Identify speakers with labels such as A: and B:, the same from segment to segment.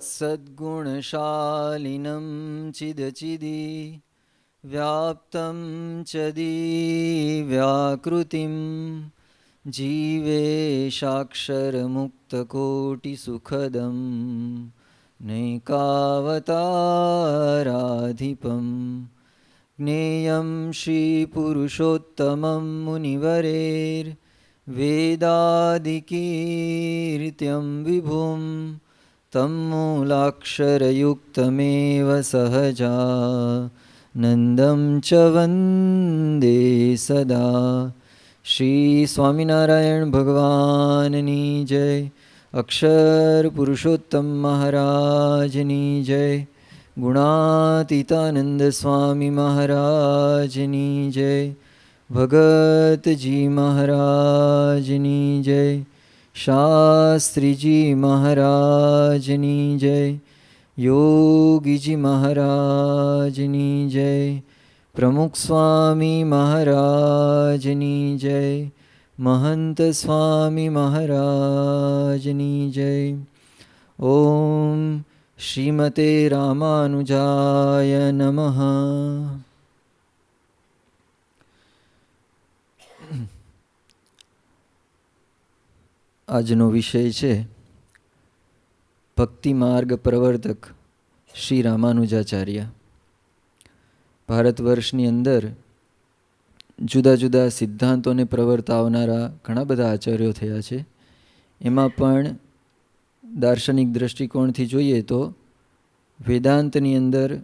A: सद्गुणशालिनं चिदचिदि व्याप्तं च दिव्याकृतिं जीवेशाक्षरमुक्तकोटिसुखदं नैकावताराधिपं ज्ञेयं श्रीपुरुषोत्तमं मुनिवरेर्वेदादिकीर्त्यं विभुं तं मूलाक्षरयुक्तमेव सहजा नंदं च वंदे सदा। श्री स्वामिनारायण भगवाननी जय। अक्षर पुरुषोत्तम महाराजनी जय। गुणातीतानंद स्वामी महाराजनी जय। भगत जी महाराजनी जय। शास्त्री जी महाराजनी जय। योगी जी महाराजनी जय। प्रमुख स्वामी महाराजनी जय। महंत स्वामी महाराजनी जय। ओम श्रीमते रामानुजाय नमः। આજનો વિષય છે ભક્તિ માર્ગ પ્રવર્તક શ્રી રામાનુજાચાર્ય. ભારત વર્ષની અંદર જુદા જુદા સિદ્ધાંતોને પ્રવર્તાવનારા ઘણા બધા આચાર્યો થયા છે. એમાં પણ દાર્શનિક દૃષ્ટિકોણથી જોઈએ તો વેદાંતની અંદર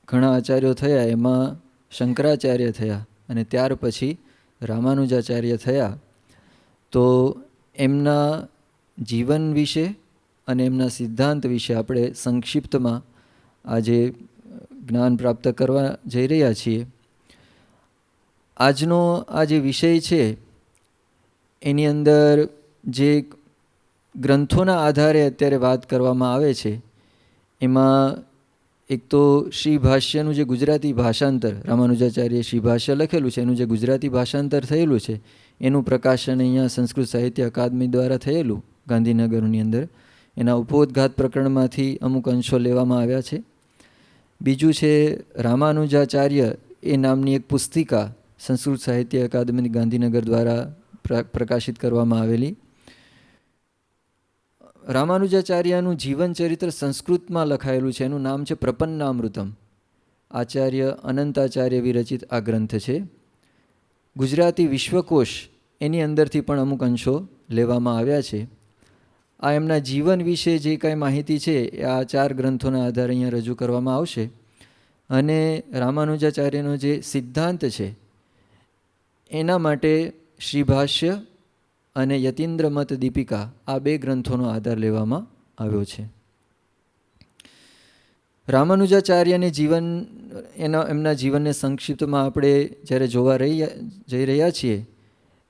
A: ઘણા આચાર્યો થયા. એમાં શંકરાચાર્ય થયા અને ત્યાર પછી રામાનુજાચાર્ય થયા. તો એમના જીવન વિશે અને એમના સિદ્ધાંત વિશે આપણે સંક્ષિપ્તમાં આજે જ્ઞાન પ્રાપ્ત કરવા જઈ રહ્યા છીએ. આજનો આ જે વિષય છે એની અંદર જે ગ્રંથોના આધારે અત્યારે વાત કરવામાં આવે છે એમાં એક તો શ્રી ભાષ્યનું જે ગુજરાતી ભાષાંતર, રામાનુજાચાર્ય શ્રી ભાષ્ય લખેલું છે એનું જે ગુજરાતી ભાષાંતર થયેલું છે એનું પ્રકાશન અહીંયા સંસ્કૃત સાહિત્ય અકાદમી દ્વારા થયેલું ગાંધીનગરની અંદર. એના ઉપોદ્ઘાત પ્રકરણમાંથી અમુક અંશો લેવામાં આવ્યા છે. બીજું છે રામાનુજાચાર્ય એ નામની એક પુસ્તિકા સંસ્કૃત સાહિત્ય અકાદમી ગાંધીનગર દ્વારા પ્રકાશિત કરવામાં આવેલી. રામાનુજાચાર્યનું જીવન ચરિત્ર સંસ્કૃતમાં લખાયેલું છે. એનું નામ છે પ્રપન્નામૃતમ. આચાર્ય અનંતાચાર્ય વિરચિત આ ગ્રંથ છે. ગુજરાતી વિશ્વકોશ એની અંદરથી પણ અમુક અંશો લેવામાં આવ્યા છે. આ એમના જીવન વિશે જે કાંઈ માહિતી છે એ આ 4 ગ્રંથોના આધારે અહીંયા રજૂ કરવામાં આવશે. અને રામાનુજાચાર્યનો જે સિદ્ધાંત છે એના માટે શ્રી ભાષ્ય અને યતીન્દ્ર મત દીપિકા આ 2 ગ્રંથોનો આધાર લેવામાં આવ્યો છે. રામાનુજાચાર્યને જીવન એમના જીવનને સંક્ષિપ્તમાં આપણે જ્યારે જોવા જઈ રહ્યા છીએ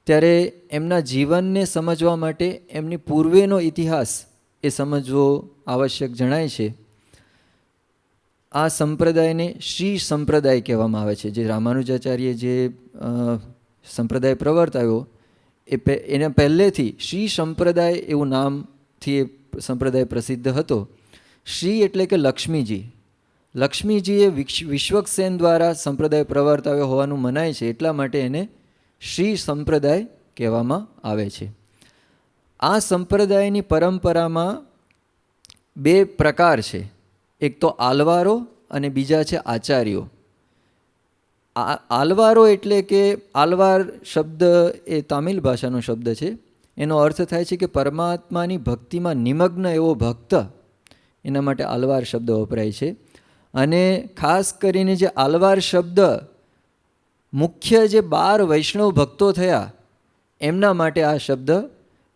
A: ત્યારે એમના જીવનને સમજવા માટે એમની પૂર્વેનો ઇતિહાસ એ સમજવો આવશ્યક જણાય છે. આ સંપ્રદાયને શ્રી સંપ્રદાય કહેવામાં આવે છે. જે રામાનુજાચાર્ય જે સંપ્રદાય પ્રવર્તાવ્યો એને પહેલેથી શ્રી સંપ્રદાય એવું નામથી એ સંપ્રદાય પ્રસિદ્ધ હતો. શ્રી એટલે કે લક્ષ્મીજી. લક્ષ્મીજીએ વિશ્વક્સેન દ્વારા સંપ્રદાય પ્રવર્તાવ્યો હોવાનું મનાય છે. એટલા માટે એને શ્રી સંપ્રદાય કહેવામાં આવે છે. આ સંપ્રદાયની પરંપરામાં 2 પ્રકાર છે. એક તો આલવારો અને બીજા છે આચાર્યો. આલવારો એટલે કે આલવાર શબ્દ એ તામિલ ભાષાનો શબ્દ છે. એનો અર્થ થાય છે કે પરમાત્માની ભક્તિમાં નિમગ્ન એવો ભક્ત. એના માટે આલવાર શબ્દ વપરાય છે. અને ખાસ કરીને જે આલવાર શબ્દ મુખ્ય જે 12 વૈષ્ણવ ભક્તો થયા એમના માટે આ શબ્દ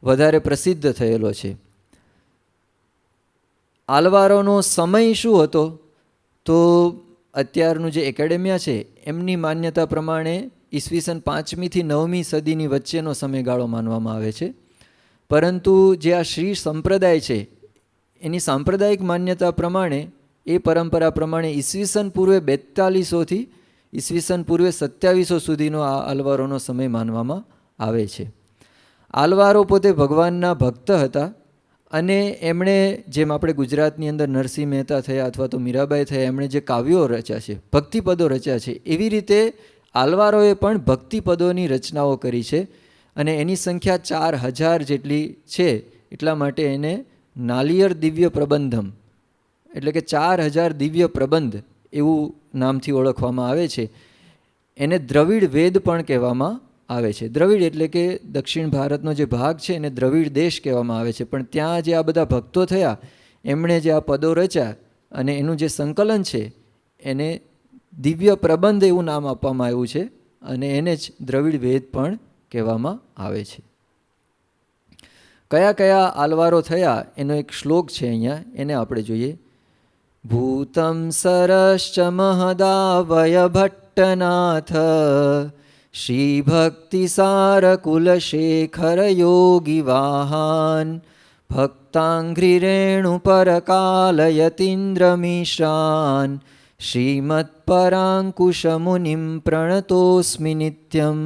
A: વધારે પ્રસિદ્ધ થયેલો છે. આલવારોનો સમય શું હતો તો અત્યારનું જે એકેડેમિયા છે એમની માન્યતા પ્રમાણે ઈસવીસન 5મી થી 9મી સદીની વચ્ચેનો સમયગાળો માનવામાં આવે છે. પરંતુ જે આ શ્રી સંપ્રદાય છે એની સાંપ્રદાયિક માન્યતા પ્રમાણે એ પરંપરા પ્રમાણે ઈસવીસન પૂર્વે 4200થી ઈસવીસન પૂર્વે 2700 સુધીનો આ આલવારોનો સમય માનવામાં આવે છે. આલવારો પોતે ભગવાનના ભક્ત હતા અને એમણે, જેમ આપણે ગુજરાતની અંદર નરસિંહ મહેતા થયા અથવા તો મીરાબાઈ થયા, એમણે જે કાવ્યો રચ્યા છે, ભક્તિપદો રચ્યા છે, એવી રીતે આલવારોએ પણ ભક્તિપદોની રચનાઓ કરી છે. અને એની સંખ્યા 4000 જેટલી છે. એટલા માટે એને નાલિયર દિવ્ય પ્રબંધમ, એટલે કે 4000 દિવ્ય પ્રબંધ એવું નામથી ઓળખવામાં આવે છે. એને દ્રવિડ વેદ પણ કહેવામાં આવે છે. દ્રવિડ એટલે કે દક્ષિણ ભારતનો જે ભાગ છે એને દ્રવિડ દેશ કહેવામાં આવે છે. પણ ત્યાં જે આ બધા ભક્તો થયા, એમણે જે આ પદો રચ્યા અને એનું જે સંકલન છે એને દિવ્ય પ્રબંધ એવું નામ આપવામાં આવ્યું છે. અને એને જ દ્રવિડ વેદ પણ કહેવામાં આવે છે. કયા કયા આલવારો થયા એનો એક શ્લોક છે અહીંયા, એને આપણે જોઈએ. ભૂતમ સરશ્ચ મહદાવય ભટ્ટનાથ શ્રી ભક્તિ સાર કુલશેખર યોગી વાહન ભક્તાંઘ્રિરેણુ પરકાલયતીન્દ્ર મિશ્રાન શ્રીમદ પરાંકુશ મુનિમ પ્રણતોસ્મિ નિત્યમ.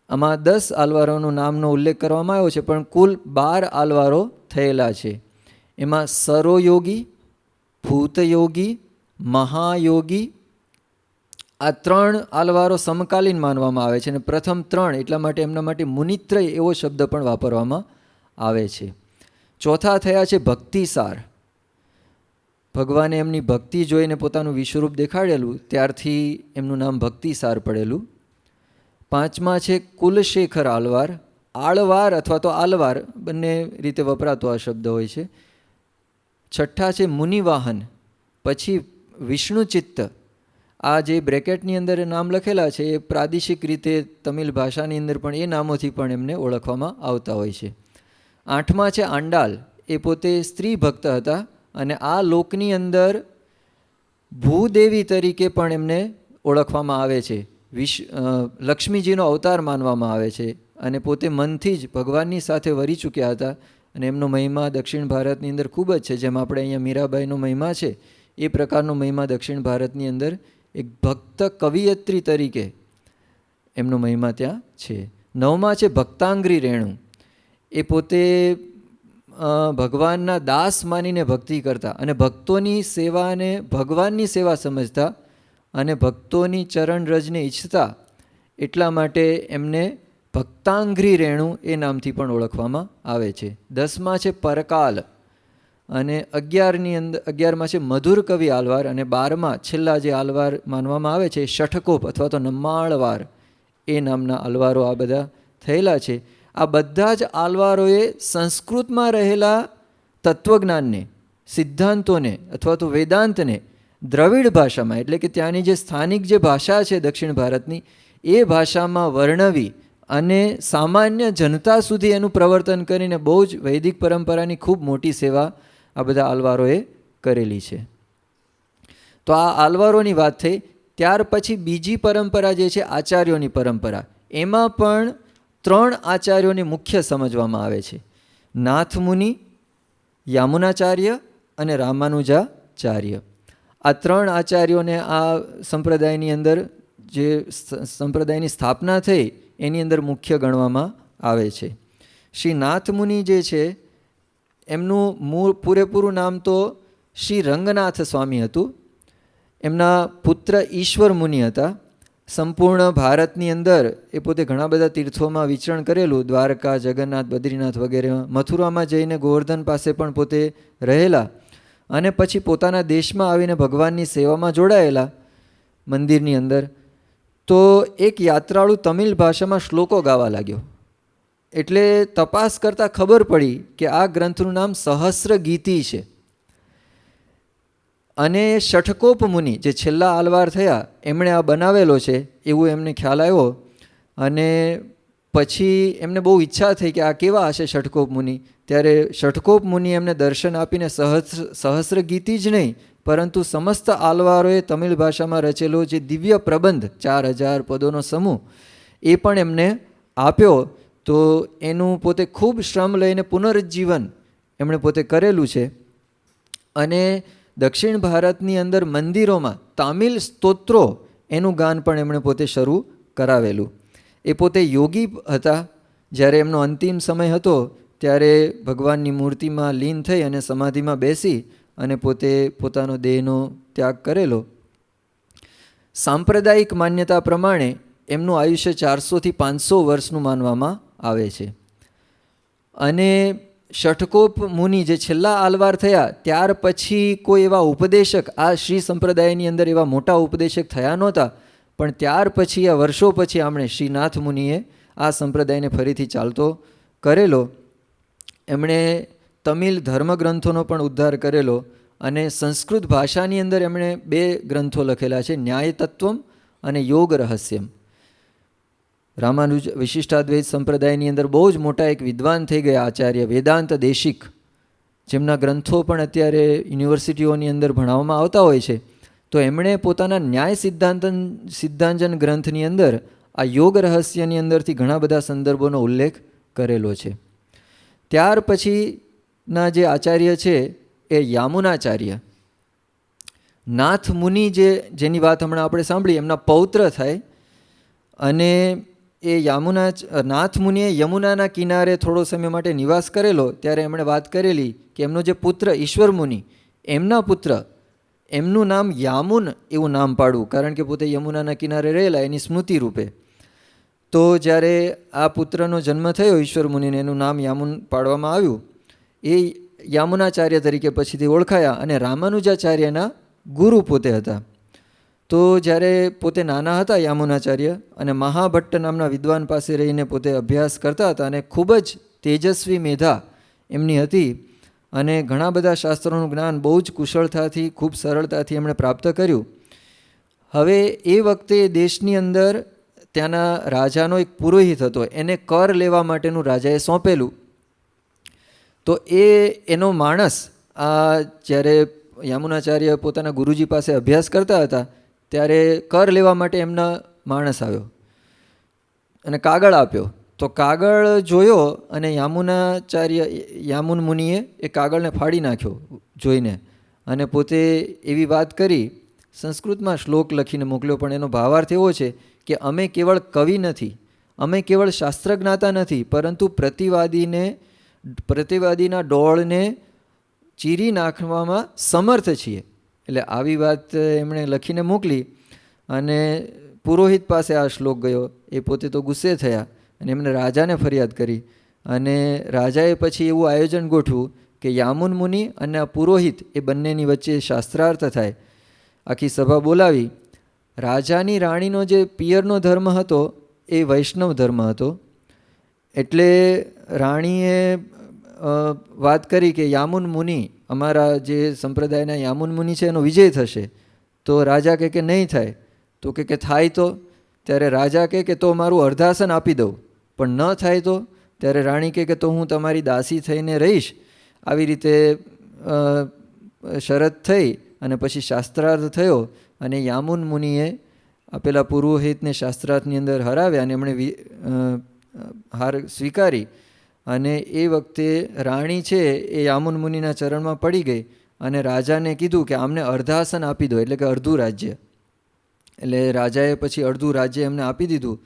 A: આમાં 10 આલવારોનું નામનો ઉલ્લેખ કરવામાં આવ્યો છે, પણ કુલ 12 આલવારો થયેલા છે. એમાં સરોયોગી, ભૂતયોગી, મહાયોગી, આ 3 આલવારો સમકાલીન માનવામાં આવે છે. અને પ્રથમ 3 એટલા માટે એમના માટે મુનિત્રય એવો શબ્દ પણ વાપરવામાં આવે છે. ચોથા થયા છે ભક્તિસાર. ભગવાને એમની ભક્તિ જોઈને પોતાનું વિશ્વરૂપ દેખાડેલું, ત્યારથી એમનું નામ ભક્તિસાર પડેલું. પાંચમા છે કુલશેખર આલવાર. આળવાર અથવા તો આલવાર બંને રીતે વપરાતો આ શબ્દ હોય છે. છઠ્ઠા છે મુનિવાહન. પછી વિષ્ણુચિત્ત. આ જે બ્રેકેટની અંદર નામ લખેલા છે એ પ્રાદેશિક રીતે તમિલ ભાષાની અંદર પણ એ નામોથી પણ એમને ઓળખવામાં આવતા હોય છે. આઠમા છે આંડાલ. એ પોતે સ્ત્રી ભક્ત હતા અને આ લોકની અંદર ભૂદેવી તરીકે પણ એમને ઓળખવામાં આવે છે. લક્ષ્મીજીનો અવતાર માનવામાં આવે છે અને પોતે મનથી જ ભગવાનની સાથે વરી ચૂક્યા હતા. અને એમનો મહિમા દક્ષિણ ભારતની અંદર ખૂબ જ છે. જેમ આપણે અહીંયા મીરાબાઈનો મહિમા છે એ પ્રકારનો મહિમા દક્ષિણ ભારતની અંદર એક ભક્ત કવિયત્રી તરીકે એમનો મહિમા ત્યાં છે. નવમા છે ભક્તાંગ્રી રેણુ. એ પોતે ભગવાનના દાસ માનીને ભક્તિ કરતા અને ભક્તોની સેવાને ભગવાનની સેવા સમજતા અને ભક્તોની ચરણ રજને ઈચ્છતા, એટલા માટે એમને ભક્તાંઘ્રી રેણુ એ નામથી પણ ઓળખવામાં આવે છે. 10મા છે પરકાલ અને 11માં છે મધુર કવિ આલવાર અને 12મા છેલ્લા જે આલવાર માનવામાં આવે છે શઠકોપ અથવા તો નમ્માળવાર એ નામના આલવારો આ બધા થયેલા છે. આ બધા જ આલવારોએ સંસ્કૃતમાં રહેલા તત્વજ્ઞાનને, સિદ્ધાંતોને અથવા તો વેદાંતને દ્રવિડ ભાષામાં, એટલે કે ત્યાંની જે સ્થાનિક જે ભાષા છે દક્ષિણ ભારતની, એ ભાષામાં વર્ણવી અને સામાન્ય જનતા સુધી એનું પ્રવર્તન કરીને બહુ જ વૈદિક પરંપરાની ખૂબ મોટી સેવા આ બધા આલવારોએ કરેલી છે. તો આ આલવારોની વાત થઈ. ત્યાર પછી બીજી પરંપરા જે છે આચાર્યોની પરંપરા, એમાં પણ 3 આચાર્યોને મુખ્ય સમજવામાં આવે છે. નાથમુનિ, યામુનાચાર્ય અને રામાનુજાચાર્ય. આ 3 આચાર્યોને આ સંપ્રદાયની અંદર જે સંપ્રદાયની સ્થાપના થઈ એની અંદર મુખ્ય ગણવામાં આવે છે. શ્રી નાથમુનિ જે છે એમનું પૂરેપૂરું નામ તો શ્રી રંગનાથ સ્વામી હતું. એમના પુત્ર ઈશ્વર મુનિ હતા. સંપૂર્ણ ભારતની અંદર એ પોતે ઘણા બધા તીર્થોમાં વિચરણ કરેલું, દ્વારકા, જગન્નાથ, બદ્રીનાથ વગેરેમાં. મથુરામાં જઈને ગોવર્ધન પાસે પણ પોતે રહેલા અને પછી પોતાના દેશમાં આવીને ભગવાનની સેવામાં જોડાયેલા મંદિરની અંદર. તો એક યાત્રાળુ તમિલ ભાષામાં શ્લોકો ગાવા લાગ્યો. એટલે તપાસ કરતાં ખબર પડી કે આ ગ્રંથનું નામ સહસ્ર ગીતિ છે. અને શઠકોપ મુનિ જે છેલ્લા આલવાર થયા એમણે આ બનાવેલો છે એવું એમને ખ્યાલ આવ્યો. અને પછી એમને બહુ ઈચ્છા થઈ કે આ કેવા હશે શઠકોપ મુનિ. ત્યારે શઠકોપ મુનિ એમને દર્શન આપીને સહસ્ર ગીતિ જ નહીં પરંતુ સમસ્ત આલવારોએ તમિલ ભાષામાં રચેલો જે દિવ્ય પ્રબંધ 4000 પદોનો સમૂહ એ પણ એમને આપ્યો. તો એનું પોતે ખૂબ શ્રમ લઈને પુનરુજ્જીવન એમણે પોતે કરેલું છે. અને દક્ષિણ ભારતની અંદર મંદિરોમાં તામિલ સ્તોત્રો એનું ગાન પણ એમણે પોતે શરૂ કરાવેલું. એ પોતે યોગી હતા. જ્યારે એમનો અંતિમ સમય હતો ત્યારે ભગવાનની મૂર્તિમાં લીન થઈ અને સમાધિમાં બેસી અને પોતે પોતાનો દેહનો ત્યાગ કરેલો. સાંપ્રદાયિક માન્યતા પ્રમાણે એમનું આયુષ્ય 400 થી 500 વર્ષનું માનવામાં આવે છે. અને ષઠકોપ મુનિ જે છેલ્લા આલવાર થયા ત્યાર પછી કોઈ એવા ઉપદેશક આ શ્રી સંપ્રદાયની અંદર એવા મોટા ઉપદેશક થયા નહોતા. પણ ત્યાર પછી આ વર્ષો પછી આમણે શ્રીનાથ મુનિએ આ સંપ્રદાયને ફરીથી ચાલતો કરેલો. એમણે તમિલ ધર્મગ્રંથોનો પણ ઉદ્ધાર કરેલો અને સંસ્કૃત ભાષાની અંદર એમણે 2 ગ્રંથો લખેલા છે, ન્યાય તત્વમ અને યોગ રહસ્યમ. રામાનુજ વિશિષ્ટાદ્વૈત સંપ્રદાયની અંદર બહુ જ મોટા એક વિદ્વાન થઈ ગયા આચાર્ય વેદાંત દેશિક, જેમના ગ્રંથો પણ અત્યારે યુનિવર્સિટીઓની અંદર ભણાવવામાં આવતા હોય છે. તો એમણે પોતાના ન્યાય સિદ્ધાંજન ગ્રંથની અંદર આ યોગ રહસ્યની અંદરથી ઘણા બધા સંદર્ભોનો ઉલ્લેખ કરેલો છે. ત્યાર પછીના જે આચાર્ય છે એ યામુનાચાર્ય. નાથ મુનિ જેની વાત હમણાં આપણે સાંભળી એમના પૌત્ર થાય. અને એ નાથ મુનિએ યમુનાના કિનારે થોડો સમય માટે નિવાસ કરેલો. ત્યારે એમણે વાત કરેલી કે એમનો જે પુત્ર ઈશ્વર મુનિ, એમના પુત્ર, એમનું નામ યામુન એવું નામ પાડવું, કારણ કે પોતે યમુનાના કિનારે રહેલા એની સ્મૃતિ રૂપે. તો જ્યારે આ પુત્રનો જન્મ થયો ઈશ્વર મુનિને, એનું નામ યામુન પાડવામાં આવ્યું. એ યામુનાચાર્ય તરીકે પછીથી ઓળખાયા અને રામાનુજાચાર્યના ગુરુ પોતે હતા. તો જ્યારે પોતે નાના હતા યામુનાચાર્ય અને મહાભટ્ટ નામના વિદ્વાન પાસે રહીને પોતે અભ્યાસ કરતા હતા અને ખૂબ જ તેજસ્વી મેધા એમની હતી અને ઘણા બધા શાસ્ત્રોનું જ્ઞાન બહુ જ કુશળતાથી ખૂબ સરળતાથી એમણે પ્રાપ્ત કર્યું. હવે એ વખતે દેશની અંદર ત્યાંના રાજાનો એક પુરોહિત હતો, એને કર લેવા માટેનું રાજાએ સોંપેલું. તો એનો માણસ જ્યારે યામુનાચાર્ય પોતાના ગુરુજી પાસે અભ્યાસ કરતા હતા ત્યારે કર લેવા માટે એમના માણસ આવ્યો અને કાગળ આપ્યો. તો કાગળ જોયો અને યામુન મુનિએ એ કાગળને ફાડી નાખ્યો જોઈને અને પોતે એવી વાત કરી, સંસ્કૃતમાં શ્લોક લખીને મોકલ્યો. પણ એનો ભાવાર્થ એવો છે કે અમે કેવળ કવિ નથી, અમે કેવળ શાસ્ત્રજ્ઞાતા નથી, પરંતુ પ્રતિવાદીના ડોળને ચીરી નાખવામાં સમર્થ છીએ. એટલે આવી વાત એમણે લખીને મોકલી અને પુરોહિત પાસે આ શ્લોક ગયો. એ પોતે તો ગુસ્સે થયા અને એમણે રાજાને ફરિયાદ કરી. અને રાજાએ પછી એવું આયોજન ગોઠવું કે યામુન મુનિ અને આ પુરોહિત એ બંનેની વચ્ચે શાસ્ત્રાર્થ થાય. આખી સભા બોલાવી. રાજાની રાણીનો જે પિયરનો ધર્મ હતો એ વૈષ્ણવ ધર્મ હતો. એટલે રાણીએ વાત કરી કે યામુન મુનિ, અમારા જે સંપ્રદાયના યામુન મુનિ છે એનો વિજય થશે. તો રાજા કે નહીં થાય. તો કે થાય તો? ત્યારે રાજા કે તો મારું અર્ધાસન આપી દઉં. પણ ન થાય તો? ત્યારે રાણી કે તો હું તમારી દાસી થઈને રહીશ. આવી રીતે શરત થઈ અને પછી શાસ્ત્રાર્થ થયો અને યામુન મુનિએ પેલા પુરોહિતને શાસ્ત્રાર્થની અંદર હરાવ્યા અને એમણે હાર સ્વીકારી. અને એ વખતે રાણી છે એ યામુન મુનિના ચરણમાં પડી ગઈ અને રાજાને કીધું કે આમને અર્ધાસન આપી દો, એટલે કે અડધું રાજ્ય. એટલે રાજાએ પછી અડધું રાજ્ય એમને આપી દીધું.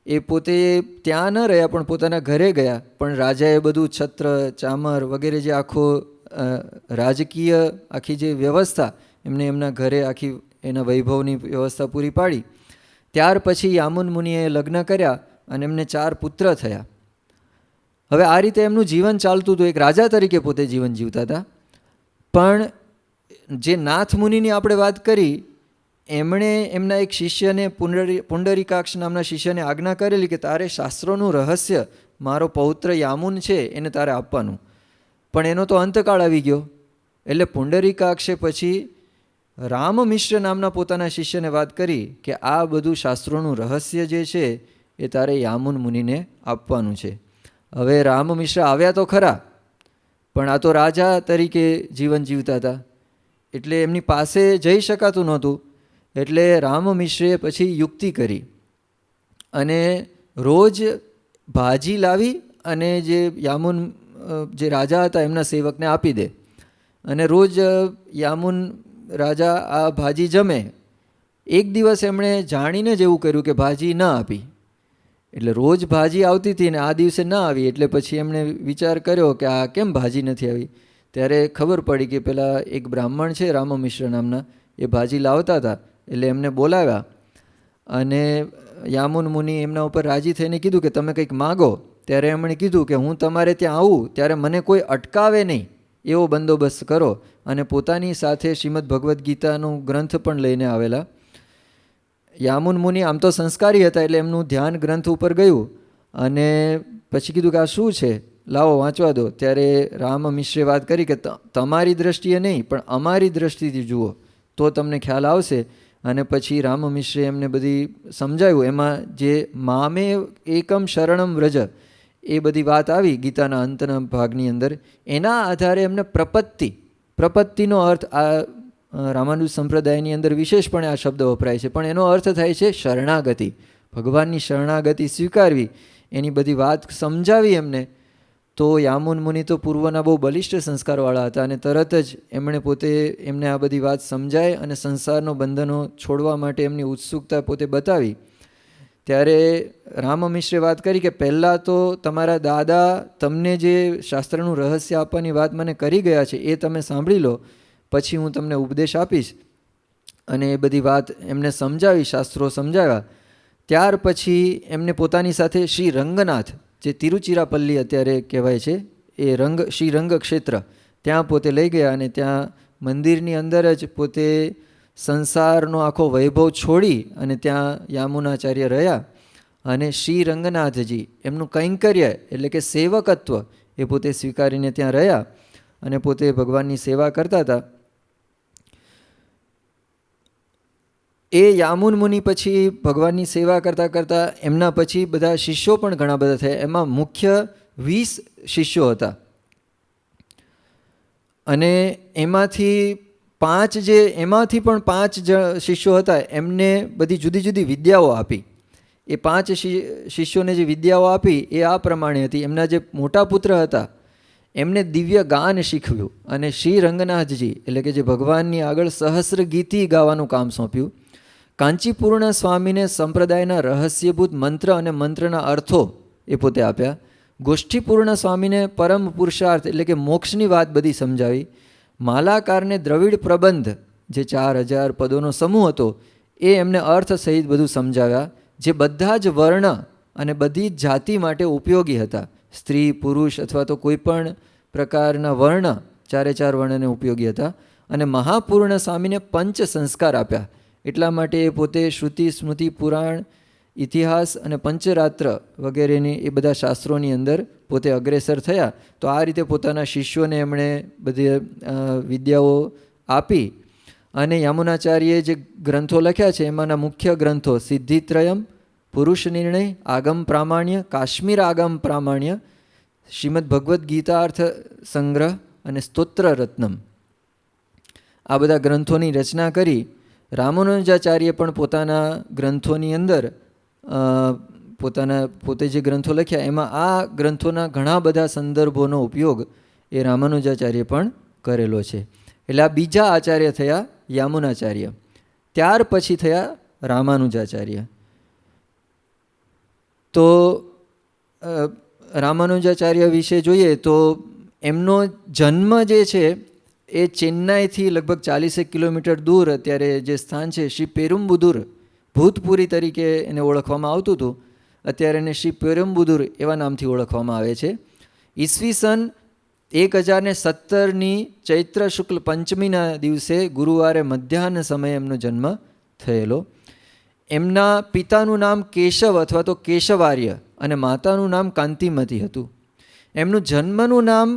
A: એ પોતે ત્યાં ન રહ્યા પણ પોતાના ઘરે ગયા. પણ રાજાએ બધું છત્ર ચામર વગેરે જે રાજકીય આખી જે વ્યવસ્થા એમને એમના ઘરે આખી એના વૈભવની વ્યવસ્થા પૂરી પાડી. ત્યાર પછી યામુન મુનિએ લગ્ન કર્યા અને એમને 4 પુત્ર થયા. હવે આ રીતે એમનું જીવન ચાલતું હતું. એક રાજા તરીકે પોતે જીવન જીવતા હતા. પણ જે નાથ મુનિની આપણે વાત કરી, એમણે એમના એક શિષ્યને પુંડરીકાક્ષ નામના શિષ્યને આજ્ઞા કરેલી કે તારે શાસ્ત્રોનું રહસ્ય મારો પૌત્ર યામુન છે એને તારે આપવાનું. પણ એનો તો અંતકાળ આવી ગયો. એટલે પુંડરીકાક્ષે પછી રામમિશ્ર નામના પોતાના શિષ્યને વાત કરી કે આ બધું શાસ્ત્રોનું રહસ્ય જે છે એ તારે યામુન મુનિને આપવાનું છે. હવે રામમિશ્ર આવ્યા તો ખરા, પણ આ તો રાજા તરીકે જીવન જીવતા હતા એટલે એમની પાસે જઈ શકાતું નહોતું. એટલે રામમિશ્રે પછી યુક્તિ કરી અને રોજ ભાજી લાવી અને જે યામુન જે રાજા હતા એમના સેવકને આપી દે. અને રોજ યામુન રાજા આ ભાજી જમે. એક દિવસ એમણે જાણીને જ એવું કર્યું કે ભાજી ન આપી. એટલે રોજ ભાજી આવતી હતી ને આ દિવસે ના આવી, એટલે પછી એમણે વિચાર કર્યો કે આ કેમ ભાજી નથી આવી. ત્યારે ખબર પડી કે પેલા એક બ્રાહ્મણ છે રામમિશ્ર નામના, એ ભાજી લાવતા હતા. એટલે એમને બોલાવ્યા અને યામુન મુનિ એમના ઉપર રાજી થઈને કીધું કે તમે કંઈક માગો. ત્યારે એમણે કીધું કે હું તમારે ત્યાં આવું ત્યારે મને કોઈ અટકાવે નહીં એવો બંદોબસ્ત કરો. અને પોતાની સાથે શ્રીમદ ભગવદ્ ગીતાનું ગ્રંથ પણ લઈને આવેલા. યામુન મુનિ આમ તો સંસ્કારી હતા એટલે એમનું ધ્યાન ગ્રંથ ઉપર ગયું અને પછી કીધું કે આ શું છે, લાવો વાંચવા દો. ત્યારે રામમિશ્રે વાત કરી કે તમારી દ્રષ્ટિએ નહીં પણ અમારી દ્રષ્ટિથી જુઓ તો તમને ખ્યાલ આવશે. અને પછી રામમિશ્રે એમને બધી સમજાવ્યું. એમાં જે મામે એકમ શરણમ વ્રજ એ બધી વાત આવી ગીતાના અંતના ભાગની અંદર. એના આધારે એમને પ્રપત્તિનો અર્થ આ રામાનુજ સંપ્રદાયની અંદર વિશેષપણે આ શબ્દ વપરાય છે, પણ એનો અર્થ થાય છે શરણાગતિ. ભગવાનની શરણાગતિ સ્વીકારવી, એની બધી વાત સમજાવી એમને. તો યામુન મુનિ તો પૂર્વના બહુ બલિષ્ઠ સંસ્કારવાળા હતા અને તરત જ એમણે પોતે એમને આ બધી વાત સમજાય અને સંસારનો બંધનો છોડવા માટે એમની ઉત્સુકતા પોતે બતાવી. ત્યારે રામમિશ્રે વાત કરી કે પહેલાં તો તમારા દાદા તમને જે શાસ્ત્રનું રહસ્ય આપવાની વાત મને કરી ગયા છે એ તમે સાંભળી લો, પછી હું તમને ઉપદેશ આપીશ. અને એ બધી વાત એમને સમજાવી, શાસ્ત્રો સમજાવ્યા. ત્યાર પછી એમને પોતાની સાથે શ્રી રંગનાથ, જે તિરુચિરાપલ્લી અત્યારે કહેવાય છે, એ શ્રી રંગ ક્ષેત્ર, ત્યાં પોતે લઈ ગયા અને ત્યાં મંદિરની અંદર જ પોતે સંસારનો આખો વૈભવ છોડી અને ત્યાં યામુનાચાર્ય રહ્યા. અને શ્રી રંગનાથજી એમનું કૈંકર્ય એટલે કે સેવકત્વ એ પોતે સ્વીકારીને ત્યાં રહ્યા અને પોતે ભગવાનની સેવા કરતા હતા. એ યામુન મુનિ પછી ભગવાનની સેવા કરતાં કરતાં એમના પછી બધા શિષ્યો પણ ઘણા બધા થયા. એમાં મુખ્ય 20 શિષ્યો હતા અને એમાંથી પણ 5 શિષ્યો હતા એમને બધી જુદી જુદી વિદ્યાઓ આપી. એ 5 શિષ્યોને જે વિદ્યાઓ આપી એ આ પ્રમાણે હતી. એમના જે મોટા પુત્ર હતા એમને દિવ્ય ગાન શીખવ્યું અને શ્રી રંગનાથજી એટલે કે જે ભગવાનની આગળ સહસ્ર ગીતિ ગાવાનું કામ સોંપ્યું. કાંચીપૂર્ણ સ્વામીને સંપ્રદાયના રહસ્યભૂત મંત્ર અને મંત્રના અર્થો એ પોતે આપ્યા. ગોષ્ઠીપૂર્ણ સ્વામીને પરમ પુરુષાર્થ એટલે કે મોક્ષની વાત બધી સમજાવી. માલાકારને દ્રવિડ પ્રબંધ, જે 4000 પદોનો સમૂહ હતો, એ એમને અર્થ સહિત બધું સમજાવ્યા, જે બધા જ વર્ણ અને બધી જ જાતિ માટે ઉપયોગી હતા. સ્ત્રી, પુરુષ અથવા તો કોઈ પણ પ્રકારના વર્ણ, 4 વર્ણને ઉપયોગી હતા. અને મહાપૂર્ણ સ્વામીને 5 સંસ્કાર આપ્યા. એટલા માટે એ પોતે શ્રુતિ, સ્મૃતિ, પુરાણ, ઇતિહાસ અને પંચરાત્ર વગેરેની એ બધા શાસ્ત્રોની અંદર પોતે અગ્રેસર થયા. તો આ રીતે પોતાના શિષ્યોને એમણે બધી વિદ્યાઓ આપી. અને યામુનાચાર્યએ જે ગ્રંથો લખ્યા છે એમાંના મુખ્ય ગ્રંથો સિદ્ધિત્રયમ, પુરુષ નિર્ણય, આગમ પ્રામાણ્ય, કાશ્મીર આગમ પ્રામાણ્ય, શ્રીમદ ભગવદ્ ગીતાર્થ સંગ્રહ અને સ્તોત્ર રત્નમ, આ બધા ગ્રંથોની રચના કરી. રામાનુજાચાર્ય પણ પોતાના ગ્રંથોની અંદર પોતે જે ગ્રંથો લખ્યા એમાં આ ગ્રંથોના ઘણા બધા સંદર્ભોનો ઉપયોગ એ રામાનુજાચાર્ય પણ કરેલો છે. એટલે આ બીજા આચાર્ય થયા યામુનાચાર્ય. ત્યાર પછી થયા રામાનુજાચાર્ય. તો રામાનુજાચાર્ય વિશે જોઈએ તો એમનો જન્મ જે છે એ ચેન્નાઈથી લગભગ 40 કિલોમીટર દૂર અત્યારે જે સ્થાન છે શ્રી પેરુમ્બુદુર, ભૂતપુરી તરીકે એને ઓળખવામાં આવતું હતું, અત્યારે એને શ્રી પેરુમ્બુદુર એવા નામથી ઓળખવામાં આવે છે. ઈસવીસન 1017ની ચૈત્ર શુક્લ પંચમીના દિવસે ગુરુવારે મધ્યાહન સમયે એમનો જન્મ થયેલો. એમના પિતાનું નામ કેશવ અથવા તો કેશવાર્ય અને માતાનું નામ કાંતિમતી હતું. એમનું જન્મનું નામ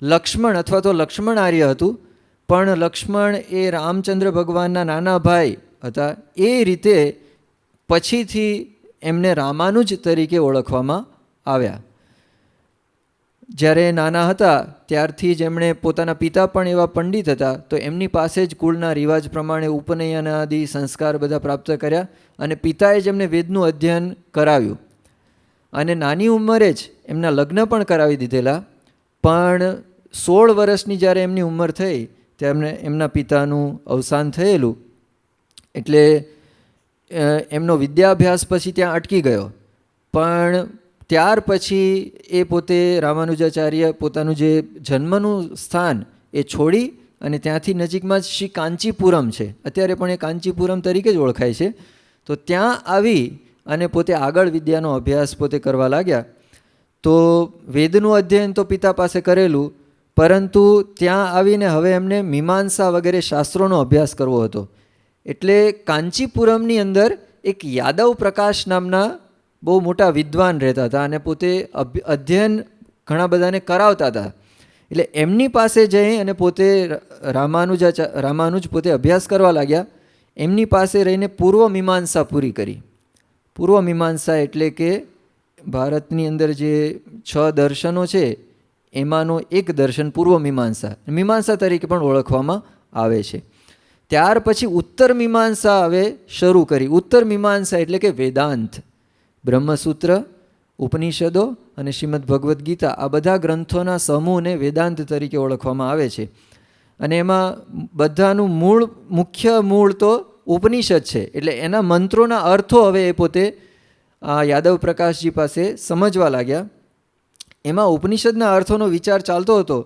A: લક્ષ્મણ અથવા તો લક્ષ્મણાર્ય હતું, પણ લક્ષ્મણ એ રામચંદ્ર ભગવાનના નાના ભાઈ હતા. એ રીતે પછીથી એમને રામાનુજ તરીકે ઓળખવામાં આવ્યા. જ્યારે નાના હતા ત્યારથી જ એમણે પોતાના પિતા પણ એવા પંડિત હતા, તો એમની પાસે જ કુળના રિવાજ પ્રમાણે ઉપનયન આદિ સંસ્કાર બધા પ્રાપ્ત કર્યા અને પિતાએ જ એમને વેદનું અધ્યયન કરાવ્યું. અને નાની ઉંમરે જ એમના લગ્ન પણ કરાવી દીધેલા. પણ 16 વર્ષની જ્યારે એમની ઉંમર થઈ ત્યારે એમના પિતાનું અવસાન થયેલું, એટલે એમનો વિદ્યાભ્યાસ પછી ત્યાં અટકી ગયો. પણ ત્યાર પછી એ પોતે રામાનુજાચાર્ય પોતાનું જે જન્મનું સ્થાન એ છોડી અને ત્યાંથી નજીકમાં જ શ્રી કાંચીપુરમ છે, અત્યારે પણ એ કાંચીપુરમ તરીકે જ ઓળખાય છે. તો ત્યાં આવી અને પોતે આગળ વિદ્યાનો અભ્યાસ પોતે કરવા લાગ્યા. તો વેદનું અધ્યયન તો પિતા પાસે કરેલું, પરંતુ ત્યાં આવીને હવે એમને મીમાંસા વગેરે શાસ્ત્રોનો અભ્યાસ કરવો હતો. એટલે કાંચીપુરમની અંદર એક યાદવ પ્રકાશ નામના બહુ મોટા વિદ્વાન રહેતા હતા અને પોતે અધ્યયન ઘણા બધાને કરાવતા હતા. એટલે એમની પાસે જઈ અને પોતે રામાનુજ પોતે અભ્યાસ કરવા લાગ્યા. એમની પાસે રહીને પૂર્વ મીમાંસા પૂરી કરી. પૂર્વ મીમાંસા એટલે કે ભારતની અંદર જે 6 દર્શનો છે એમાંનો એક દર્શન પૂર્વ મીમાંસા, મીમાંસા તરીકે પણ ઓળખવામાં આવે છે. ત્યાર પછી ઉત્તર મીમાંસા હવે શરૂ કરી. ઉત્તર મીમાંસા એટલે કે વેદાંત, બ્રહ્મસૂત્ર, ઉપનિષદો અને શ્રીમદ ભગવદ્ ગીતા, આ બધા ગ્રંથોના સમૂહને વેદાંત તરીકે ઓળખવામાં આવે છે. અને એમાં બધાનું મુખ્ય મૂળ તો ઉપનિષદ છે. એટલે એના મંત્રોના અર્થો હવે એ પોતે યાદવ પ્રકાશજી પાસે સમજવા લાગ્યા. એમાં ઉપનિષદના અર્થોનો વિચાર ચાલતો હતો.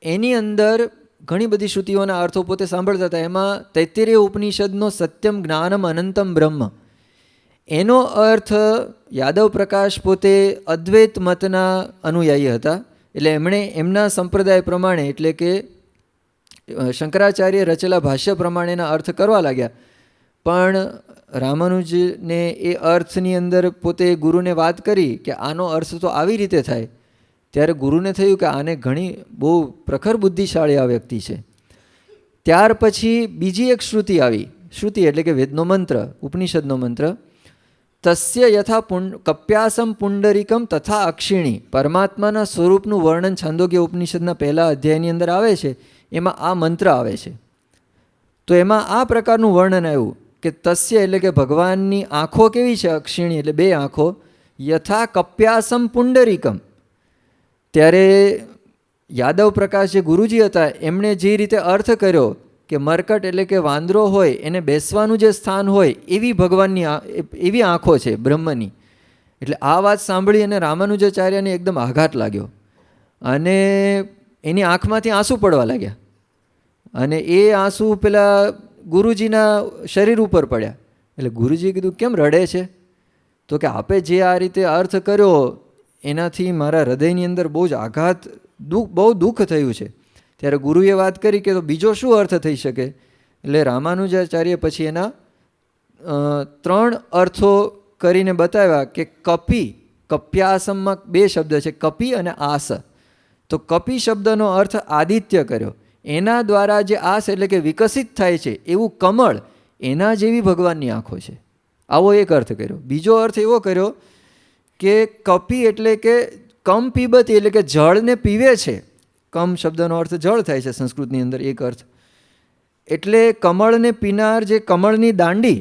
A: એની અંદર ઘણી બધી શ્રુતિઓના અર્થો પોતે સાંભળતા હતા. એમાં તૈત્તિરીય ઉપનિષદનો સત્યમ જ્ઞાનમ અનંતમ બ્રહ્મ, એનો અર્થ યાદવ પ્રકાશ પોતે અદ્વૈત મતના અનુયાયી હતા. એટલે એમણે એમના સંપ્રદાય પ્રમાણે એટલે કે શંકરાચાર્ય રચેલા ભાષ્ય પ્રમાણેના અર્થ કરવા લાગ્યા. પણ રામાનુજને એ અર્થની અંદર પોતે ગુરુને વાત કરી કે આનો અર્થ તો આવી રીતે થાય. ત્યારે ગુરુને થયું કે આને ઘણી બહુ પ્રખર બુદ્ધિશાળી આ વ્યક્તિ છે. ત્યાર પછી બીજી એક શ્રુતિ આવી. શ્રુતિ એટલે કે વેદનો મંત્ર, ઉપનિષદનો મંત્ર. તસ્ય યથા કપ્યાસમ પુંડરીકમ તથા અક્ષિણી, પરમાત્માના સ્વરૂપનું વર્ણન છાંદોગ્ય ઉપનિષદના પહેલા અધ્યાયની અંદર આવે છે. એમાં આ મંત્ર આવે છે. તો એમાં આ પ્રકારનું વર્ણન આવ્યું કે તસ્ય એટલે કે ભગવાનની આંખો કેવી છે, અક્ષિણી એટલે 2 આંખો, યથા કપ્યાસમ પુંડરીકમ. ત્યારે યાદવ પ્રકાશ જે ગુરુજી હતા એમણે જે રીતે અર્થ કર્યો કે મરકટ એટલે કે વાંદરો હોય એને બેસવાનું જે સ્થાન હોય એવી ભગવાનની એવી આંખો છે બ્રહ્મની. એટલે આ વાત સાંભળી અને રામાનુજાચાર્યને એકદમ આઘાત લાગ્યો અને એની આંખમાંથી આંસુ પડવા લાગ્યા. અને એ આંસુ પેલા ગુરુજીના શરીર ઉપર પડ્યા. એટલે ગુરુજીએ કીધું કેમ રડે છે? તો કે આપે જે આ રીતે અર્થ કર્યો એનાથી મારા હૃદયની અંદર બહુ જ આઘાત, બહુ દુઃખ થયું છે. ત્યારે ગુરુએ વાત કરી કે તો બીજો શું અર્થ થઈ શકે? એટલે રામાનુજાચાર્ય પછી એના 3 અર્થો કરીને બતાવ્યા કે કપ્યાસમમાં 2 શબ્દ છે, કપિ અને આસ. તો કપિ શબ્દનો અર્થ આદિત્ય કર્યો. એના દ્વારા જે આસ એટલે કે વિકસિત થાય છે એવું કમળ, એના જેવી ભગવાનની આંખો છે. આવો એક અર્થ કર્યો. બીજો અર્થ એવો કર્યો કે કપિ એટલે કે કમ પીબતી એટલે કે જળને પીવે છે. કમ શબ્દનો અર્થ જળ થાય છે સંસ્કૃતની અંદર એક અર્થ. એટલે કમળને પીનાર, જે કમળની દાંડી,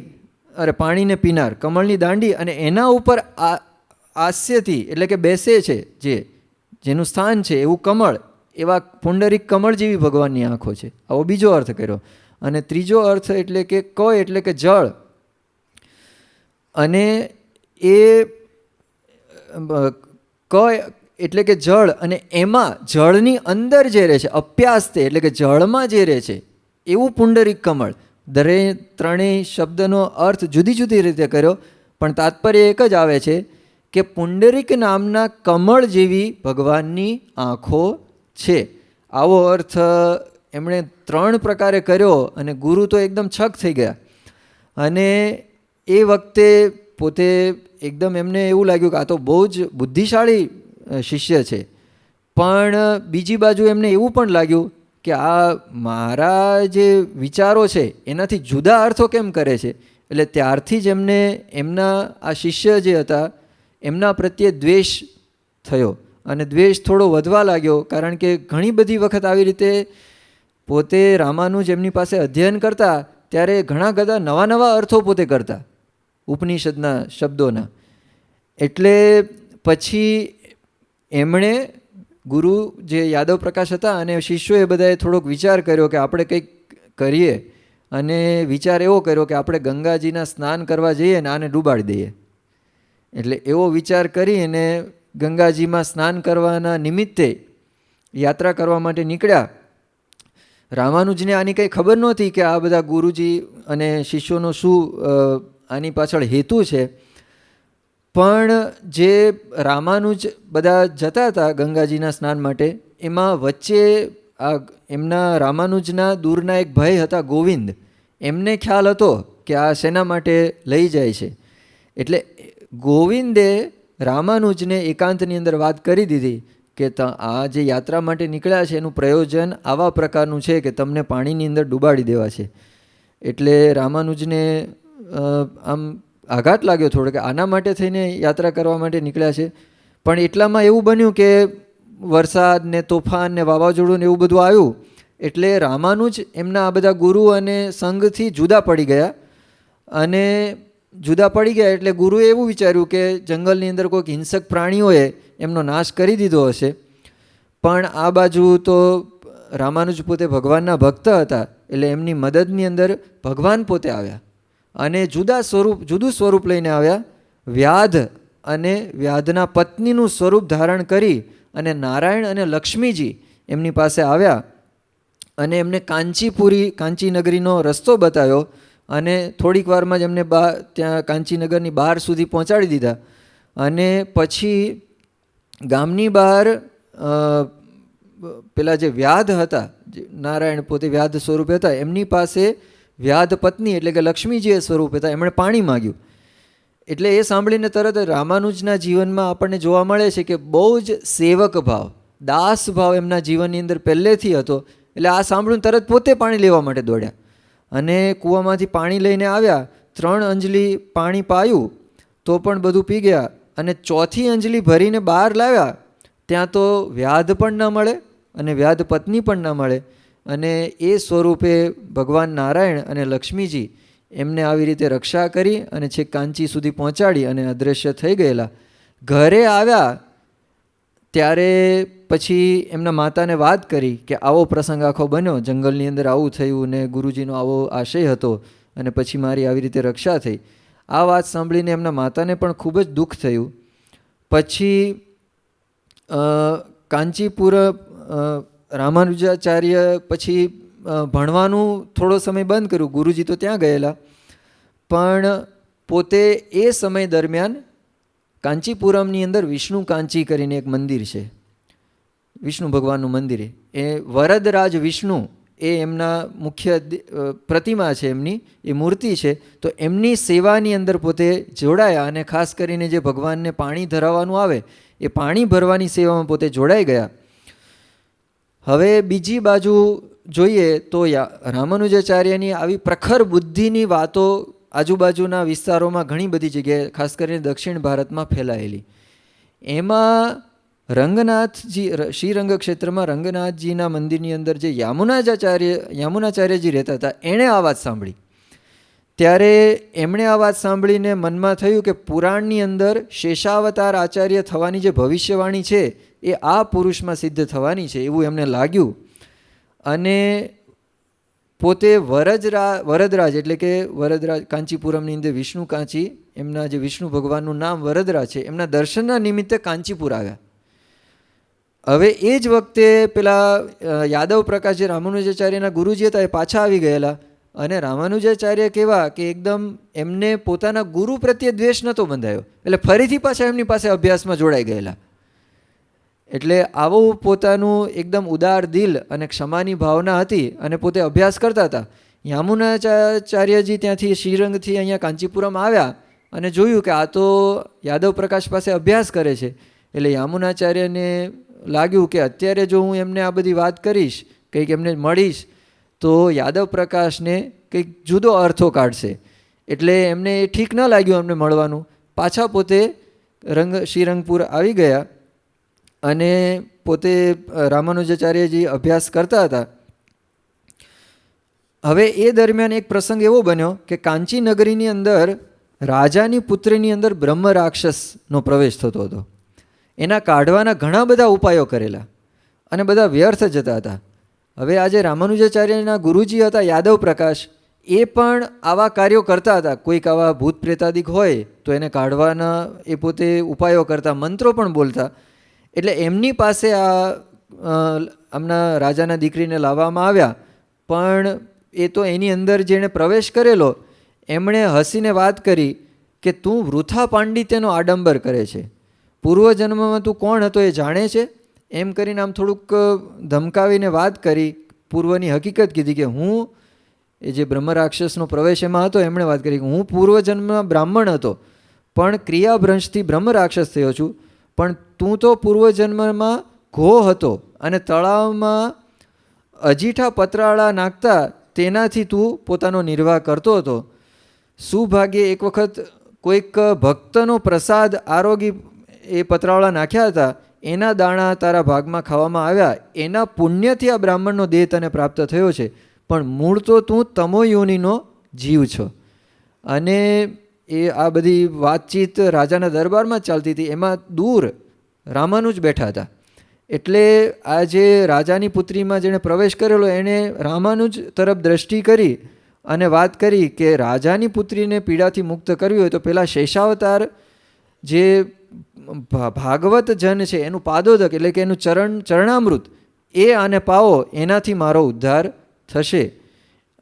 A: પાણીને પીનાર કમળની દાંડી, અને એના ઉપર આસ્યથી એટલે કે બેસે છે જેનું સ્થાન છે એવું કમળ, એવા પુંડરીક કમળ જેવી ભગવાનની આંખો છે. આવો બીજો અર્થ કર્યો. અને ત્રીજો અર્થ એટલે કે એટલે કે જળ, અને એ એટલે કે જળ, અને એમાં જળની અંદર જે રહે છે અપ્યાસ્તે એટલે કે જળમાં જે રહે છે એવું પુંડરીક કમળ. ત્રણેય શબ્દનો અર્થ જુદી જુદી રીતે કર્યો, પણ તાત્પર્ય એક જ આવે છે કે પુંડરીક નામના કમળ જેવી ભગવાનની આંખો છે. આવો અર્થ એમણે 3 પ્રકારે કર્યો અને ગુરુ તો એકદમ છક થઈ ગયા. અને એ વખતે પોતે એકદમ એમને એવું લાગ્યું કે આ તો બહુ જ બુદ્ધિશાળી શિષ્ય છે. પણ બીજી બાજુ એમને એવું પણ લાગ્યું કે આ મારા જે વિચારો છે એનાથી જુદા અર્થો કેમ કરે છે. એટલે ત્યારથી જ એમને એમના આ શિષ્ય જે હતા એમના પ્રત્યે દ્વેષ થયો અને દ્વેષ થોડો વધવા લાગ્યો. કારણ કે ઘણી બધી વખત આવી રીતે પોતે રામાનુજ એમની પાસે અધ્યયન કરતા ત્યારે ઘણા બધા નવા નવા અર્થો પોતે કરતા ઉપનિષદના શબ્દોના. એટલે પછી એમણે ગુરુ જે યાદવ પ્રકાશ હતા અને શિષ્યોએ બધાએ થોડોક વિચાર કર્યો કે આપણે કંઈક કરીએ, અને વિચાર એવો કર્યો કે આપણે ગંગાજીના સ્નાન કરવા જઈએ ને આને ડૂબાડી દઈએ. એટલે એવો વિચાર કરી અને ગંગાજીમાં સ્નાન કરવાના નિમિત્તે યાત્રા કરવા માટે નીકળ્યા. રામાનુજને આની કંઈ ખબર નહોતી કે આ બધા ગુરુજી અને શિષ્યોનો શું આની પાછળ હેતુ છે. પણ જે રામાનુજ બધા જતા હતા ગંગાજીના સ્નાન માટે, એમાં વચ્ચે આ એમના રામાનુજના દૂરના એક ભાઈ હતા ગોવિંદ, એમને ખ્યાલ હતો કે આ શેના માટે લઈ જાય છે. એટલે ગોવિંદે રામાનુજને એકાંતની અંદર વાત કરી દીધી કે આ જે યાત્રા માટે નીકળ્યા છે એનું પ્રયોજન આવા પ્રકારનું છે કે તમને પાણીની અંદર ડૂબાડી દેવા છે. એટલે રામાનુજને આમ આઘાત લાગ્યો થોડો કે આના માટે થઈને યાત્રા કરવા માટે નીકળ્યા છે. પણ એટલામાં એવું બન્યું કે વરસાદ ને તોફાન ને વાવાઝોડું ને એવું બધું આવ્યું, એટલે રામાનુજ એમના આ બધા ગુરુ અને સંઘથી જુદા પડી ગયા. અને જુદા પડી ગયા એટલે ગુરુએ એવું વિચાર્યું કે જંગલની અંદર કોઈક હિંસક પ્રાણીઓએ એમનો નાશ કરી દીધો હશે. પણ આ બાજુ તો રામાનુજ પોતે ભગવાનના ભક્ત હતા, એટલે એમની મદદની અંદર ભગવાન પોતે આવ્યા અને જુદું સ્વરૂપ લઈને આવ્યા. વ્યાધ અને વ્યાધના પત્નીનું સ્વરૂપ ધારણ કરી અને નારાયણ અને લક્ષ્મીજી એમની પાસે આવ્યા અને એમને કાંચી નગરીનો રસ્તો બતાવ્યો અને થોડીક વારમાં જ એમને ત્યાં કાંચીનગરની બહાર સુધી પહોંચાડી દીધા. અને પછી ગામની બહાર પેલા જે વ્યાધ હતા, નારાયણ પોતે વ્યાધ સ્વરૂપે હતા, એમની પાસે વ્યાધ પત્ની એટલે કે લક્ષ્મીજી સ્વરૂપ હતા, એમણે પાણી માગ્યું. એટલે એ સાંભળીને તરત રામાનુજના જીવનમાં આપણને જોવા મળે છે કે બહુ જ સેવક ભાવ, દાસ ભાવ એમના જીવનની અંદર પહેલેથી હતો. એટલે આ સાંભળીને તરત પોતે પાણી લેવા માટે દોડ્યા અને કૂવામાંથી પાણી લઈને આવ્યા. 3 અંજલી પાણી પાયું તો પણ બધું પી ગયા. અને 4થી અંજલી ભરીને બહાર લાવ્યા, ત્યાં તો વ્યાધ પણ ન મળે અને વ્યાધ પત્ની પણ ન મળે. અને એ સ્વરૂપે ભગવાન નારાયણ અને લક્ષ્મીજી એમને આવી રીતે રક્ષા કરી અને છેક કાંચી સુધી પહોંચાડી અને અદૃશ્ય થઈ ગયેલા. ઘરે આવ્યા ત્યારે પછી એમના માતાને વાત કરી કે આવો પ્રસંગ આખો બન્યો, જંગલની અંદર આવું થયું ને ગુરુજીનો આવો આશય હતો અને પછી મારી આવી રીતે રક્ષા થઈ. આ વાત સાંભળીને એમના માતાને પણ ખૂબ જ દુઃખ થયું. પછી કાંચીપુર રામાનુજાચાર્ય પછી ભણવાનું થોડો સમય બંધ કર્યું. ગુરુજી તો ત્યાં ગયેલા, પણ પોતે એ સમય દરમિયાન કાંચીપુરમની અંદર વિષ્ણુ કાંચી કરીને એક મંદિર છે, વિષ્ણુ ભગવાનનું મંદિર. એ વરદરાજ વિષ્ણુ એ એમના મુખ્ય પ્રતિમા છે, એમની એ મૂર્તિ છે. તો એમની સેવાની અંદર પોતે જોડાયા અને ખાસ કરીને જે ભગવાનને પાણી ધરાવવાનું આવે એ પાણી ભરવાની સેવામાં પોતે જોડાઈ ગયા. હવે બીજી બાજુ જોઈએ તો રામાનુજાચાર્યની આવી પ્રખર બુદ્ધિની વાતો આજુબાજુના વિસ્તારોમાં ઘણી બધી જગ્યાએ, ખાસ કરીને દક્ષિણ ભારતમાં ફેલાયેલી. એમાં રંગનાથજી, શ્રીરંગ ક્ષેત્રમાં રંગનાથજીના મંદિરની અંદર જે યામુનાચાર્યજી રહેતા હતા, એણે આ વાત સાંભળી. ત્યારે એમણે આ વાત સાંભળીને મનમાં થયું કે પુરાણની અંદર શેષાવતાર આચાર્ય થવાની જે ભવિષ્યવાણી છે એ આ પુરુષમાં સિદ્ધ થવાની છે એવું એમને લાગ્યું. અને પોતે વરદરાજ એટલે કે વરદરાજ કાંચીપુરમની અંદર વિષ્ણુ કાંચી, એમના જે વિષ્ણુ ભગવાનનું નામ વરદરાજ છે, એમના દર્શનના નિમિત્તે કાંચીપુર આવ્યા. હવે એ જ વખતે પેલા યાદવ પ્રકાશ જે રામાનુજાચાર્યના ગુરુજી હતા એ પાછા આવી ગયેલા. અને રામાનુજાચાર્ય કેવા કે એકદમ એમને પોતાના ગુરુ પ્રત્યે દ્વેષ નહોતો બંધાયો, એટલે ફરીથી પાછા એમની પાસે અભ્યાસમાં જોડાઈ ગયેલા. એટલે આવું પોતાનું એકદમ ઉદાર દિલ અને ક્ષમાની ભાવના હતી અને પોતે અભ્યાસ કરતા હતા. યામુનાચાર્યજી ત્યાંથી શ્રીરંગથી અહીંયા કાંચીપુરમ આવ્યા અને જોયું કે આ તો યાદવ પ્રકાશ પાસે અભ્યાસ કરે છે. એટલે યામુનાચાર્યને લાગ્યું કે અત્યારે જો હું એમને આ બધી વાત કરીશ, કંઈક એમને મળીશ તો યાદવ પ્રકાશને કંઈક જુદો અર્થો કાઢશે. એટલે એમને એ ઠીક ન લાગ્યું એમને મળવાનું. પાછા પોતે શ્રીરંગપુર આવી ગયા અને પોતે રામાનુજાચાર્યજી અભ્યાસ કરતા હતા. હવે એ દરમિયાન એક પ્રસંગ એવો બન્યો કે કાંચી નગરીની અંદર રાજાની પુત્રીની અંદર બ્રહ્મ રાક્ષસનો પ્રવેશ થતો હતો. એના કાઢવાના ઘણા બધા ઉપાયો કરેલા અને બધા વ્યર્થ જતા હતા. હવે આજે રામાનુજાચાર્યના ગુરુજી હતા યાદવ પ્રકાશ, એ પણ આવા કાર્યો કરતા હતા. કોઈક આવા ભૂત પ્રેતાદિક હોય તો એને કાઢવાના એ પોતે ઉપાયો કરતા, મંત્રો પણ બોલતા. એટલે એમની પાસે આમના રાજાના દીકરીને લાવવામાં આવ્યા. પણ એ તો એની અંદર જેણે પ્રવેશ કરેલો એમણે હસીને વાત કરી કે તું વૃથા પાંડિત્યનો આડંબર કરે છે, પૂર્વજન્મમાં તું કોણ હતો એ જાણે છે? એમ કરીને આમ થોડુંક ધમકાવીને વાત કરી, પૂર્વની હકીકત કીધી કે હું એ જે બ્રહ્મ રાક્ષસનો પ્રવેશ એમાં હતો એમણે વાત કરી કે હું પૂર્વજન્મમાં બ્રાહ્મણ હતો પણ ક્રિયાભ્રંશથી બ્રહ્મ રાક્ષસ થયો છું. પણ તું તો પૂર્વજન્મમાં ઘો હતો અને તળાવમાં અજીઠા પતરાળા નાખતા તેનાથી તું પોતાનો નિર્વાહ કરતો હતો. સુભાગ્યે એક વખત કોઈક ભક્તનો પ્રસાદ આરોગી એ પતરાળા નાખ્યા હતા, એના દાણા તારા ભાગમાં ખાવામાં આવ્યા, એના પુણ્યથી આ બ્રાહ્મણનો દેહ તને પ્રાપ્ત થયો છે. પણ મૂળ તો તું તમોયોનિનો જીવ છો. અને એ આ બધી વાતચીત રાજાના દરબારમાં ચાલતી હતી. એમાં દૂર રામાનુજ બેઠા હતા. એટલે આ જે રાજાની પુત્રીમાં જેણે પ્રવેશ કરેલો એણે રામાનુજ તરફ દ્રષ્ટિ કરી અને વાત કરી કે રાજાની પુત્રીને પીડાથી મુક્ત કરવી હોય તો પેલા શેષાવતાર જે ભાગવત જન છે એનું પાદોદક એટલે કે એનું ચરણામૃત એ આને પાવો, એનાથી મારો ઉદ્ધાર થશે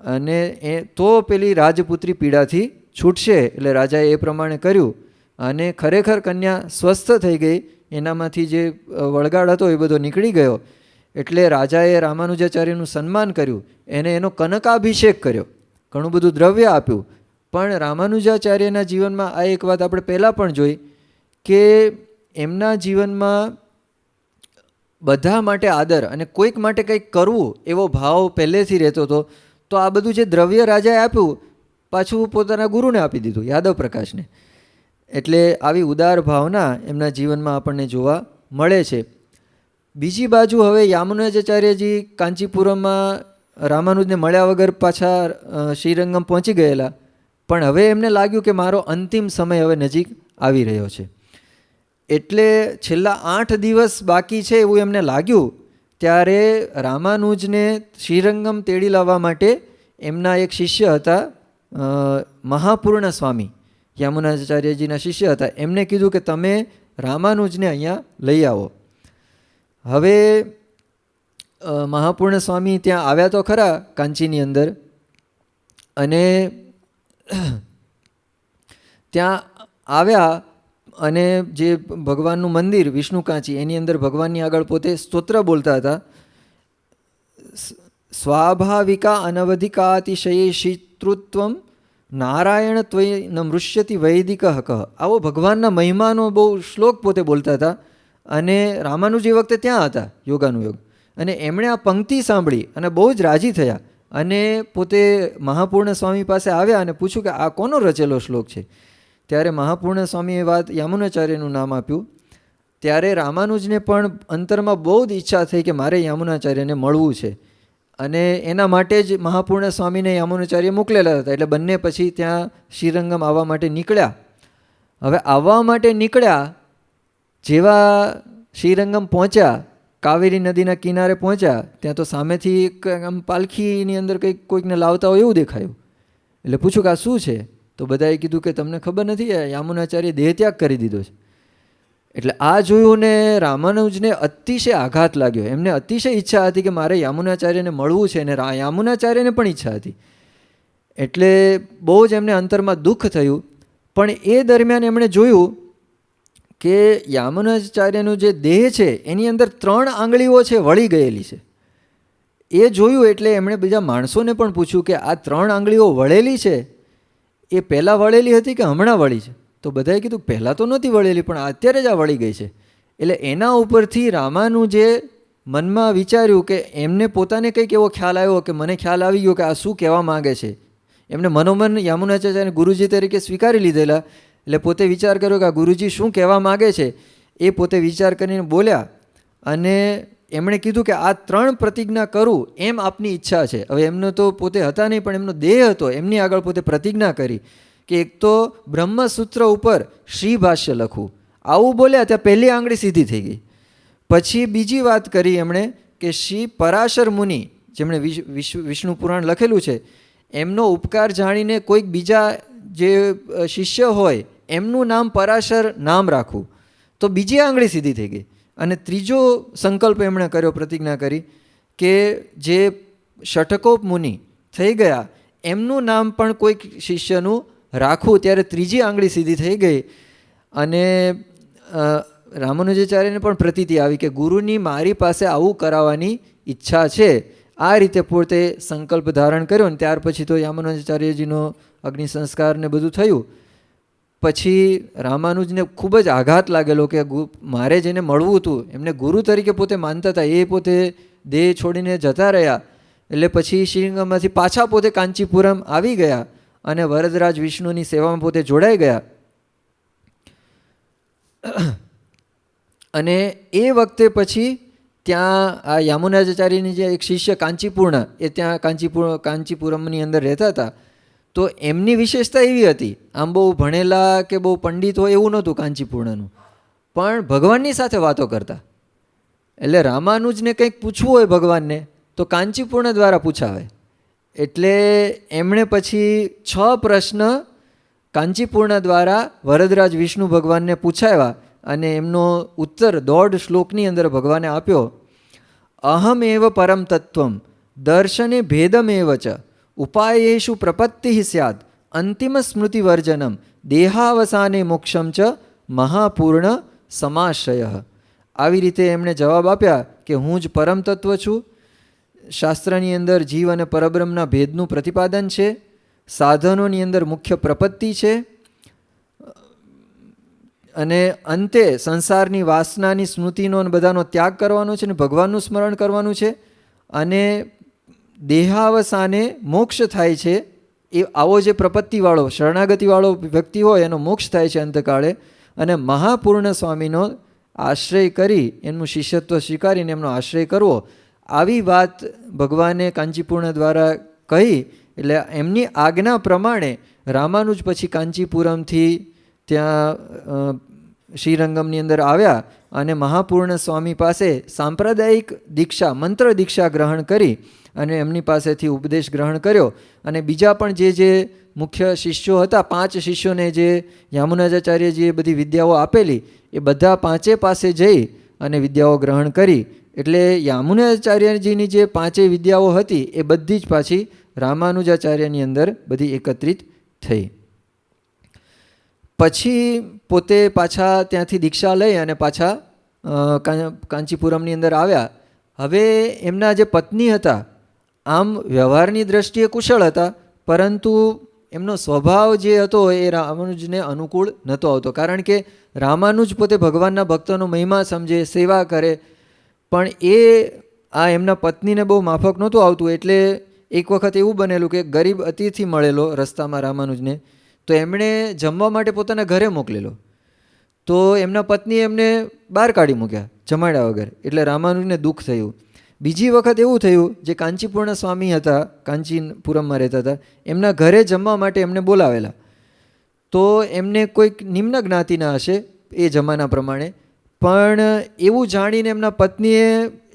A: અને એ તો પેલી રાજપુત્રી પીડાથી છૂટશે. એટલે રાજાએ એ પ્રમાણે કર્યું અને ખરેખર કન્યા સ્વસ્થ થઈ ગઈ. એનામાંથી જે વળગાડ હતો એ બધો નીકળી ગયો. એટલે રાજાએ રામાનુજાચાર્યનું સન્માન કર્યું, એને એનો કનકાભિષેક કર્યો, ઘણું બધું દ્રવ્ય આપ્યું. પણ રામાનુજાચાર્યના જીવનમાં આ એક વાત આપણે પહેલાં પણ જોઈ કે એમના જીવનમાં બધા માટે આદર અને કોઈક માટે કંઈક કરવું એવો ભાવ પહેલેથી રહેતો હતો. તો આ બધું જે દ્રવ્ય રાજાએ આપ્યું પાછું પોતાના ગુરુને આપી દીધું, યાદવ પ્રકાશને. એટલે આવી ઉદાર ભાવના એમના જીવનમાં આપણને જોવા મળે છે. બીજી બાજુ હવે યામુનાચાર્યજી કાંચીપુરમમાં રામાનુજને મળ્યા વગર પાછા શ્રીરંગમ પહોંચી ગયેલા. પણ હવે એમને લાગ્યું કે મારો અંતિમ સમય હવે નજીક આવી રહ્યો છે. એટલે છેલ્લા 8 દિવસ બાકી છે એવું એમને લાગ્યું. ત્યારે રામાનુજને શ્રીરંગમ તેડી લાવવા માટે એમના એક શિષ્ય હતા, મહાપૂર્ણ સ્વામી, યામુનાચાર્યજીના શિષ્ય હતા. એમને કીધું કે તમે રામાનુજને અહીંયા લઈ આવો. હવે મહાપૂર્ણ સ્વામી ત્યાં આવ્યા તો ખરા કાંચીની અંદર, અને ત્યાં આવ્યા અને જે ભગવાનનું મંદિર વિષ્ણુ કાંચી એની અંદર ભગવાનની આગળ પોતે સ્તોત્ર બોલતા હતા. સ્વાભાવિકા અનવધિકાતિશયે શિતૃત્વમ નારાયણ ત્વય ન મૃષ્યતિ વૈદિક કહ. આવો ભગવાનના મહિમાનો બહુ શ્લોક પોતે બોલતા હતા. અને રામાનુજ એ વખતે ત્યાં હતા યોગાનુયોગ, અને એમણે આ પંક્તિ સાંભળી અને બહુ જ રાજી થયા અને પોતે મહાપૂર્ણ સ્વામી પાસે આવ્યા અને પૂછ્યું કે આ કોનો રચેલો શ્લોક છે. ત્યારે મહાપૂર્ણ સ્વામીએ વાત યામુનાચાર્યનું નામ આપ્યું. ત્યારે રામાનુજને પણ અંતરમાં બહુ જ ઈચ્છા થઈ કે મારે યામુનાચાર્યને મળવું છે, અને એના માટે જ મહાપૂર્ણ સ્વામીને યામુનાચાર્ય મોકલેલા હતા. એટલે બંને પછી ત્યાં શ્રીરંગમ આવવા માટે નીકળ્યા. હવે આવવા માટે નીકળ્યા, જેવા શ્રીરંગમ પહોંચ્યા, કાવેરી નદીના કિનારે પહોંચ્યા, ત્યાં તો સામેથી એક આમ પાલખીની અંદર કંઈક કોઈકને લાવતા હોય એવું દેખાયું. એટલે પૂછ્યું કે આ શું છે? તો બધાએ કીધું કે તમને ખબર નથી, યામુનાચાર્ય દેહત્યાગ કરી દીધો છે. એટલે આ જોયું ને રામાનુજને અતિશય આઘાત લાગ્યો. એમને અતિશય ઈચ્છા હતી કે મારે યામુનાચાર્યને મળવું છે, અને યામુનાચાર્યને પણ ઈચ્છા હતી. એટલે બહુ જ એમને અંતરમાં દુઃખ થયું. પણ એ દરમિયાન એમણે જોયું કે યામુનાચાર્યનો જે દેહ છે એની અંદર 3 આંગળીઓ છે વળી ગયેલી છે. એ જોયું એટલે એમણે બીજા માણસોને પણ પૂછ્યું કે આ 3 આંગળીઓ વળેલી છે એ પહેલાં વળેલી હતી કે હમણાં વળી છે? તો બધાએ કીધું પહેલાં તો નહોતી વળેલી, પણ અત્યારે જ આ વળી ગઈ છે. એટલે એના ઉપરથી રામાનુજે મનમાં વિચાર્યું કે એમને પોતાને કંઈક એવો ખ્યાલ આવ્યો કે મને ખ્યાલ આવી ગયો કે આ શું કહેવા માગે છે. એમને મનોમન યામુનાચાર્યને ગુરુજી તરીકે સ્વીકારી લીધેલા. એટલે પોતે વિચાર કર્યો કે આ ગુરુજી શું કહેવા માગે છે. એ પોતે વિચાર કરીને બોલ્યા અને એમણે કીધું કે આ 3 પ્રતિજ્ઞા કરું એમ આપની ઈચ્છા છે. હવે એમનો તો પોતે હતા નહીં, પણ એમનો દેહ હતો. એમની આગળ પોતે પ્રતિજ્ઞા કરી કે એક તો બ્રહ્મસૂત્ર ઉપર શ્રી ભાષ્ય લખવું. આવું બોલ્યા ત્યાં પહેલી આંગળી સીધી થઈ ગઈ. પછી બીજી વાત કરી એમણે કે શ્રી પરાશર મુનિ, જેમણે વિષ્ણુ પુરાણ લખેલું છે, એમનો ઉપકાર જાણીને કોઈક બીજા જે શિષ્ય હોય એમનું નામ પરાશર નામ રાખવું, તો બીજી આંગળી સીધી થઈ ગઈ. અને ત્રીજો સંકલ્પ એમણે કર્યો, પ્રતિજ્ઞા કરી કે જે શઠકોપ મુનિ થઈ ગયા એમનું નામ પણ કોઈક શિષ્યનું રાખવું. ત્યારે ત્રીજી આંગળી સીધી થઈ ગઈ. અને રામાનુજાચાર્યને પણ પ્રતીતિ આવી કે ગુરુની મારી પાસે આવું કરાવવાની ઈચ્છા છે. આ રીતે પોતે સંકલ્પ ધારણ કર્યો. ને ત્યાર પછી તો રામાનુજાચાર્યજીનો અગ્નિ સંસ્કાર ને બધું થયું. પછી રામાનુજને ખૂબ જ આઘાત લાગેલો કે મારે જેને મળવું હતું એમને ગુરુ તરીકે પોતે માનતા હતા, એ પોતે દેહ છોડીને જતા રહ્યા. એટલે પછી શ્રીરંગમમાંથી પાછા પોતે કાંચીપુરમ આવી ગયા અને વરદરાજ વિષ્ણુની સેવામાં પોતે જોડાઈ ગયા. અને એ વખતે પછી ત્યાં આ યામુનાચાર્યની જે એક શિષ્ય કાંચીપૂર્ણ, એ ત્યાં કાંચીપુરમની અંદર રહેતા હતા. તો એમની વિશેષતા એવી હતી, આમ બહુ ભણેલા કે બહુ પંડિત હોય એવું નહોતું કાંચીપૂર્ણનું, પણ ભગવાનની સાથે વાતો કરતા. એટલે રામાનુજને કંઈક પૂછવું હોય ભગવાનને તો કાંચીપૂર્ણ દ્વારા પૂછાવે. એટલે એમણે પછી 6 પ્રશ્ન કાંચીપૂર્ણ દ્વારા વરદરાજ વિષ્ણુ ભગવાનને પૂછાવ્યા અને એમનો ઉત્તર 1.5 શ્લોકની અંદર ભગવાને આપ્યો. અહમ એવ પરમ તત્વમ દર્શને ભેદમેવ ચ ઉપાયેષુ પ્રપત્તિ સ્યાદ અંતિમ સ્મૃતિ વર્જનમ દેહાવસાને મોક્ષમ ચ મહાપૂર્ણ સમાશય. આવી રીતે એમણે જવાબ આપ્યા કે હું જ પરમ તત્વ છું. શાસ્ત્રની અંદર જીવ અને પરબ્રહ્મના ભેદનું પ્રતિપાદન છે. સાધનોની અંદર મુખ્ય પ્રપત્તિ છે. અને અંતે સંસારની વાસનાની સ્મૃતિનો અને બધાનો ત્યાગ કરવાનો છે અને ભગવાનનું સ્મરણ કરવાનું છે. અને દેહાવસાને મોક્ષ થાય છે. એ આવો જે પ્રપત્તિવાળો શરણાગતિવાળો વ્યક્તિ હોય એનો મોક્ષ થાય છે અંતકાળે. અને મહાપૂર્ણ સ્વામીનો આશ્રય કરી એમનું શિષ્યત્વ સ્વીકારીને એમનો આશ્રય કરવો, આવી વાત ભગવાને કાંચીપૂર્ણ દ્વારા કહી. એટલે એમની આજ્ઞા પ્રમાણે રામાનુજ પછી કાંચીપુરમથી ત્યાં શ્રીરંગમની અંદર આવ્યા અને મહાપૂર્ણ સ્વામી પાસે સાંપ્રદાયિક દીક્ષા, મંત્ર દીક્ષા ગ્રહણ કરી અને એમની પાસેથી ઉપદેશ ગ્રહણ કર્યો. અને બીજા પણ જે મુખ્ય શિષ્યો હતા, 5 શિષ્યોને જે યામુનાચાર્યજીએ બધી વિદ્યાઓ આપેલી, એ બધા 5 પાસે જઈ અને વિદ્યાઓ ગ્રહણ કરી. એટલે યામુનાચાર્યજીની જે 5 વિદ્યાઓ હતી એ બધી જ પાછી રામાનુજાચાર્યની અંદર બધી એકત્રિત થઈ. પછી પોતે પાછા ત્યાંથી દીક્ષા લઈ અને પાછા કાંચીપુરમની અંદર આવ્યા. હવે એમના જે પત્ની હતા આમ વ્યવહારની દ્રષ્ટિએ કુશળ હતા, પરંતુ એમનો સ્વભાવ જે હતો એ રામાનુજને અનુકૂળ નહોતો આવતો. કારણ કે રામાનુજ પોતે ભગવાનના ભક્તોનો મહિમા સમજે, સેવા કરે, પણ એ આ એમના પત્નીને બહુ માફક નહોતું આવતું. એટલે એક વખત એવું બનેલું કે ગરીબ અતિથિ મળેલો રસ્તામાં રામાનુજને, તો એમણે જમવા માટે પોતાના ઘરે મોકલેલો. તો એમના પત્નીએ એમને બહાર કાઢી મૂક્યા જમાડ્યા વગર. એટલે રામાનુજને દુઃખ થયું. બીજી વખત એવું થયું, જે કાંચીપૂર્ણ સ્વામી હતા, કાંચીપુરમમાં રહેતા હતા, એમના ઘરે જમવા માટે એમને બોલાવેલા. તો એમને કોઈક નિમ્ન જ્ઞાતિના હશે એ જમાના પ્રમાણે, પણ એવું જાણીને એમના પત્નીએ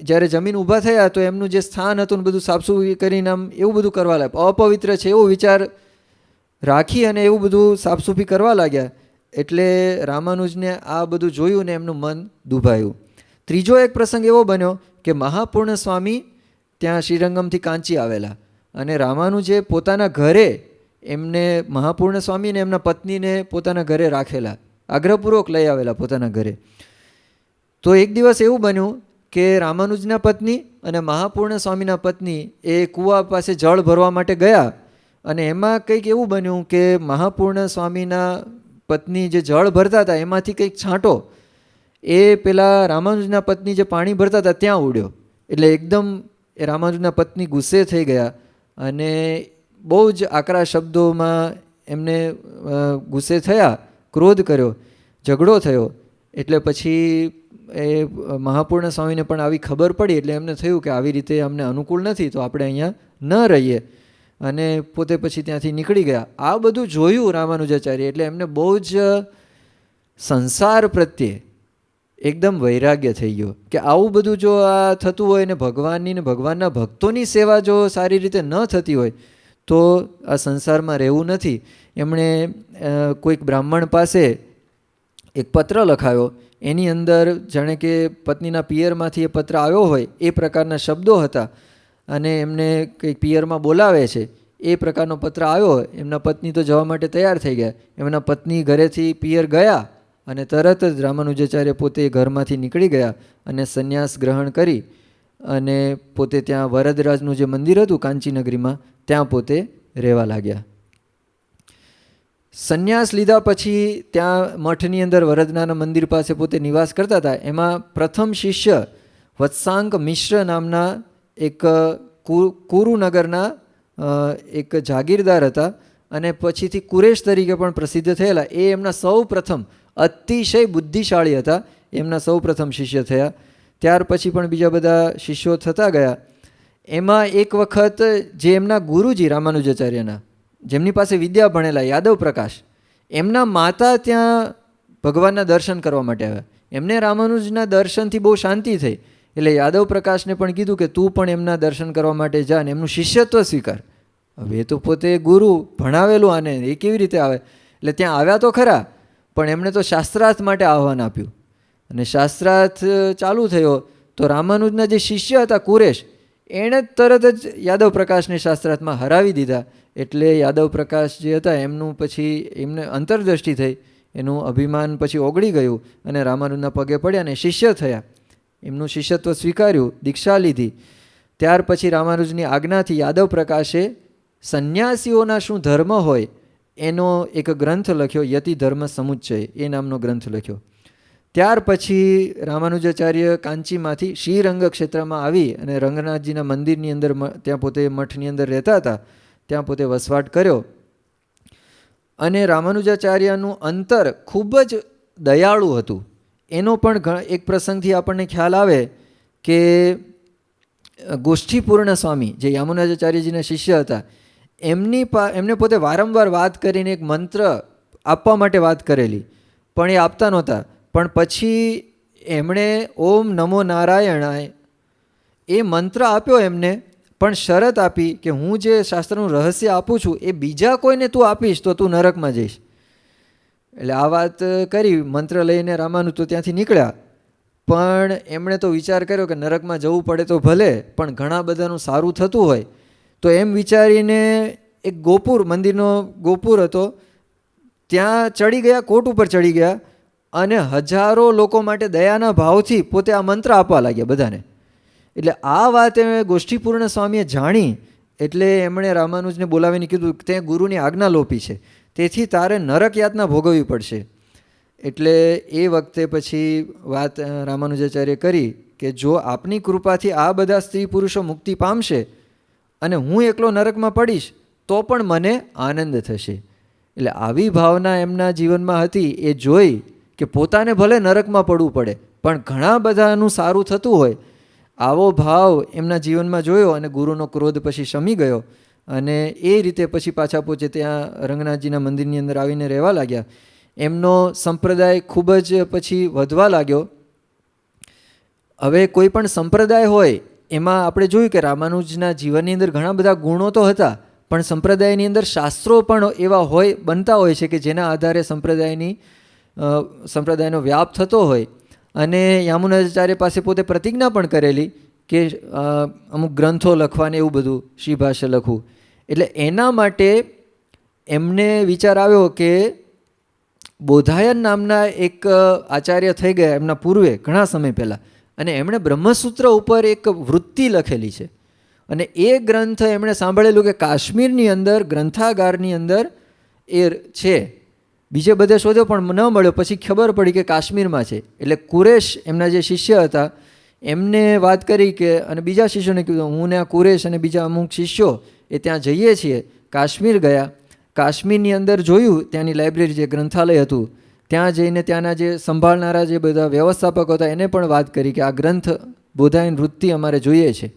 A: જ્યારે જમીન ઊભા થયા તો એમનું જે સ્થાન હતું ને બધું સાફસૂફી કરીને આમ એવું બધું કરવા લાગ્યા, અપવિત્ર છે એવો વિચાર રાખી અને એવું બધું સાફસૂફી કરવા લાગ્યા. એટલે રામાનુજને આ બધું જોયું ને એમનું મન દુભાયું. ત્રીજો એક પ્રસંગ એવો બન્યો કે મહાપૂર્ણ સ્વામી ત્યાં શ્રીરંગમથી કાંચી આવેલા અને રામાનુજે પોતાના ઘરે એમને મહાપૂર્ણ સ્વામીને એમના પત્નીને પોતાના ઘરે રાખેલા, આગ્રહપૂર્વક લઈ આવેલા પોતાના ઘરે. તો એક દિવસ એવું બન્યું કે રામાનુજના પત્ની અને મહાપૂર્ણ સ્વામીના પત્ની એ કૂવા પાસે જળ ભરવા માટે ગયા. અને એમાં કંઈક એવું બન્યું કે મહાપૂર્ણ સ્વામીના પત્ની જે જળ ભરતા હતા એમાંથી કંઈક છાંટો એ પેલા રામાનુજના પત્ની જે પાણી ભરતા હતા ત્યાં ઉડ્યો. એટલે એકદમ એ રામાનુજના પત્ની ગુસ્સે થઈ ગયા અને બહુ જ આકરા શબ્દોમાં એમને ગુસ્સે થયા, ક્રોધ કર્યો, ઝઘડો થયો. એટલે પછી એ મહાપૂર્ણ સ્વામીને પણ આવી ખબર પડી. એટલે એમને થયું કે આવી રીતે અમને અનુકૂળ નથી, તો આપણે અહીંયા ન રહીએ. અને પોતે પછી ત્યાંથી નીકળી ગયા. આ બધું જોયું રામાનુજાચાર્ય, એટલે એમને બહુ જ સંસાર પ્રત્યે એકદમ વૈરાગ્ય થઈ ગયો કે આવું બધું જો આ થતું હોય ને ભગવાનની ને ભગવાનના ભક્તોની સેવા જો સારી રીતે ન થતી હોય તો આ સંસારમાં રહેવું નથી. એમણે કોઈક બ્રાહ્મણ પાસે એક પત્ર લખાયો. એની અંદર જાણે કે પત્નીના પિયરમાંથી એ પત્ર આવ્યો હોય એ પ્રકારના શબ્દો હતા, અને એમને કંઈક પિયરમાં બોલાવે છે એ પ્રકારનો પત્ર આવ્યો. એમના પત્ની તો જવા માટે તૈયાર થઈ ગયા. એમના પત્ની ઘરેથી પિયર ગયા અને તરત જ રામાનુજાચાર્ય પોતે ઘરમાંથી નીકળી ગયા અને સંન્યાસ ગ્રહણ કરી અને પોતે ત્યાં વરદરાજનું જે મંદિર હતું કાંચીનગરીમાં ત્યાં પોતે રહેવા લાગ્યા. સંન્યાસ લીધા પછી ત્યાં મઠની અંદર વરદનાના મંદિર પાસે પોતે નિવાસ કરતા હતા. એમાં પ્રથમ શિષ્ય વત્સાંક મિશ્ર નામના એક કુરુનગરના એક જાગીરદાર હતા અને પછીથી કુરેશ તરીકે પણ પ્રસિદ્ધ થયેલા. એ એમના સૌ પ્રથમ અતિશય બુદ્ધિશાળી હતા. એમના સૌ પ્રથમ શિષ્ય થયા. ત્યાર પછી પણ બીજા બધા શિષ્યો થતા ગયા. એમાં એક વખત જે એમના ગુરુજી રામાનુજાચાર્યના, જેમની પાસે વિદ્યા ભણેલા યાદવ પ્રકાશ, એમના માતા ત્યાં ભગવાનના દર્શન કરવા માટે આવ્યા. એમને રામાનુજના દર્શનથી બહુ શાંતિ થઈ. એટલે યાદવ પ્રકાશને પણ કીધું કે તું પણ એમના દર્શન કરવા માટે જા ને એમનું શિષ્યત્વ સ્વીકાર. હવે એ તો પોતે ગુરુ ભણાવેલું, આને એ કેવી રીતે આવે? એટલે ત્યાં આવ્યા તો ખરા, પણ એમણે તો શાસ્ત્રાર્થ માટે આહ્વાન આપ્યું અને શાસ્ત્રાર્થ ચાલુ થયો તો રામાનુજના જે શિષ્ય હતા કુરેશ, એણે તરત જ યાદવ પ્રકાશને શાસ્ત્રાર્થમાં હરાવી દીધા. એટલે યાદવ પ્રકાશ જે હતા એમનું પછી એમને અંતરદ્રષ્ટિ થઈ, એનું અભિમાન પછી ઓગળી ગયું અને રામાનુજના પગે પડ્યા અને શિષ્ય થયા. એમનું શિષ્યત્વ સ્વીકાર્યું, દીક્ષા લીધી. ત્યાર પછી રામાનુજની આજ્ઞાથી યાદવ પ્રકાશે સંન્યાસીઓના શું ધર્મ હોય એનો એક ગ્રંથ લખ્યો, યતિ ધર્મ સમુચ્ચય એ નામનો ગ્રંથ લખ્યો. ત્યાર પછી રામાનુજાચાર્ય કાંચીમાંથી શ્રીરંગ ક્ષેત્રમાં આવી અને રંગનાથજીના મંદિરની અંદર ત્યાં પોતે મઠની અંદર રહેતા હતા, ત્યાં પોતે વસવાટ કર્યો. અને રામાનુજાચાર્યનું અંતર ખૂબ જ દયાળુ હતું. એનો પણ એક પ્રસંગથી આપણને ખ્યાલ આવે કે ગોષ્ઠીપૂર્ણ સ્વામી જે યામુનાચાર્યજીના શિષ્ય હતા, એમને પોતે વારંવાર વાત કરીને એક મંત્ર આપવા માટે વાત કરેલી, પણ એ આપતા નહોતા. પણ પછી એમણે ઓમ નમો નારાયણાય એ મંત્ર આપ્યો એમને, પણ શરત આપી કે હું જે શાસ્ત્રનું રહસ્ય આપું છું એ બીજા કોઈને તું આપીશ તો તું નરકમાં જઈશ. એટલે આ વાત કરી, મંત્ર લઈને રામાનુજ તો ત્યાંથી નીકળ્યા. પણ એમણે તો વિચાર કર્યો કે નરકમાં જવું પડે તો ભલે, પણ ઘણા બધાનું સારું થતું હોય તો એમ વિચારીને એક ગોપુર, મંદિરનો ગોપુર હતો, ત્યાં ચડી ગયા, કોટ ઉપર ચડી ગયા અને હજારો લોકો માટે દયાના ભાવથી પોતે આ મંત્ર આપવા લાગ્યા બધાને. એટલે આ વાત એ ગોષ્ઠીપૂર્ણ સ્વામીએ જાણી એટલે એમણે રામાનુજને બોલાવીને કીધું તે ગુરુની આજ્ઞા લોપી છે, તેથી તારે નરક યાતના ભોગવવી પડશે. એટલે એ વખતે પછી વાત રામાનુજાચાર્ય કરી કે જો આપની કૃપાથી આ બધા સ્ત્રી પુરુષો મુક્તિ પામશે અને હું એકલો નરકમાં પડીશ તો પણ મને આનંદ થશે. એટલે આવી ભાવના એમના જીવનમાં હતી. એ જોઈ કે પોતાને ભલે નરકમાં પડવું પડે પણ ઘણા બધાનું સારું થતું હોય, આવો ભાવ એમના જીવનમાં જોયો અને ગુરુનો ક્રોધ પછી શમી ગયો અને એ રીતે પછી પાછા પહોંચે ત્યાં રંગનાથજીના મંદિરની અંદર આવીને રહેવા લાગ્યા. એમનો સંપ્રદાય ખૂબ જ પછી વધવા લાગ્યો. હવે કોઈ પણ સંપ્રદાય હોય એમાં આપણે જોયું કે રામાનુજના જીવનની અંદર ઘણા બધા ગુણો તો હતા, પણ સંપ્રદાયની અંદર શાસ્ત્રો પણ એવા હોય બનતા હોય છે કે જેના આધારે સંપ્રદાયનો વ્યાપ થતો હોય. અને યામુનાચાર્ય પાસે પોતે પ્રતિજ્ઞા પણ કરેલી કે અમુક ગ્રંથો લખવાને એવું બધું શ્રી ભાષ્ય લખવું. એટલે એના માટે એમને વિચાર આવ્યો કે બોધાયન નામના એક આચાર્ય થઈ ગયા એમના પૂર્વે ઘણા સમય પહેલાં, અને એમણે બ્રહ્મસૂત્ર ઉપર એક વૃત્તિ લખેલી છે. અને એ ગ્રંથ એમણે સાંભળેલું કે કાશ્મીરની અંદર ગ્રંથાગારની અંદર એ છે. બીજે બધે શોધ્યો પણ ન મળ્યો. પછી ખબર પડી કે કાશ્મીરમાં છે. એટલે કુરેશ એમના જે શિષ્ય હતા એમને વાત કરી કે, અને બીજા શિષ્યોને કીધું હું ને આ કુરેશ અને બીજા અમુક શિષ્યો એ ત્યાં જઈએ છીએ. કાશ્મીર ગયા. કાશ્મીરની અંદર જોયું ત્યાંની લાઇબ્રેરી જે ગ્રંથાલય હતું, ત્યાં જઈને ત્યાંના જે સંભાળનારા જે બધા વ્યવસ્થાપકો હતા એને પણ વાત કરી કે આ ગ્રંથ બોધાયન વૃત્તિ અમારે જોઈએ છે.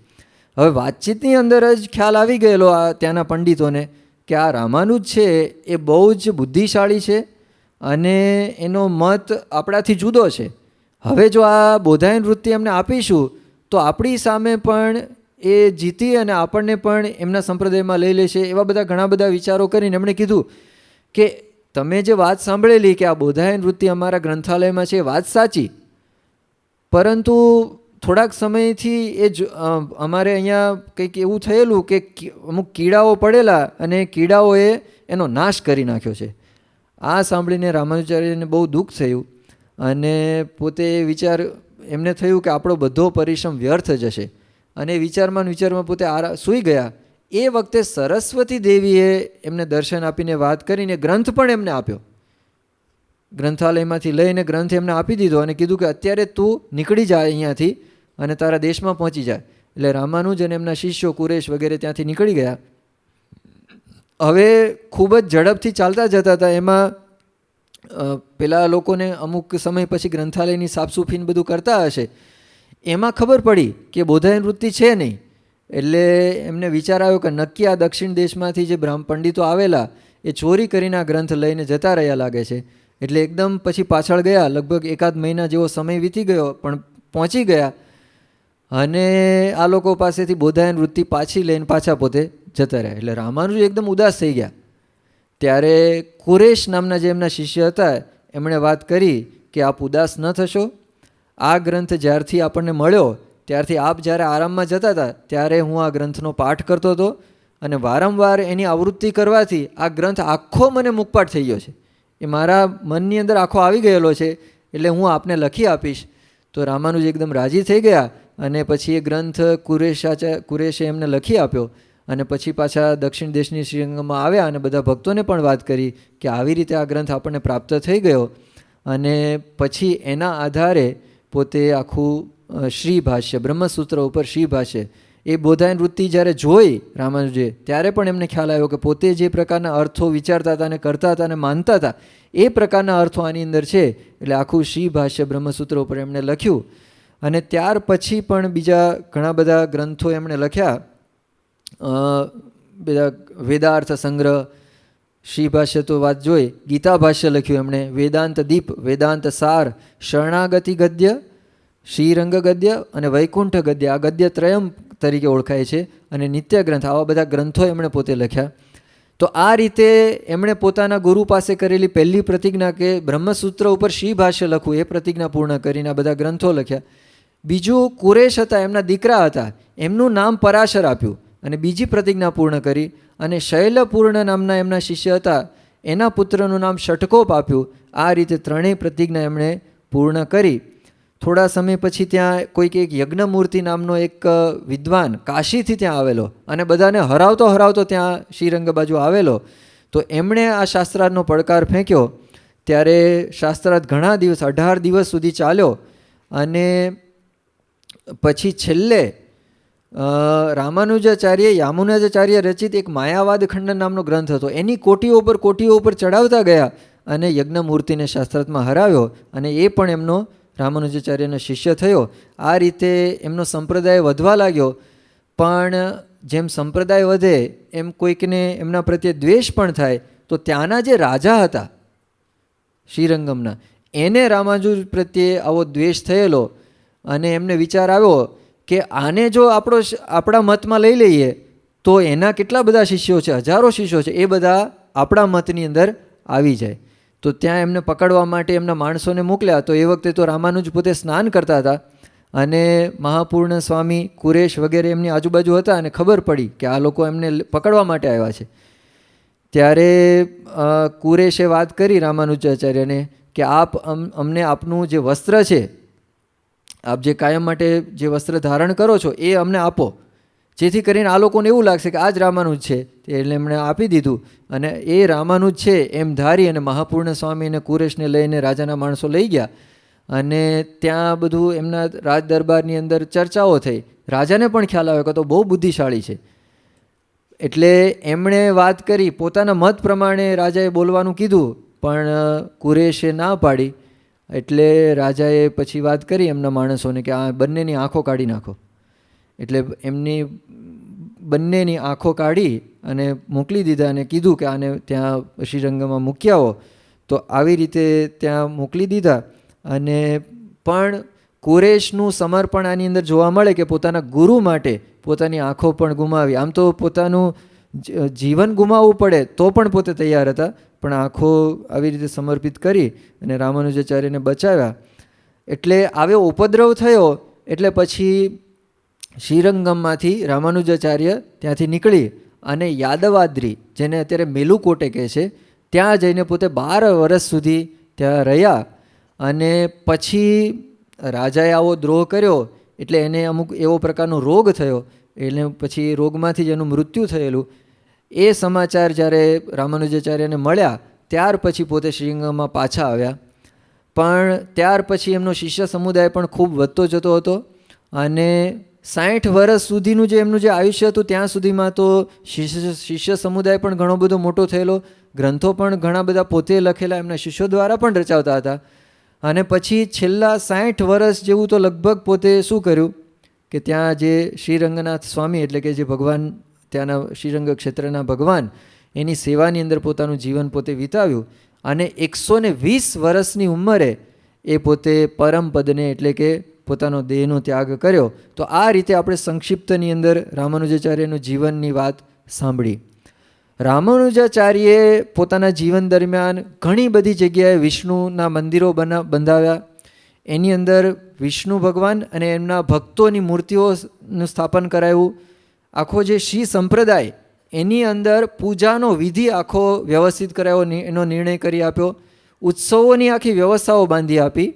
A: હવે વાતચીતની અંદર જ ખ્યાલ આવી ગયેલો આ ત્યાંના પંડિતોને કે આ રામાનુજ છે એ બહુ જ બુદ્ધિશાળી છે અને એનો મત આપણાથી જુદો છે. હવે જો આ બોધાયન વૃત્તિ એમને આપીશું તો આપણી સામે પણ એ જીતી અને આપણને પણ એમના સંપ્રદાયમાં લઈ લેશે, એવા બધા ઘણા બધા વિચારો કરીને એમણે કીધું કે તમે જે વાત સાંભળેલી કે આ બોધાયન વૃત્તિ અમારા ગ્રંથાલયમાં છે, વાત સાચી, પરંતુ થોડાક સમયથી અમારે અહીંયા કંઈક એવું થયેલું કે અમુક કીડાઓ પડેલા અને કીડાઓએ એનો નાશ કરી નાખ્યો છે. આ સાંભળીને રામાનુજાચાર્યને બહુ દુઃખ થયું અને પોતે વિચાર એમને થયું કે આપણો બધો પરિશ્રમ વ્યર્થ જશે અને વિચારમાં પોતે સૂઈ ગયા. એ વખતે સરસ્વતી દેવીએ એમને દર્શન આપીને વાત કરીને ગ્રંથ પણ એમને આપ્યો. ગ્રંથાલયમાંથી લઈને ગ્રંથ એમને આપી દીધો અને કીધું કે અત્યારે તું નીકળી જા અહીંયાથી અને તારા દેશમાં પહોંચી જાય. એટલે રામાનુજ અને એમના શિષ્યો કુરેશ વગેરે ત્યાંથી નીકળી ગયા. હવે ખૂબ જ ઝડપથી ચાલતા જતા હતા. એમાં પેલા લોકોને અમુક સમય પછી ગ્રંથાલયની સાફસૂફીને બધું કરતા હશે, એમાં ખબર પડી કે બોધાયન વૃત્તિ છે નહીં. એટલે એમને વિચાર આવ્યો કે નક્કી આ દક્ષિણ દેશમાંથી જે પંડિતો આવેલા એ ચોરી કરીને આ ગ્રંથ લઈને જતા રહ્યા લાગે છે. એટલે એકદમ પછી પાછળ ગયા, લગભગ 1 મહિના જેવો સમય વીતી ગયો, પણ પહોંચી ગયા અને આ લોકો પાસેથી બોધાયન વૃત્તિ પાછી લઈને પાછા પોતે જતા રહ્યા. એટલે રામાનુજ એકદમ ઉદાસ થઈ ગયા. ત્યારે કુરેશ નામના જે એમના શિષ્ય હતા એમણે વાત કરી કે આપ ઉદાસ ન થશો, આ ગ્રંથ જ્યારથી આપણને મળ્યો ત્યારથી આપ જ્યારે આરામમાં જતા હતા ત્યારે હું આ ગ્રંથનો પાઠ કરતો હતો અને વારંવાર એની આવૃત્તિ કરવાથી આ ગ્રંથ આખો મને મુખપાઠ થઈ ગયો છે, એ મારા મનની અંદર આખો આવી ગયેલો છે, એટલે હું આપને લખી આપીશ. તો રામાનુજ એકદમ રાજી થઈ ગયા અને પછી એ ગ્રંથ કુરેશે એમને લખી આપ્યો અને પછી પાછા દક્ષિણ દેશની શ્રીરંગમાં આવ્યા અને બધા ભક્તોને પણ વાત કરી કે આવી રીતે આ ગ્રંથ આપણને પ્રાપ્ત થઈ ગયો. અને પછી એના આધારે પોતે આખું શ્રી ભાષ્ય, બ્રહ્મસૂત્ર ઉપર શ્રી ભાષ્ય, એ બોધાયન વૃત્તિ જ્યારે જોઈ રામાનુજે ત્યારે પણ એમને ખ્યાલ આવ્યો કે પોતે જે પ્રકારના અર્થો વિચારતા હતા અને કરતા હતા અને માનતા હતા એ પ્રકારના અર્થો આની અંદર છે. એટલે આખું શ્રી ભાષ્ય બ્રહ્મસૂત્ર ઉપર એમણે લખ્યું. અને ત્યાર પછી પણ બીજા ઘણા બધા ગ્રંથો એમણે લખ્યા. બધા વેદાર્થ સંગ્રહ, શ્રી ભાષ્ય તો વાત જોઈ, ગીતા ભાષ્ય લખ્યું એમણે, વેદાંત દીપ, વેદાંત સાર, શરણાગતિ ગદ્ય, શ્રીરંગ ગદ્ય અને વૈકુંઠ ગદ્ય, આ ગદ્ય ત્રયમ તરીકે ઓળખાય છે, અને નિત્ય ગ્રંથ, આવા બધા ગ્રંથો એમણે પોતે લખ્યા. તો આ રીતે એમણે પોતાના ગુરુ પાસે કરેલી પહેલી પ્રતિજ્ઞા કે બ્રહ્મસૂત્ર ઉપર શ્રી ભાષ્ય લખવું, એ પ્રતિજ્ઞા પૂર્ણ કરીને આ બધા ગ્રંથો લખ્યા. બીજું કુરેશ હતા, એમના દીકરા હતા, એમનું નામ પરાશર આપ્યું અને બીજી પ્રતિજ્ઞા પૂર્ણ કરી. અને શૈલપૂર્ણ નામના એમના શિષ્ય હતા, એના પુત્રનું નામ ષટકોપ આપ્યું. આ રીતે ત્રણેય પ્રતિજ્ઞા એમણે પૂર્ણ કરી. થોડા સમય પછી ત્યાં કોઈક એક યજ્ઞમૂર્તિ નામનો એક વિદ્વાન કાશીથી ત્યાં આવેલો અને બધાને હરાવતો ત્યાં શ્રીરંગ બાજુ આવેલો. તો એમણે આ શાસ્ત્રાર્થનો પડકાર ફેંક્યો. ત્યારે શાસ્ત્રાર્થ ઘણા દિવસ, 18 દિવસ સુધી ચાલ્યો અને પછી છેલ્લે યામુનાચાર્ય રચિત એક માયાવાદ ખંડન નામનો ગ્રંથ હતો, એની કોટીઓ ઉપર ચડાવતા ગયા અને યજ્ઞમૂર્તિને શાસ્ત્રાર્થમાં હરાવ્યો અને એ પણ એમનો રામાનુજાચાર્યનો શિષ્ય થયો. આ રીતે એમનો સંપ્રદાય વધવા લાગ્યો. પણ જેમ સંપ્રદાય વધે એમ કોઈકને એમના પ્રત્યે દ્વેષ પણ થાય. તો ત્યાંના જે રાજા હતા શ્રીરંગમના, એને રામાનુજ પ્રત્યે આવો દ્વેષ થયેલો અને એમને વિચાર આવ્યો કે આને જો આપણા મતમાં લઈ લઈએ તો એના કેટલા બધા શિષ્યો છે, હજારો શિષ્યો છે, એ બધા આપણા મતની અંદર આવી જાય. તો ત્યાં એમને પકડવા માટે એમના માણસોને મોકલ્યા. તો એ વખતે તો રામાનુજ પોતે સ્નાન કરતા હતા અને મહાપૂર્ણ સ્વામી, કુરેશ વગેરે એમની આજુબાજુ હતા અને ખબર પડી કે આ લોકો એમને પકડવા માટે આવ્યા છે. ત્યારે કુરેશે વાત કરી રામાનુજાચાર્યને કે આપ અમને આપનું જે વસ્ત્ર છે, આપ જે કાયમ માટે જે વસ્ત્ર ધારણ કરો છો એ અમને આપો, જેથી કરીને આ લોકોને એવું લાગશે કે આ જ રામાનુજ છે. એટલે એમણે આપી દીધું અને એ રામાનુજ છે એમ ધારી અને મહાપૂર્ણ સ્વામી અને કુરેશને લઈને રાજાના માણસો લઈ ગયા અને ત્યાં બધું એમના રાજ દરબારની અંદર ચર્ચાઓ થઈ. રાજાને પણ ખ્યાલ આવ્યો કે તો બહુ બુદ્ધિશાળી છે. એટલે એમણે વાત કરી, પોતાના મત પ્રમાણે રાજાએ બોલવાનું કીધું, પણ કુરેશે ના પાડી. એટલે રાજાએ પછી વાત કરી એમના માણસોને કે આ બંનેની આંખો કાઢી નાખો. એટલે એમની બંનેની આંખો કાઢી અને મોકલી દીધા અને કીધું કે આને ત્યાં શ્રીરંગમાં મૂકી આવો. તો આવી રીતે ત્યાં મોકલી દીધા. અને પણ કુરેશનું સમર્પણ આની અંદર જોવા મળે કે પોતાના ગુરુ માટે પોતાની આંખો પણ ગુમાવી. આમ તો પોતાનું જીવન ગુમાવવું પડે તો પણ પોતે તૈયાર હતા, પણ આંખો આવી રીતે સમર્પિત કરી અને રામાનુજાચાર્યને બચાવ્યા. એટલે આવ્યો ઉપદ્રવ થયો એટલે પછી શ્રીરંગમમાંથી રામાનુજાચાર્ય ત્યાંથી નીકળી અને યાદવાદ્રી, જેને અત્યારે મેલુકોટે કહે છે, ત્યાં જઈને પોતે 12 વર્ષ સુધી ત્યાં રહ્યા. અને પછી રાજાએ આવો દ્રોહ કર્યો એટલે એને અમુક એવો પ્રકારનો રોગ થયો, એટલે પછી રોગમાંથી જ એનું મૃત્યુ થયેલું. એ સમાચાર જ્યારે રામાનુજાચાર્યને મળ્યા ત્યાર પછી પોતે શ્રીરંગમમાં પાછા આવ્યા. પણ ત્યાર પછી એમનો શિષ્ય સમુદાય પણ ખૂબ વધતો જતો હતો અને 60 વર્ષ સુધીનું જે એમનું જે આયુષ્ય હતું ત્યાં સુધીમાં તો શિષ્ય સમુદાય પણ ઘણો બધો મોટો થયેલો, ગ્રંથો પણ ઘણા બધા પોતે લખેલા એમના શિષ્યો દ્વારા પણ રચાવતા હતા. અને પછી છેલ્લા 60 વર્ષ જેવું તો લગભગ પોતે શું કર્યું કે ત્યાં જે શ્રીરંગનાથ સ્વામી એટલે કે જે ભગવાન ત્યાંના શ્રીરંગ ક્ષેત્રના ભગવાન એની સેવાની અંદર પોતાનું જીવન પોતે વિતાવ્યું. અને 120 વર્ષની ઉંમરે એ પોતે પરમપદને એટલે કે પોતાનો દેહનો ત્યાગ કર્યો. તો આ રીતે આપણે સંક્ષિપ્તની અંદર રામાનુજાચાર્યનું જીવનની વાત સાંભળી. રામાનુજાચાર્યે પોતાના જીવન દરમિયાન ઘણી બધી જગ્યાએ વિષ્ણુના મંદિરો બંધાવ્યા. એની અંદર વિષ્ણુ ભગવાન અને એમના ભક્તોની મૂર્તિઓનું સ્થાપન કરાવ્યું. આખો જે શ્રી સંપ્રદાય એની અંદર પૂજાનો વિધિ આખો વ્યવસ્થિત કરાયો, એનો નિર્ણય કરી આપ્યો. ઉત્સવોની આખી વ્યવસ્થાઓ બાંધી આપી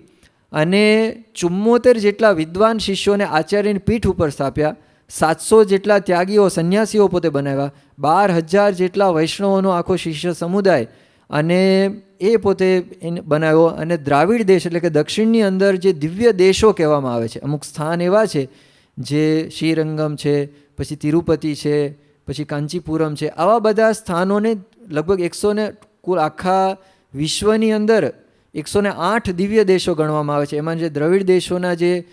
A: અને 74 જેટલા વિદ્વાન શિષ્યોને આચાર્યની પીઠ ઉપર સ્થાપ્યા. 700 જેટલા ત્યાગીઓ સંન્યાસીઓ પોતે બનાવ્યા. 12,000 જેટલા વૈષ્ણવોનો આખો શિષ્ય સમુદાય અને એ પોતે બનાવ્યો. અને દ્રાવિડ દેશ એટલે કે દક્ષિણની અંદર જે દિવ્ય દેશો કહેવામાં આવે છે, અમુક સ્થાન એવા છે જે શ્રીરંગમ છે, પછી તિરુપતિ છે, પછી કાંચીપુરમ છે, આવા બધા સ્થાનોને લગભગ 100 કુલ આખા વિશ્વની અંદર 108 દિવ્ય દેશો ગણવામાં આવે છે. એમાં જે દ્રવિડ દેશોના જે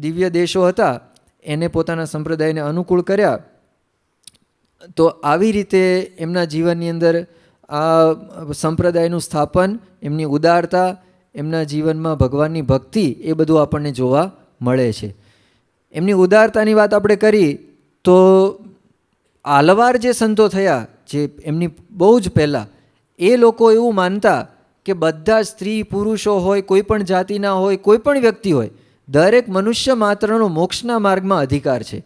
A: દિવ્ય દેશો હતા એને પોતાના સંપ્રદાયને અનુકૂળ કર્યા. તો આવી રીતે એમના જીવનની અંદર આ સંપ્રદાયનું સ્થાપન, એમની ઉદારતા, એમના જીવનમાં ભગવાનની ભક્તિ, એ બધું આપણને જોવા મળે છે. એમની ઉદારતાની વાત આપણે કરી તો આલવાર જે સંતો થયા, જે એમની બહુ જ પહેલાં, એ લોકો એવું માનતા કે બધા સ્ત્રી પુરુષો હોય, કોઈ પણ જાતિના હોય, કોઈ પણ વ્યક્તિ હોય, દરેક મનુષ્ય માત્રનો મોક્ષના માર્ગમાં અધિકાર છે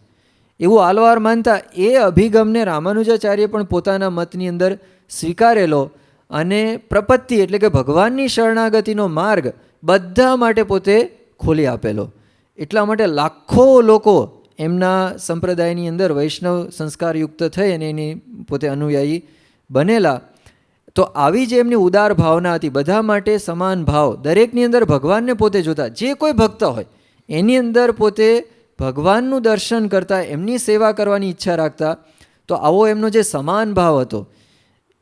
A: એવું આલવાર માનતા. એ અભિગમને રામાનુજાચાર્ય પણ પોતાના મતની અંદર સ્વીકારેલો અને પ્રપત્તિ એટલે કે ભગવાનની શરણાગતિનો માર્ગ બધા માટે પોતે ખોલી આપેલો. એટલા માટે લાખો લોકો એમના સંપ્રદાયની અંદર વૈષ્ણવ સંસ્કારયુક્ત થઈ અને એની પોતે અનુયાયી બનેલા. તો આવી જે એમની ઉદાર ભાવના હતી, બધા માટે સમાન ભાવ, દરેકની અંદર ભગવાનને પોતે જોતા, જે કોઈ ભક્ત હોય એની અંદર પોતે ભગવાનનું દર્શન કરતા, એમની સેવા કરવાની ઈચ્છા રાખતા. તો આવો એમનો જે સમાન ભાવ હતો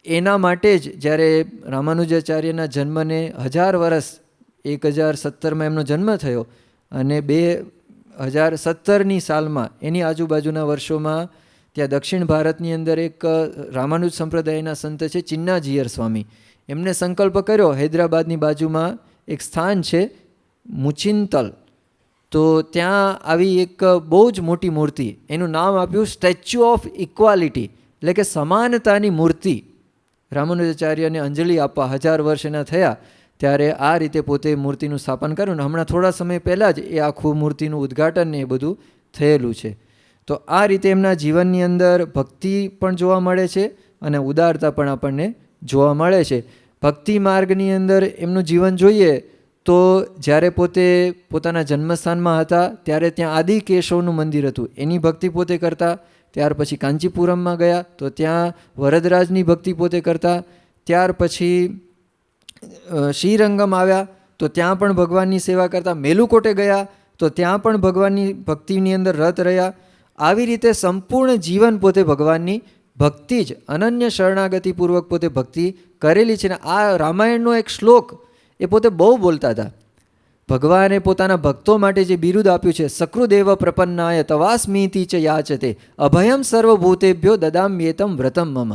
A: એના માટે જ જ્યારે રામાનુજાચાર્યના જન્મને 1000 વર્ષ 1017માં એમનો જન્મ થયો અને 2017ની સાલમાં એની આજુબાજુના વર્ષોમાં ત્યાં દક્ષિણ ભારતની અંદર એક રામાનુજ સંપ્રદાયના સંત છે ચિન્નાજીયર સ્વામી, એમને સંકલ્પ કર્યો. હૈદરાબાદની બાજુમાં એક સ્થાન છે મુચિંતલ, તો ત્યાં આવી એક બહુ જ મોટી મૂર્તિ, એનું નામ આપ્યું સ્ટેચ્યુ ઓફ ઇક્વાલિટી એટલે કે સમાનતાની મૂર્તિ. રામાનુજાચાર્યને અંજલિ આપવા 1000 વર્ષ એના થયા ત્યારે આ રીતે પોતે મૂર્તિનું સ્થાપન કર્યું. ને હમણાં થોડા સમય પહેલાં જ એ આખું મૂર્તિનું ઉદ્ઘાટન ને એ બધું થયેલું છે. તો આ રીતે એમના જીવનની અંદર ભક્તિ પણ જોવા મળે છે અને ઉદારતા પણ આપણને જોવા મળે છે. ભક્તિ માર્ગની અંદર એમનું જીવન જોઈએ તો જ્યારે પોતે પોતાના જન્મસ્થાનમાં હતા ત્યારે ત્યાં આદિકેશવનું મંદિર હતું, એની ભક્તિ પોતે કરતા. ત્યાર પછી કાંચીપુરમમાં ગયા તો ત્યાં વરદરાજની ભક્તિ પોતે કરતા. ત્યાર પછી શ્રીરંગમ આવ્યા તો ત્યાં પણ ભગવાનની સેવા કરતા. મેલુકોટે ગયા તો ત્યાં પણ ભગવાનની ભક્તિની અંદર રત રહ્યા. આવી રીતે સંપૂર્ણ જીવન પોતે ભગવાનની ભક્તિ જ અનન્ય શરણાગતિપૂર્વક પોતે ભક્તિ કરેલી છે. ને આ રામાયણનો એક શ્લોક એ પોતે બહુ બોલતા હતા. ભગવાને પોતાના ભક્તો માટે જે બિરુદ આપ્યું છે, સકૃદેવ પ્રપન્નાય તવાસ્મીતિ ચ યાચતે અભયમ સર્વભૂતેભ્યો દદામ્યેતમ વ્રતમ મમ.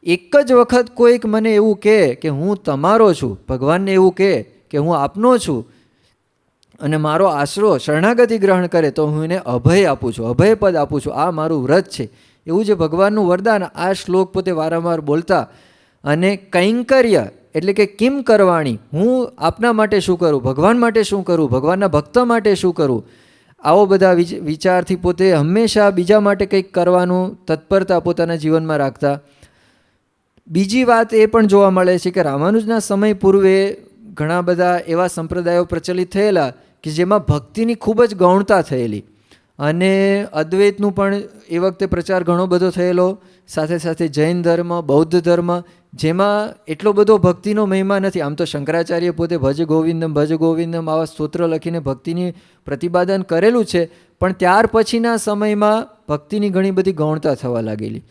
A: એક જ વખત કોઈક મને એવું કહે કે હું તમારો છું, ભગવાનને એવું કહે કે હું આપનો છું, અને મારો આશરો શરણાગતિ ગ્રહણ કરે તો હું એને અભય આપું છું, અભય પદ આપું છું. આ મારું વ્રત છે. એવું જે ભગવાનનું વરદાન આ શ્લોક પોતે વારંવાર બોલતા. અને કૈંકર્ય એટલે કે કિમ કરવાણી, હું આપના માટે શું કરું, ભગવાન માટે શું કરું, ભગવાનના ભક્ત માટે શું કરું, આવો બધા વિચારથી પોતે હંમેશા બીજા માટે કંઈક કરવાનું તત્પરતા પોતાના જીવનમાં રાખતા. બીજી વાત એ પણ જોવા મળે છે કે રામાનુજના સમય પૂર્વે ઘણા બધા એવા સંપ્રદાયો પ્રચલિત થયેલા કે જેમાં ભક્તિની ખૂબ જ ગૌણતા થયેલી, અને અદ્વૈતનું પણ એ વખતે પ્રચાર ઘણો બધો થયેલો. સાથે સાથે જૈન ધર્મ, બૌદ્ધ ધર્મ, જેમાં એટલો બધો ભક્તિનો મહિમા નથી. આમ તો શંકરાચાર્ય પોતે ભજ ગોવિંદમ આવા સ્તોત્ર લખીને ભક્તિની પ્રતિપાદન કરેલું છે, પણ ત્યાર પછીના સમયમાં ભક્તિની ઘણી બધી ગૌણતા થવા લાગેલી.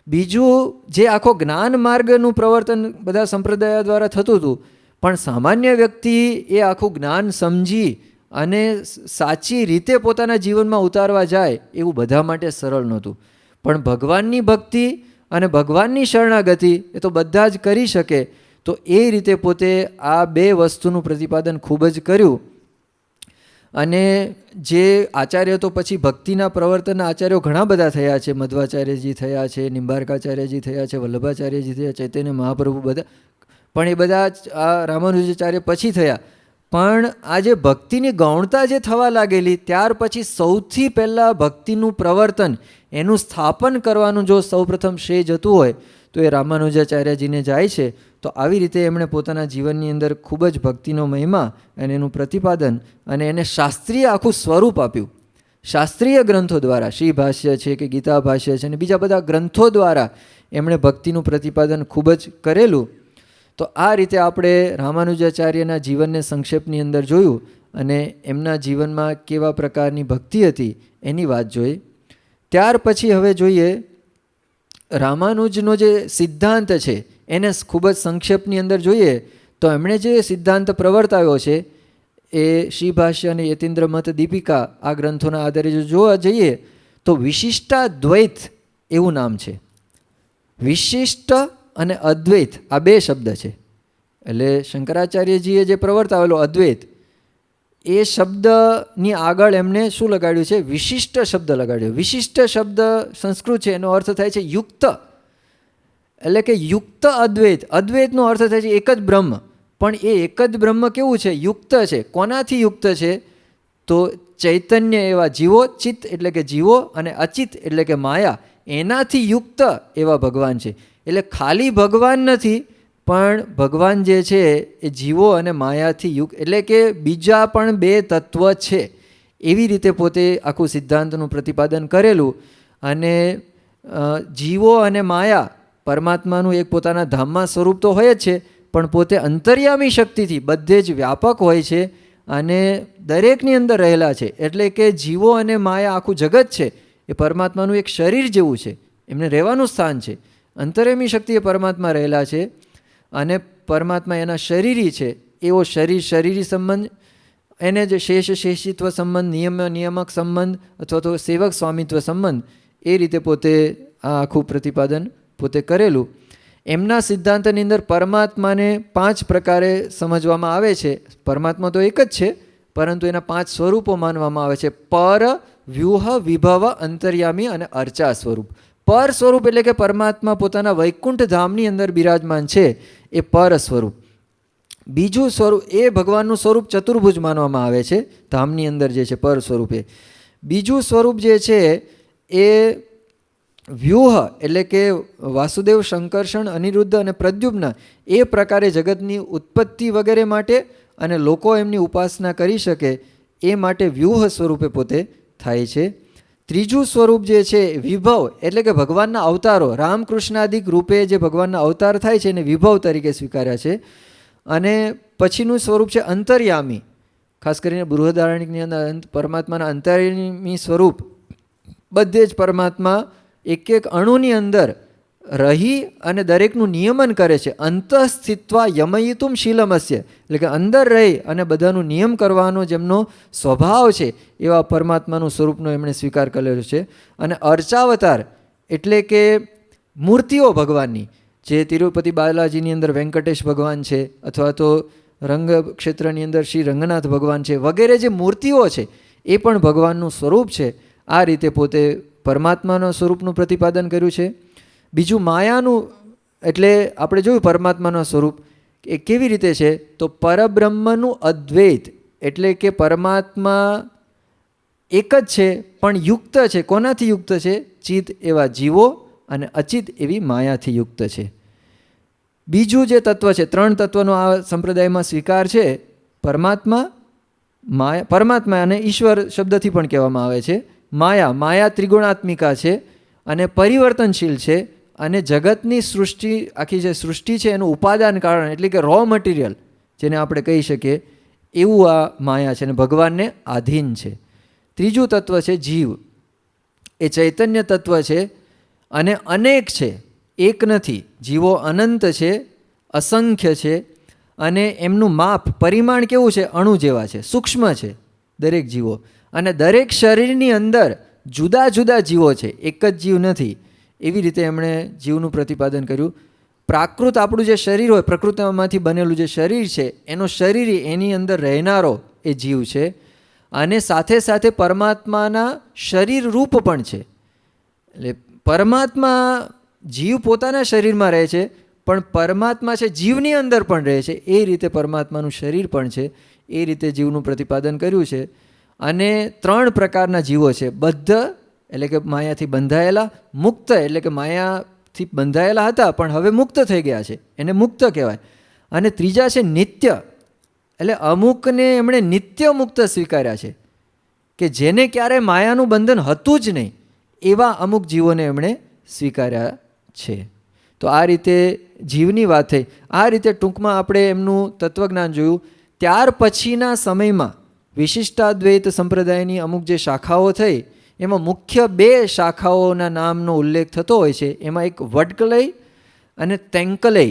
A: બીજું, જે આખો જ્ઞાન માર્ગનું પ્રવર્તન બધા સંપ્રદાયો દ્વારા થતું હતું, પણ સામાન્ય વ્યક્તિ એ આખું જ્ઞાન સમજી અને સાચી રીતે પોતાના જીવનમાં ઉતારવા જાય એવું બધા માટે સરળ નહોતું. પણ ભગવાનની ભક્તિ અને ભગવાનની શરણાગતિ એ તો બધા જ કરી શકે. તો એ રીતે પોતે આ બે વસ્તુનું પ્રતિપાદન ખૂબ જ કર્યું. અને જે આચાર્ય તો પછી ભક્તિના પ્રવર્તનના આચાર્યો ઘણા બધા થયા છે. મધ્વાચાર્યજી થયા છે, નિંબાર્કાચાર્યજી થયા છે, વલ્લભાચાર્યજી થયા, ચૈતન્ય મહાપ્રભુ, બધા. પણ એ બધા આ રામાનુજાચાર્ય પછી થયા. પણ આ જે ભક્તિની ગૌણતા જે થવા લાગેલી, ત્યાર પછી સૌથી પહેલાં ભક્તિનું પ્રવર્તન, એનું સ્થાપન કરવાનું જો સૌપ્રથમ શ્રેય જતું હોય તો એ રામાનુજાચાર્યજીને જાય છે. તો આવી રીતે એમણે પોતાના જીવનની અંદર ખૂબ જ ભક્તિનો મહિમા અને એનું પ્રતિપાદન અને એને શાસ્ત્રીય આખું સ્વરૂપ આપ્યું. શાસ્ત્રીય ગ્રંથો દ્વારા, શ્રી ભાષ્ય છે કે ગીતા ભાષ્ય છે અને બીજા બધા ગ્રંથો દ્વારા એમણે ભક્તિનું પ્રતિપાદન ખૂબ જ કરેલું. તો આ રીતે આપણે રામાનુજાચાર્યના જીવનને સંક્ષેપની અંદર જોયું અને એમના જીવનમાં કેવા પ્રકારની ભક્તિ હતી એની વાત જોઈ. ત્યાર પછી હવે જોઈએ રામાનુજનો જે સિદ્ધાંત છે એને ખૂબ જ સંક્ષેપની અંદર જોઈએ તો એમણે જે સિદ્ધાંત પ્રવર્તાવ્યો છે એ શ્રી ભાષ્ય અને યતીન્દ્ર મત દીપિકા આ ગ્રંથોના આધારે જો જોવા જઈએ તો વિશિષ્ટાદ્વૈત એવું નામ છે. વિશિષ્ટ અને અદ્વૈત આ બે શબ્દ છે. એટલે શંકરાચાર્યજીએ જે પ્રવર્તાવેલો અદ્વૈત, એ શબ્દની આગળ એમણે શું લગાડ્યું છે? વિશિષ્ટ શબ્દ લગાડ્યો. વિશિષ્ટ શબ્દ સંસ્કૃત છે, એનો અર્થ થાય છે યુક્ત. એટલે કે યુક્ત અદ્વૈત. અદ્વૈતનો અર્થ થાય છે એક જ બ્રહ્મ. પણ એ એક જ બ્રહ્મ કેવું છે? યુક્ત છે. કોનાથી યુક્ત છે? તો ચૈતન્ય એવા જીવો, ચિત્ત એટલે કે જીવો, અને અચિત એટલે કે માયા, એનાથી યુક્ત એવા ભગવાન છે. એટલે ખાલી ભગવાન નથી, પણ ભગવાન જે છે એ જીવો અને માયાથી યુક્ત, એટલે કે બીજા પણ બે તત્વ છે. એવી રીતે પોતે આખું સિદ્ધાંતનું પ્રતિપાદન કરેલું. અને જીવો અને માયા પરમાત્માનું એક પોતાના ધામમાં સ્વરૂપ તો હોય જ છે, પણ પોતે અંતર્યામી શક્તિથી બધે જ વ્યાપક હોય છે અને દરેકની અંદર રહેલા છે. એટલે કે જીવો અને માયા આખું જગત છે એ પરમાત્માનું એક શરીર જેવું છે, એમને રહેવાનું સ્થાન છે. અંતર્યામી શક્તિ એ પરમાત્મા રહેલા છે અને પરમાત્મા એના શરીરી છે. એવો શરીરી સંબંધ, એને જે શેષિત્વ સંબંધ, નિયામક સંબંધ અથવા તો સેવક સ્વામિત્વ સંબંધ, એ રીતે પોતે આ આખું પ્રતિપાદન પોતે કરેલું. એમના સિદ્ધાંતની અંદર પરમાત્માને 5 પ્રકારે સમજવામાં આવે છે. પરમાત્મા તો એક જ છે, પરંતુ એના 5 સ્વરૂપો માનવામાં આવે છે: પર, વ્યુહ, વિભવ, અંતર્યામી અને અર્ચા સ્વરૂપ. પર સ્વરૂપ એટલે કે પરમાત્મા પોતાના વૈકુંઠ ધામની અંદર બિરાજમાન છે, એ પર સ્વરૂપ. બીજું સ્વરૂપ એ ભગવાનનું સ્વરૂપ ચતુર્ભુજ માનવામાં આવે છે ધામની અંદર જે છે પર સ્વરૂપે. બીજું સ્વરૂપ જે છે એ વ્યુહ એટલે કે વાસુદેવ, શંકર્ષણ, અનિરુદ્ધ અને પ્રદ્યુમ્ન એ પ્રકારે જગતની ઉત્પત્તિ વગેરે માટે અને લોકો એમની ઉપાસના કરી શકે એ માટે વ્યુહ સ્વરૂપે પોતે થાય છે. ત્રીજું સ્વરૂપ જે છે વિભવ એટલે કે ભગવાનના અવતારો, રામકૃષ્ણાદિક રૂપે જે ભગવાનના અવતાર થાય છે એને વિભવ તરીકે સ્વીકાર્યા છે. અને પછીનું સ્વરૂપ છે અંતર્યામી. ખાસ કરીને બૃહદારણ્યકની અંદર પરમાત્માના અંતર્યામી સ્વરૂપ, બધે જ પરમાત્મા એક એક અણુની અંદર રહી અને દરેકનું નિયમન કરે છે. અંતઃસ્થિત્વા યમયિતુમ શીલમસ્ય, એટલે કે અંદર રહી અને બધાનું નિયમ કરવાનો જેમનો સ્વભાવ છે એવા પરમાત્માનું સ્વરૂપનો એમણે સ્વીકાર કરેલો છે. અને અર્ચાવતાર એટલે કે મૂર્તિઓ ભગવાનની, જે તિરુપતિ બાલાજીની અંદર વેંકટેશ ભગવાન છે, અથવા તો રંગ ક્ષેત્રની અંદર શ્રી રંગનાથ ભગવાન છે, વગેરે જે મૂર્તિઓ છે એ પણ ભગવાનનું સ્વરૂપ છે. આ રીતે પોતે પરમાત્માના સ્વરૂપનું પ્રતિપાદન કર્યું છે. બીજું માયાનું, એટલે આપણે જોયું પરમાત્માનું સ્વરૂપ એ કેવી રીતે છે, તો પરબ્રહ્મનું અદ્વૈત, એટલે કે પરમાત્મા એક જ છે પણ યુક્ત છે. કોનાથી યુક્ત છે? ચિત એવા જીવો અને અચિત એવી માયાથી યુક્ત છે. બીજું જે તત્વ છે, 3 તત્વનો આ સંપ્રદાયમાં સ્વીકાર છે, પરમાત્મા, માયા, પરમાત્મા અને ઈશ્વર શબ્દથી પણ કહેવામાં આવે છે. માયા ત્રિગુણાત્મિકા છે અને પરિવર્તનશીલ છે, અને જગતની સૃષ્ટિ, આખી જે સૃષ્ટિ છે એનું ઉપાદાન કારણ, એટલે કે રો મટીરિયલ જેને આપણે કહી શકીએ, એવું આ માયા છે અને ભગવાનને આધીન છે. ત્રીજું તત્વ છે જીવ. એ ચૈતન્ય તત્વ છે અને અનેક છે, એક નથી. જીવો અનંત છે, અસંખ્ય છે, અને એમનું માપ, પરિમાણ કેવું છે? અણુ જેવા છે, સૂક્ષ્મ છે દરેક જીવો. અને દરેક શરીરની અંદર જુદા જુદા જીવો છે, એક જ જીવ નથી. એવી રીતે એમણે જીવનું પ્રતિપાદન કર્યું. પ્રાકૃત આપણું જે શરીર હોય, પ્રકૃતિમાંથી બનેલું જે શરીર છે, એનો શરીર, એની અંદર રહેનારો એ જીવ છે. અને સાથે સાથે પરમાત્માના શરીર રૂપ પણ છે. એટલે પરમાત્મા, જીવ પોતાના શરીરમાં રહે છે, પણ પરમાત્મા છે જીવની અંદર પણ રહે છે. એ રીતે પરમાત્માનું શરીર પણ છે. એ રીતે જીવનું પ્રતિપાદન કર્યું છે. અને 3 પ્રકારના જીવો છે. બદ્ધ, એટલે કે માયાથી બંધાયેલા. મુક્ત, એટલે કે માયાથી બંધાયેલા હતા પણ હવે મુક્ત થઈ ગયા છે, એને મુક્ત કહેવાય. અને ત્રીજા છે નિત્ય, એટલે અમુકને એમણે નિત્ય મુક્ત સ્વીકાર્યા છે, કે જેને ક્યારેય માયાનું બંધન હતું જ નહીં, એવા અમુક જીવોને એમણે સ્વીકાર્યા છે. તો આ રીતે જીવની વાત થઈ. આ રીતે ટૂંકમાં આપણે એમનું તત્વજ્ઞાન જોયું. ત્યાર પછીના સમયમાં વિશિષ્ટાદ્વૈત સંપ્રદાયની અમુક જે શાખાઓ થઈ, એમાં મુખ્ય 2 શાખાઓના નામનો ઉલ્લેખ થતો હોય છે. એમાં એક વડકલય અને તેંકલય.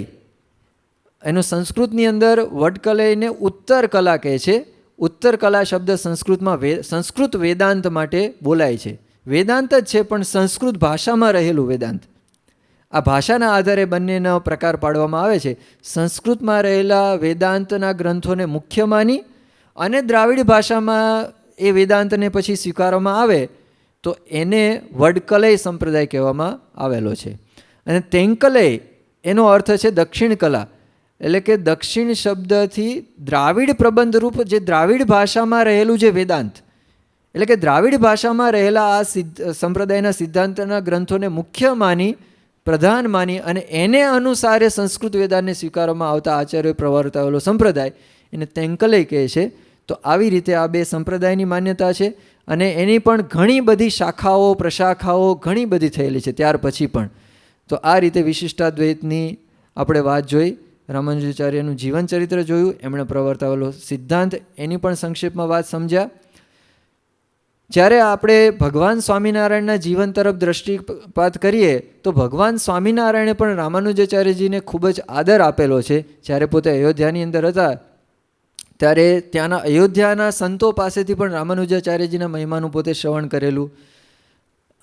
A: એનો સંસ્કૃતની અંદર વડકલયને ઉત્તર કલા કહે છે. ઉત્તર કલા શબ્દ સંસ્કૃતમાં સંસ્કૃત વેદાંત માટે બોલાય છે. વેદાંત જ છે પણ સંસ્કૃત ભાષામાં રહેલું વેદાંત. આ ભાષાના આધારે બંનેનો પ્રકાર પાડવામાં આવે છે. સંસ્કૃતમાં રહેલા વેદાંતના ગ્રંથોને મુખ્ય માની અને દ્રાવિડ ભાષામાં એ વેદાંતને પછી સ્વીકારવામાં આવે તો એને વડકલય સંપ્રદાય કહેવામાં આવેલો છે. અને તેંકલય એનો અર્થ છે દક્ષિણ કલા, એટલે કે દક્ષિણ શબ્દથી દ્રાવિડ પ્રબંધરૂપ, જે દ્રાવિડ ભાષામાં રહેલું જે વેદાંત, એટલે કે દ્રાવિડ ભાષામાં રહેલા આ સંપ્રદાયના સિદ્ધાંતના ગ્રંથોને મુખ્ય માની, પ્રધાન માની અને એને અનુસારે સંસ્કૃત વેદાંતને સ્વીકારવામાં આવતા આચાર્યોએ પ્રવર્તાવેલો સંપ્રદાય એને તેંકલય કહે છે. તો આવી રીતે આ 2 સંપ્રદાયની માન્યતા છે. અને એની પણ ઘણી બધી શાખાઓ, પ્રશાખાઓ ઘણી બધી થયેલી છે ત્યાર પછી પણ. તો આ રીતે વિશિષ્ટાદ્વૈતની આપણે વાત જોઈ. રામાનુજાચાર્યનું જીવન ચરિત્ર જોયું, એમણે પ્રવર્તાવેલો સિદ્ધાંત, એની પણ સંક્ષેપમાં વાત સમજ્યા. જ્યારે આપણે ભગવાન સ્વામિનારાયણના જીવન તરફ દૃષ્ટિપાત કરીએ તો ભગવાન સ્વામિનારાયણે પણ રામાનુજાચાર્યજીને ખૂબ જ આદર આપેલો છે. જ્યારે પોતે અયોધ્યાની અંદર હતા ત્યારે ત્યાંના અયોધ્યાના સંતો પાસેથી પણ રામાનુજાચાર્યજીના મહિમાનું પોતે શ્રવણ કરેલું.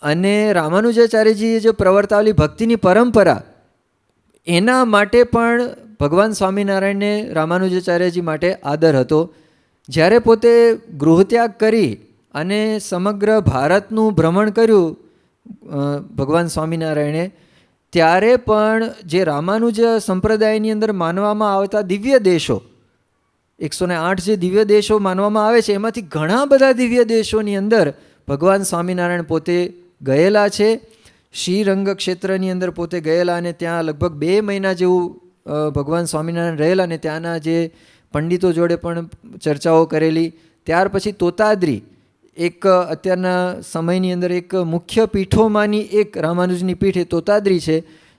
A: અને રામાનુજાચાર્યજીએ જે પ્રવર્તાવેલી ભક્તિની પરંપરા, એના માટે પણ ભગવાન સ્વામિનારાયણને રામાનુજાચાર્યજી માટે આદર હતો. જ્યારે પોતે ગૃહત્યાગ કરી અને સમગ્ર ભારતનું ભ્રમણ કર્યું ભગવાન સ્વામિનારાયણે, ત્યારે પણ જે રામાનુજ સંપ્રદાયની અંદર માનવામાં આવતા દિવ્ય દેશો, 108 જે દિવ્ય દેશો માનવામાં આવે છે, એમાંથી ઘણા બધા દિવ્ય દેશોની અંદર ભગવાન સ્વામિનારાયણ પોતે ગયેલા છે. શ્રીરંગ ક્ષેત્રની અંદર પોતે ગયેલા અને ત્યાં લગભગ 2 મહિના જેવું ભગવાન સ્વામિનારાયણ રહેલા અને ત્યાંના જે પંડિતો જોડે પણ ચર્ચાઓ કરેલી. ત્યાર પછી તોતાદ્રી, એક અત્યારના સમયની અંદર એક મુખ્ય પીઠોમાંની એક રામાનુજની પીઠ એ તોતાદ્રી છે.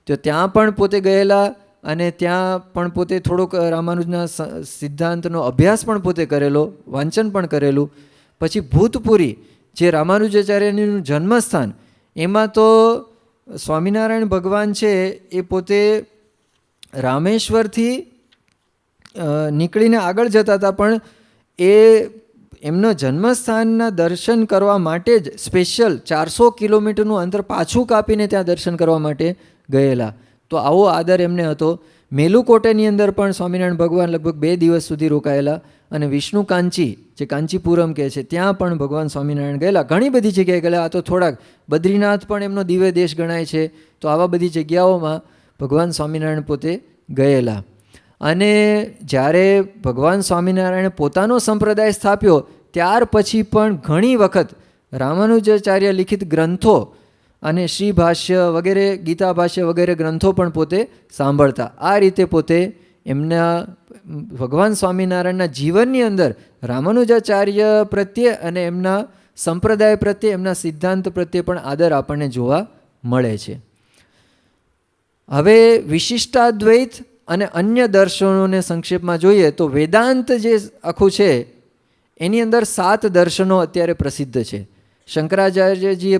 A: તો ત્યાં પણ પોતે ગયેલા અને ત્યાં પણ પોતે થોડોક રામાનુજના સિદ્ધાંતનો અભ્યાસ પણ પોતે કરેલો, વાંચન પણ કરેલું. પછી ભૂતપુરી, જે રામાનુજાચાર્યનું જન્મસ્થાન, એમાં તો સ્વામિનારાયણ ભગવાન છે એ પોતે રામેશ્વરથી નીકળીને આગળ જતા હતા, પણ એ એમના જન્મસ્થાનના દર્શન કરવા માટે જ સ્પેશિયલ 400 કિલોમીટરનું અંતર પાછું કાપીને ત્યાં દર્શન કરવા માટે ગયેલા. તો આવો આદર એમને હતો. મેલુકોટેની અંદર પણ સ્વામિનારાયણ ભગવાન લગભગ 2 દિવસ સુધી રોકાયેલા, અને વિષ્ણુ કાંચી જે કાંચીપુરમ કહે છે ત્યાં પણ ભગવાન સ્વામિનારાયણ ગયેલા. ઘણી બધી જગ્યાએ ગયેલા. આ તો થોડાક, બદ્રીનાથ પણ એમનો દિવ્ય દેશ ગણાય છે. તો આવા બધી જગ્યાઓમાં ભગવાન સ્વામિનારાયણ પોતે ગયેલા. અને જ્યારે ભગવાન સ્વામિનારાયણે પોતાનો સંપ્રદાય સ્થાપ્યો ત્યાર પછી પણ ઘણી વખત રામાનુજાચાર્ય લિખિત ગ્રંથો અને શ્રી ભાષ્ય વગેરે, ગીતા ભાષ્ય વગેરે ગ્રંથો પણ પોતે સાંભળતા. આ રીતે પોતે એમના ભગવાન સ્વામિનારાયણના જીવનની અંદર રામાનુજાચાર્ય પ્રત્યે અને એમના સંપ્રદાય પ્રત્યે, એમના સિદ્ધાંત પ્રત્યે પણ આદર આપણને જોવા મળે છે. હવે વિશિષ્ટાદ્વૈત અને અન્ય દર્શનોને સંક્ષેપમાં જોઈએ તો વેદાંત જે આખું છે એની અંદર 7 દર્શનો અત્યારે પ્રસિદ્ધ છે. શંકરાચાર્યજીએ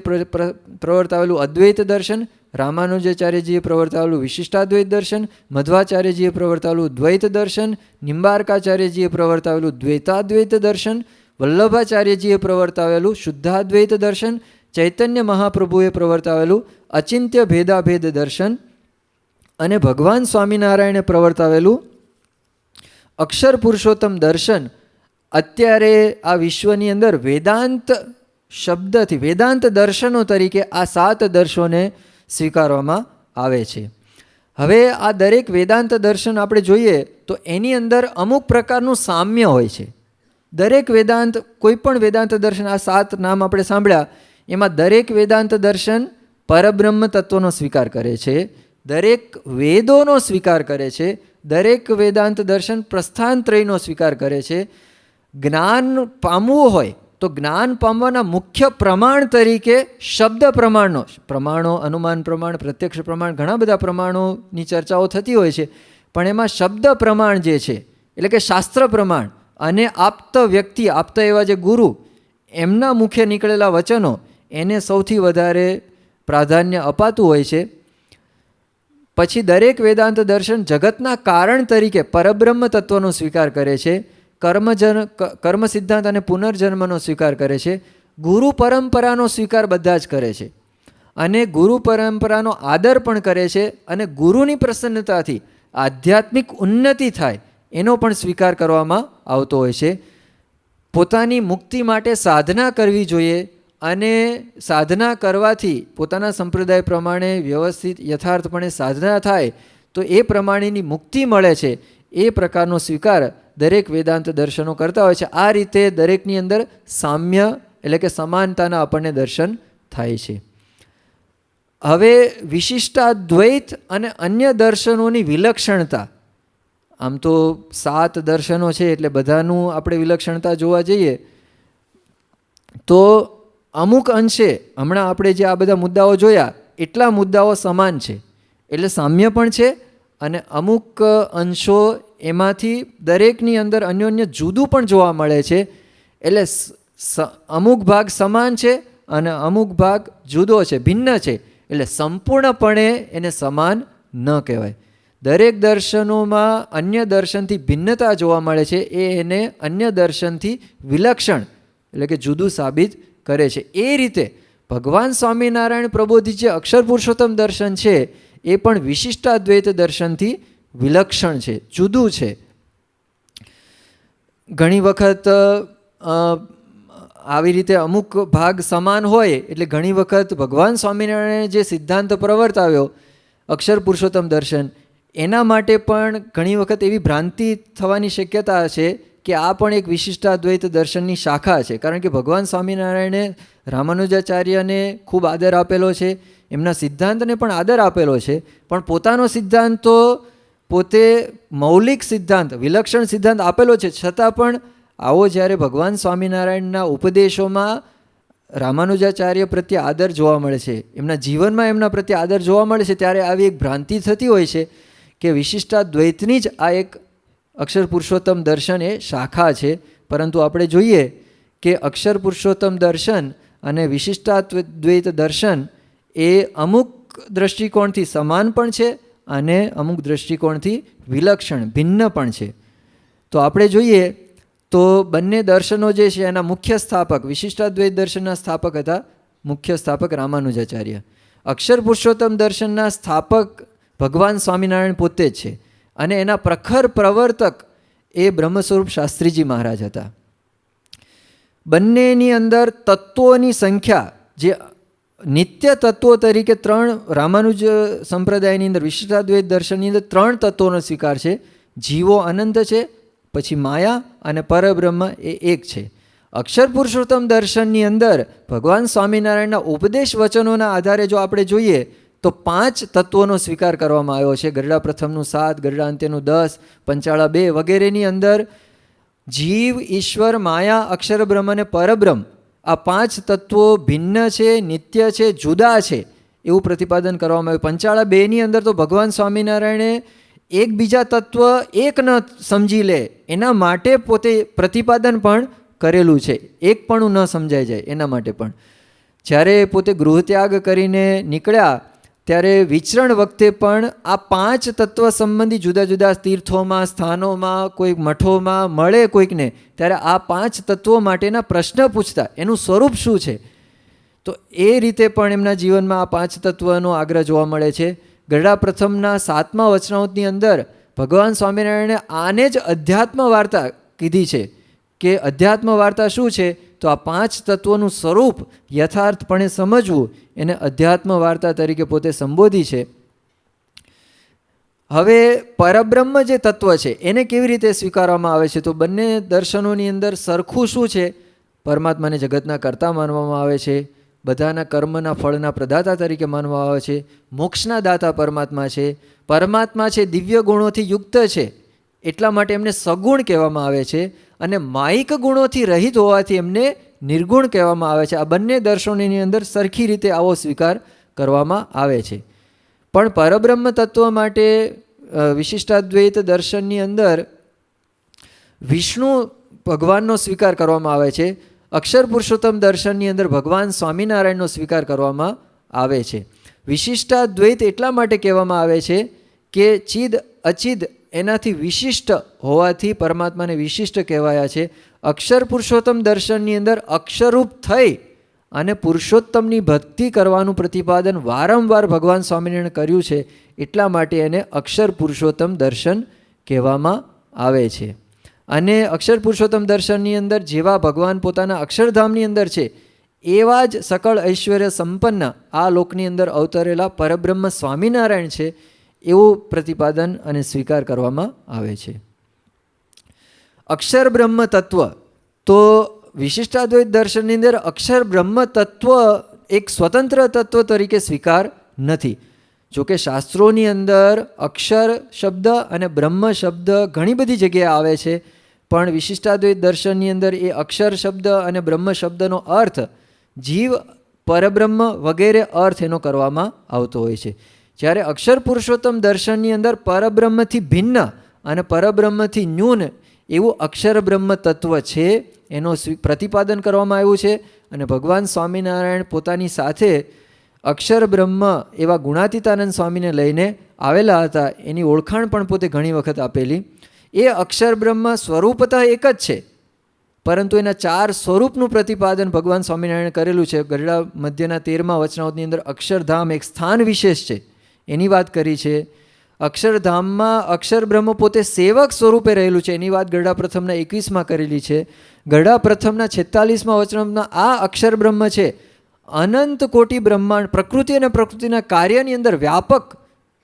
A: પ્રવર્તાવેલું અદ્વૈત દર્શન, રામાનુજાચાર્યજીએ પ્રવર્તાવેલું વિશિષ્ટાદ્વૈત દર્શન, મધ્વાચાર્યજીએ પ્રવર્તાવેલું દ્વૈત દર્શન, નિંબાર્કાચાર્યજીએ પ્રવર્તાવેલું દ્વૈતાદ્વૈત દર્શન, વલ્લભાચાર્યજીએ પ્રવર્તાવેલું શુદ્ધાદ્વૈત દર્શન, ચૈતન્ય મહાપ્રભુએ પ્રવર્તાવેલું અચિંત્ય ભેદાભેદ દર્શન, અને ભગવાન સ્વામિનારાયણે પ્રવર્તાવેલું અક્ષર પુરુષોત્તમ દર્શન અત્યારે આ વિશ્વની અંદર વેદાંત શબ્દથી, વેદાંત દર્શનો તરીકે આ 7 દર્શનોને સ્વીકારવામાં આવે છે. હવે આ દરેક વેદાંત દર્શન આપણે જોઈએ તો એની અંદર અમુક પ્રકારનું સામ્ય હોય છે. દરેક વેદાંત, કોઈ પણ વેદાંત દર્શન, આ 7 નામ આપણે સાંભળ્યા, એમાં દરેક વેદાંત દર્શન પરબ્રહ્મ તત્વનો સ્વીકાર કરે છે, દરેક વેદોનો સ્વીકાર કરે છે, દરેક વેદાંત દર્શન પ્રસ્થાનત્રયનો સ્વીકાર કરે છે. જ્ઞાન પામવું હોય તો જ્ઞાન પામવાના મુખ્ય પ્રમાણ તરીકે શબ્દ પ્રમાણો, અનુમાન પ્રમાણ, પ્રત્યક્ષ પ્રમાણ, ઘણા બધા પ્રમાણોની ચર્ચાઓ થતી હોય છે. પણ એમાં શબ્દ પ્રમાણ જે છે, એટલે કે શાસ્ત્ર પ્રમાણ અને આપ્ત વ્યક્તિ, આપ્ત એવા જે ગુરુ, એમના મુખે નીકળેલા વચનો, એને સૌથી વધારે પ્રાધાન્ય અપાતું હોય છે. પછી દરેક વેદાંત દર્શન જગતના કારણ તરીકે પરબ્રહ્મ તત્વનો સ્વીકાર કરે છે, કર્મ સિદ્ધાંત અને પુનર્જન્મનો સ્વીકાર કરે છે, ગુરુ પરંપરાનો સ્વીકાર બધા જ કરે છે, અને ગુરુ પરંપરાનો આદર પણ કરે છે, અને ગુરુની પ્રસન્નતાથી આધ્યાત્મિક ઉન્નતિ થાય એનો પણ સ્વીકાર કરવામાં આવતો હોય છે. પોતાની મુક્તિ માટે સાધના કરવી જોઈએ, અને સાધના કરવાથી પોતાના સંપ્રદાય પ્રમાણે વ્યવસ્થિત યથાર્થપણે સાધના થાય તો એ પ્રમાણેની મુક્તિ મળે છે. એ પ્રકારનો સ્વીકાર દરેક વેદાંત દર્શનો કરતા હોય છે. આ રીતે દરેકની અંદર સામ્ય એટલે કે સમાનતાના આપણને દર્શન થાય છે. હવે વિશિષ્ટાદ્વૈત અને અન્ય દર્શનોની વિલક્ષણતા, આમ તો 7 દર્શનો છે એટલે બધાનું આપણે વિલક્ષણતા જોવા જઈએ તો અમુક અંશે, હમણાં આપણે જે આ બધા મુદ્દાઓ જોયા એટલા મુદ્દાઓ સમાન છે, એટલે સામ્ય પણ છે, અને અમુક અંશો એમાંથી દરેકની અંદર અન્યોન્ય જુદું પણ જોવા મળે છે. એટલે અમુક ભાગ સમાન છે અને અમુક ભાગ જુદો છે, ભિન્ન છે. એટલે સંપૂર્ણપણે એને સમાન ન કહેવાય. દરેક દર્શનોમાં અન્ય દર્શનથી ભિન્નતા જોવા મળે છે, એ એને અન્ય દર્શનથી વિલક્ષણ એટલે કે જુદું સાબિત કરે છે. એ રીતે ભગવાન સ્વામિનારાયણ પ્રબોધિત જે અક્ષર પુરુષોત્તમ દર્શન છે એ પણ વિશિષ્ટાદ્વૈત દર્શનથી વિલક્ષણ છે, જુદું છે. ઘણી વખત આવી રીતે અમુક ભાગ સમાન હોય એટલે ઘણી વખત ભગવાન સ્વામિનારાયણે જે સિદ્ધાંત પ્રવર્તાવ્યો અક્ષર પુરુષોત્તમ દર્શન, એના માટે પણ ઘણી વખત એવી ભ્રાંતિ થવાની શક્યતા છે કે આ પણ એક વિશિષ્ટાદ્વૈત દર્શનની શાખા છે. કારણ કે ભગવાન સ્વામિનારાયણે રામાનુજાચાર્યને ખૂબ આદર આપેલો છે, એમના સિદ્ધાંતને પણ આદર આપેલો છે, પણ પોતાનો સિદ્ધાંત તો પોતે મૌલિક સિદ્ધાંત, વિલક્ષણ સિદ્ધાંત આપેલો છે, છતાં પણ આવો જ્યારે ભગવાન સ્વામિનારાયણના ઉપદેશોમાં રામાનુજાચાર્ય પ્રત્યે આદર જોવા મળે છે, એમના જીવનમાં એમના પ્રત્યે આદર જોવા મળે છે, ત્યારે આવી એક ભ્રાંતિ થતી હોય છે કે વિશિષ્ટાદ્વૈતની જ આ એક અક્ષર પુરુષોત્તમ દર્શન એ શાખા છે. પરંતુ આપણે જોઈએ કે અક્ષર પુરુષોત્તમ દર્શન અને વિશિષ્ટાદ્વૈત દર્શન એ અમુક દૃષ્ટિકોણથી સમાન પણ છે અને અમુક દૃષ્ટિકોણથી વિલક્ષણ, ભિન્ન પણ છે. તો આપણે જોઈએ તો બંને દર્શનો જે છે એના મુખ્ય સ્થાપક, વિશિષ્ટાદ્વૈત દર્શનના સ્થાપક હતા મુખ્ય સ્થાપક રામાનુજાચાર્ય. અક્ષર પુરુષોત્તમ દર્શનના સ્થાપક ભગવાન સ્વામિનારાયણ પોતે જ છે. અને એના પ્રખર પ્રવર્તક એ બ્રહ્મ સ્વરૂપ શાસ્ત્રીજી મહારાજ હતા. બંનેની અંદર તત્વોની સંખ્યા જે નિત્ય તત્વો તરીકે 3 રામાનુજ સંપ્રદાયની અંદર વિશિષ્ટાદ્વૈત દર્શનની અંદર 3 તત્વોનો સ્વીકાર છે. જીવો અનંત છે, પછી માયા અને પરબ્રહ્મ એ એક છે. અક્ષર પુરુષોત્તમ દર્શનની અંદર ભગવાન સ્વામિનારાયણના ઉપદેશ વચનોના આધારે જો આપણે જોઈએ તો 5 તત્વોનો સ્વીકાર કરવામાં આવ્યો છે. ગરડા પ્રથમનું 7, ગરડા અંત્યનું 10, પંચાળા 2 વગેરેની અંદર જીવ, ઈશ્વર, માયા, અક્ષર બ્રહ્મ અને પરબ્રહ્મ આ 5 તત્વો ભિન્ન છે, નિત્ય છે, જુદા છે એવું પ્રતિપાદન કરવામાં આવ્યું. પંચાળા 2ની અંદર તો ભગવાન સ્વામિનારાયણે એકબીજા તત્વ એક ન સમજી લે એના માટે પોતે પ્રતિપાદન પણ કરેલું છે. એક પણ ન સમજાઈ જાય એના માટે પણ. જ્યારે પોતે ગૃહત્યાગ કરીને નીકળ્યા ત્યારે વિચરણ વખતે પણ આ 5 તત્વ સંબંધી જુદા જુદા તીર્થોમાં, સ્થાનોમાં, કોઈ મઠોમાં મળે કોઈકને ત્યારે આ 5 તત્વો માટેના પ્રશ્ન પૂછતા, એનું સ્વરૂપ શું છે. તો એ રીતે પણ એમના જીવનમાં આ 5 તત્વનો આગ્રહ જોવા મળે છે. ગરડા પ્રથમના 7મા વચનામૃતની અંદર ભગવાન સ્વામિનારાયણે આને જ અધ્યાત્મ વાર્તા કીધી છે કે અધ્યાત્મ વાર્તા શું છે, તો આ 5 તત્વોનું સ્વરૂપ યથાર્થપણે સમજવું એને અધ્યાત્મ વાર્તા તરીકે પોતે સંબોધી છે. હવે પરબ્રહ્મ જે તત્વ છે એને કેવી રીતે સ્વીકારવામાં આવે છે, તો બંને દર્શનોની અંદર સરખું શું છે, પરમાત્માને જગતના કર્તા માનવામાં આવે છે, બધાના કર્મના ફળના પ્રદાતા તરીકે માનવામાં આવે છે, મોક્ષના દાતા પરમાત્મા છે, પરમાત્મા છે દિવ્ય ગુણોથી યુક્ત છે એટલા માટે એમને સગુણ કહેવામાં આવે છે, અને માયિક ગુણોથી રહિત હોવાથી એમને નિર્ગુણ કહેવામાં આવે છે. આ બંને દર્શનોની અંદર સરખી રીતે આવો સ્વીકાર કરવામાં આવે છે. પણ પરબ્રહ્મ તત્વ માટે વિશિષ્ટાદ્વૈત દર્શનની અંદર વિષ્ણુ ભગવાનનો સ્વીકાર કરવામાં આવે છે. અક્ષર પુરુષોત્તમ દર્શનની અંદર ભગવાન સ્વામિનારાયણનો સ્વીકાર કરવામાં આવે છે. વિશિષ્ટાદ્વૈત એટલા માટે કહેવામાં આવે છે કે ચિદ અચિદ એનાથી વિશિષ્ટ હોવાથી પરમાત્માને વિશિષ્ટ કહેવાયા છે. અક્ષર પુરુષોત્તમ દર્શનની અંદર અક્ષરરૂપ થઈ અને પુરુષોત્તમની ભક્તિ કરવાનું પ્રતિપાદન વારંવાર ભગવાન સ્વામિનારાયણે કર્યું છે એટલા માટે એને અક્ષર પુરુષોત્તમ દર્શન કહેવામાં આવે છે. અને અક્ષર પુરુષોત્તમ દર્શનની અંદર જેવા ભગવાન પોતાના અક્ષરધામની અંદર છે એવા જ સકળ ઐશ્વર્ય સંપન્ન આ લોકની અંદર અવતરેલા પરબ્રહ્મ સ્વામિનારાયણ છે એવું પ્રતિપાદન અને સ્વીકાર કરવામાં આવે છે. અક્ષર બ્રહ્મ તત્વ, તો વિશિષ્ટાદ્વૈત દર્શનની અંદર અક્ષર બ્રહ્મ તત્વ એક સ્વતંત્ર તત્વ તરીકે સ્વીકાર નથી. જોકે શાસ્ત્રોની અંદર અક્ષર શબ્દ અને બ્રહ્મ શબ્દ ઘણી બધી જગ્યાએ આવે છે, પણ વિશિષ્ટાદ્વૈત દર્શનની અંદર એ અક્ષર શબ્દ અને બ્રહ્મ શબ્દનો અર્થ જીવ, પરબ્રહ્મ વગેરે અર્થ એનો કરવામાં આવતો હોય છે. જ્યારે અક્ષર પુરુષોત્તમ દર્શનની અંદર પરબ્રહ્મથી ભિન્ન અને પરબ્રહ્મથી ન્યૂન એવું અક્ષર બ્રહ્મ તત્વ છે એનો પ્રતિપાદન કરવામાં આવ્યું છે. અને ભગવાન સ્વામિનારાયણ પોતાની સાથે અક્ષર બ્રહ્મ એવા ગુણાતીતાનંદ સ્વામીને લઈને આવેલા હતા, એની ઓળખાણ પણ પોતે ઘણી વખત આપેલી. એ અક્ષર બ્રહ્મ સ્વરૂપતઃ એક જ છે, પરંતુ એના 4 સ્વરૂપનું પ્રતિપાદન ભગવાન સ્વામિનારાયણે કરેલું છે. ગરડા મધ્યના 13મા વચનામૃતની અંદર અક્ષરધામ એક સ્થાન વિશેષ છે એની વાત કરી છે. અક્ષરધામમાં અક્ષર બ્રહ્મ પોતે સેવક સ્વરૂપે રહેલું છે એની વાત ગરડા પ્રથમના 21માં કરેલી છે. ગરડા પ્રથમના 46મા વચનામૃતમાં આ અક્ષર બ્રહ્મ છે અનંત કોટી બ્રહ્માંડ પ્રકૃતિ અને પ્રકૃતિના કાર્યની અંદર વ્યાપક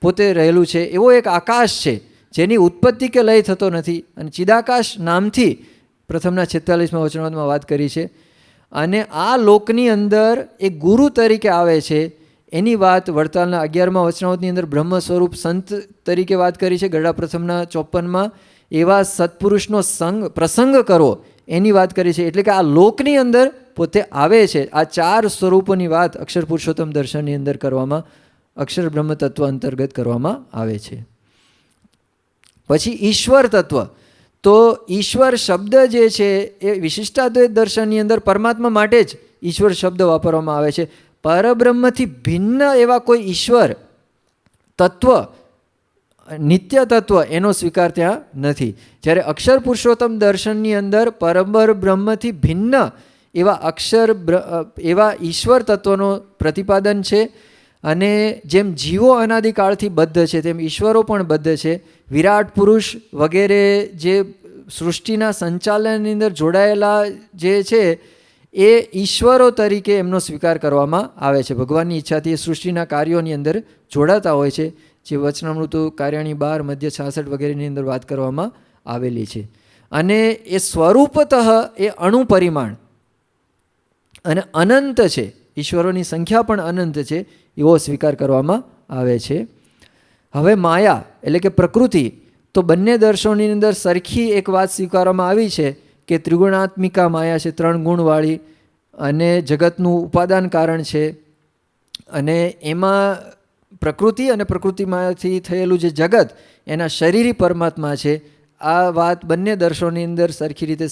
A: પોતે રહેલું છે. એવો એક આકાશ છે જેની ઉત્પત્તિ કે લય થતો નથી, અને ચિદાકાશ નામથી પ્રથમના 46મા વચનામૃતમાં વાત કરી છે. અને આ લોકની અંદર એક ગુરુ તરીકે આવે છે એની વાત વડતાલના 11મા વચનામૃતની અંદર બ્રહ્મ સ્વરૂપ સંત તરીકે વાત કરી છે. ગરડા પ્રથમના 54માં એવા સત્પુરુષનો પ્રસંગ કરો એની વાત કરી છે. એટલે કે આ લોકની અંદર પોતે આવે છે. આ 4 સ્વરૂપોની વાત અક્ષર પુરુષોત્તમ દર્શનની અંદર કરવામાં, અક્ષર બ્રહ્મ તત્વ અંતર્ગત કરવામાં આવે છે. પછી ઈશ્વર તત્વ, તો ઈશ્વર શબ્દ જે છે એ વિશિષ્ટાદ્વૈત દર્શનની અંદર પરમાત્મા માટે જ ઈશ્વર શબ્દ વાપરવામાં આવે છે. પરબ્રહ્મથી ભિન્ન એવા કોઈ ઈશ્વર તત્વ, નિત્ય તત્વ એનો સ્વીકાર ત્યાં નથી. જ્યારે અક્ષર પુરુષોત્તમ દર્શનની અંદર પરબ્રહ્મથી ભિન્ન એવા એવા ઈશ્વર તત્વનો પ્રતિપાદન છે. અને જેમ જીવો અનાદિકાળથી બદ્ધ છે તેમ ઈશ્વરો પણ બદ્ધ છે. વિરાટ પુરુષ વગેરે જે સૃષ્ટિના સંચાલનની અંદર જોડાયેલા જે છે એ ઈશ્વરો તરીકે એમનો સ્વીકાર કરવામાં આવે છે. ભગવાનની ઈચ્છાથી એ સૃષ્ટિના કાર્યોની અંદર જોડાતા હોય છે, જે વચનામૃતો કાર્યાણી 12 મધ્ય 66 વગેરેની અંદર વાત કરવામાં આવેલી છે. અને એ સ્વરૂપતઃ એ અણુ પરિમાણ અને અનંત છે, ઈશ્વરોની સંખ્યા પણ અનંત છે, એવો સ્વીકાર કરવામાં આવે છે. હવે માયા એટલે કે પ્રકૃતિ, તો બંને દર્શનોની અંદર સરખી એક વાત સ્વીકારવામાં આવી છે કે ત્રિગુણાત્મિકા માયા છે, 3 ગુણવાળી, અને જગતનું ઉપાદાન કારણ છે. અને એમાં પ્રકૃતિ અને પ્રકૃતિમાંથી થયેલું જે જગત એના શરીરી પરમાત્મા છે. આ વાત બંને દર્શનોની અંદર સરખી રીતે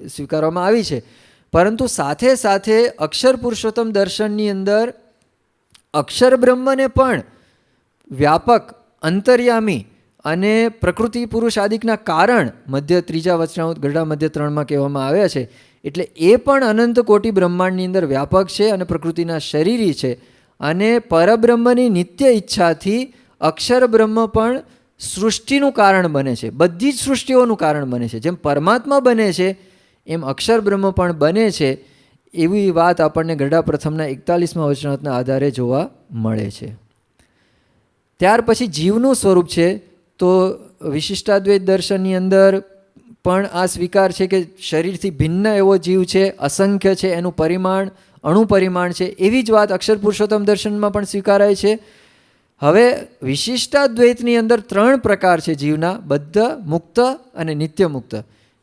A: સ્વીકારવામાં આવી છે. પરંતુ સાથે સાથે અક્ષર પુરુષોત્તમ દર્શનની અંદર અક્ષર બ્રહ્મને પણ વ્યાપક, અંતર્યામી અને પ્રકૃતિ પુરુષ આદિકના કારણ મધ્ય 3જા વચનામૃત ગરડા મધ્ય 3માં કહેવામાં આવ્યા છે. એટલે એ પણ અનંત કોટી બ્રહ્માંડની અંદર વ્યાપક છે અને પ્રકૃતિના શરીરી છે. અને પરબ્રહ્મની નિત્ય ઈચ્છાથી અક્ષર બ્રહ્મ પણ સૃષ્ટિનું કારણ બને છે, બધી જ સૃષ્ટિઓનું કારણ બને છે. જેમ પરમાત્મા બને છે એમ અક્ષર બ્રહ્મ પણ બને છે. એવી વાત આપણને ગરડા પ્રથમના 41મા વચનામૃતના આધારે જોવા મળે છે. ત્યાર પછી જીવનું સ્વરૂપ છે, તો વિશિષ્ટાદ્વૈત દર્શનની અંદર પણ આ સ્વીકાર છે કે શરીરથી ભિન્ન એવો જીવ છે, અસંખ્ય છે, એનું પરિમાણ અણુ પરિમાણ છે. એવી જ વાત અક્ષર પુરુષોત્તમ દર્શનમાં પણ સ્વીકારાય છે. હવે વિશિષ્ટાદ્વૈતની અંદર 3 પ્રકાર છે જીવના, બદ્ધ, મુક્ત અને નિત્ય મુક્ત.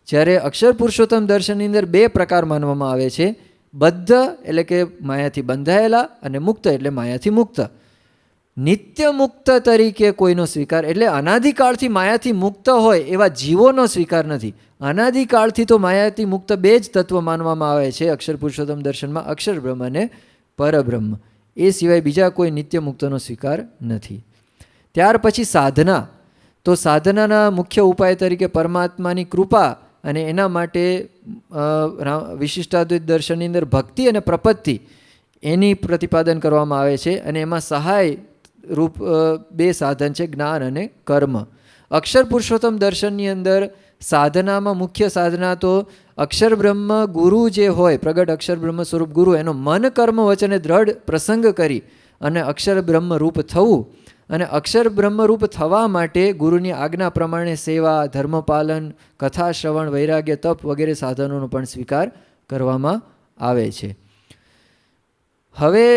A: જ્યારે અક્ષર પુરુષોત્તમ દર્શનની અંદર 2 પ્રકાર માનવામાં આવે છે. બદ્ધ એટલે કે માયાથી બંધાયેલા, અને મુક્ત એટલે માયાથી મુક્ત. નિત્ય મુક્ત તરીકે કોઈનો સ્વીકાર, એટલે અનાદિકાળથી માયાથી મુક્ત હોય એવા જીવોનો સ્વીકાર નથી. અનાદિકાળથી તો માયાથી મુક્ત 2 જ તત્વ માનવામાં આવે છે અક્ષર પુરુષોત્તમ દર્શનમાં, અક્ષર બ્રહ્મ અને પરબ્રહ્મ. એ સિવાય બીજા કોઈ નિત્ય મુક્તનો સ્વીકાર નથી. ત્યાર પછી સાધના, તો સાધનાના મુખ્ય ઉપાય તરીકે પરમાત્માની કૃપા, અને એના માટે વિશિષ્ટાદ્વૈત દર્શનની અંદર ભક્તિ અને પ્રપત્તિ એની પ્રતિપાદન કરવામાં આવે છે. અને એમાં સહાય રૂપ 2 સાધન છે, જ્ઞાન અને કર્મ. અક્ષર પુરુષોત્તમ દર્શનની અંદર સાધનામાં મુખ્ય સાધના તો અક્ષર બ્રહ્મ ગુરુ જે હોય, પ્રગટ અક્ષર બ્રહ્મ સ્વરૂપ ગુરુ, એનો મન કર્મ વચને દ્રઢ પ્રસંગ કરી અને અક્ષર બ્રહ્મ રૂપ થવું. અને અક્ષર બ્રહ્મરૂપ થવા માટે ગુરુની આજ્ઞા પ્રમાણે સેવા, ધર્મપાલન, કથા શ્રવણ, વૈરાગ્ય, તપ વગેરે સાધનોનો પણ સ્વીકાર કરવામાં આવે છે. હવે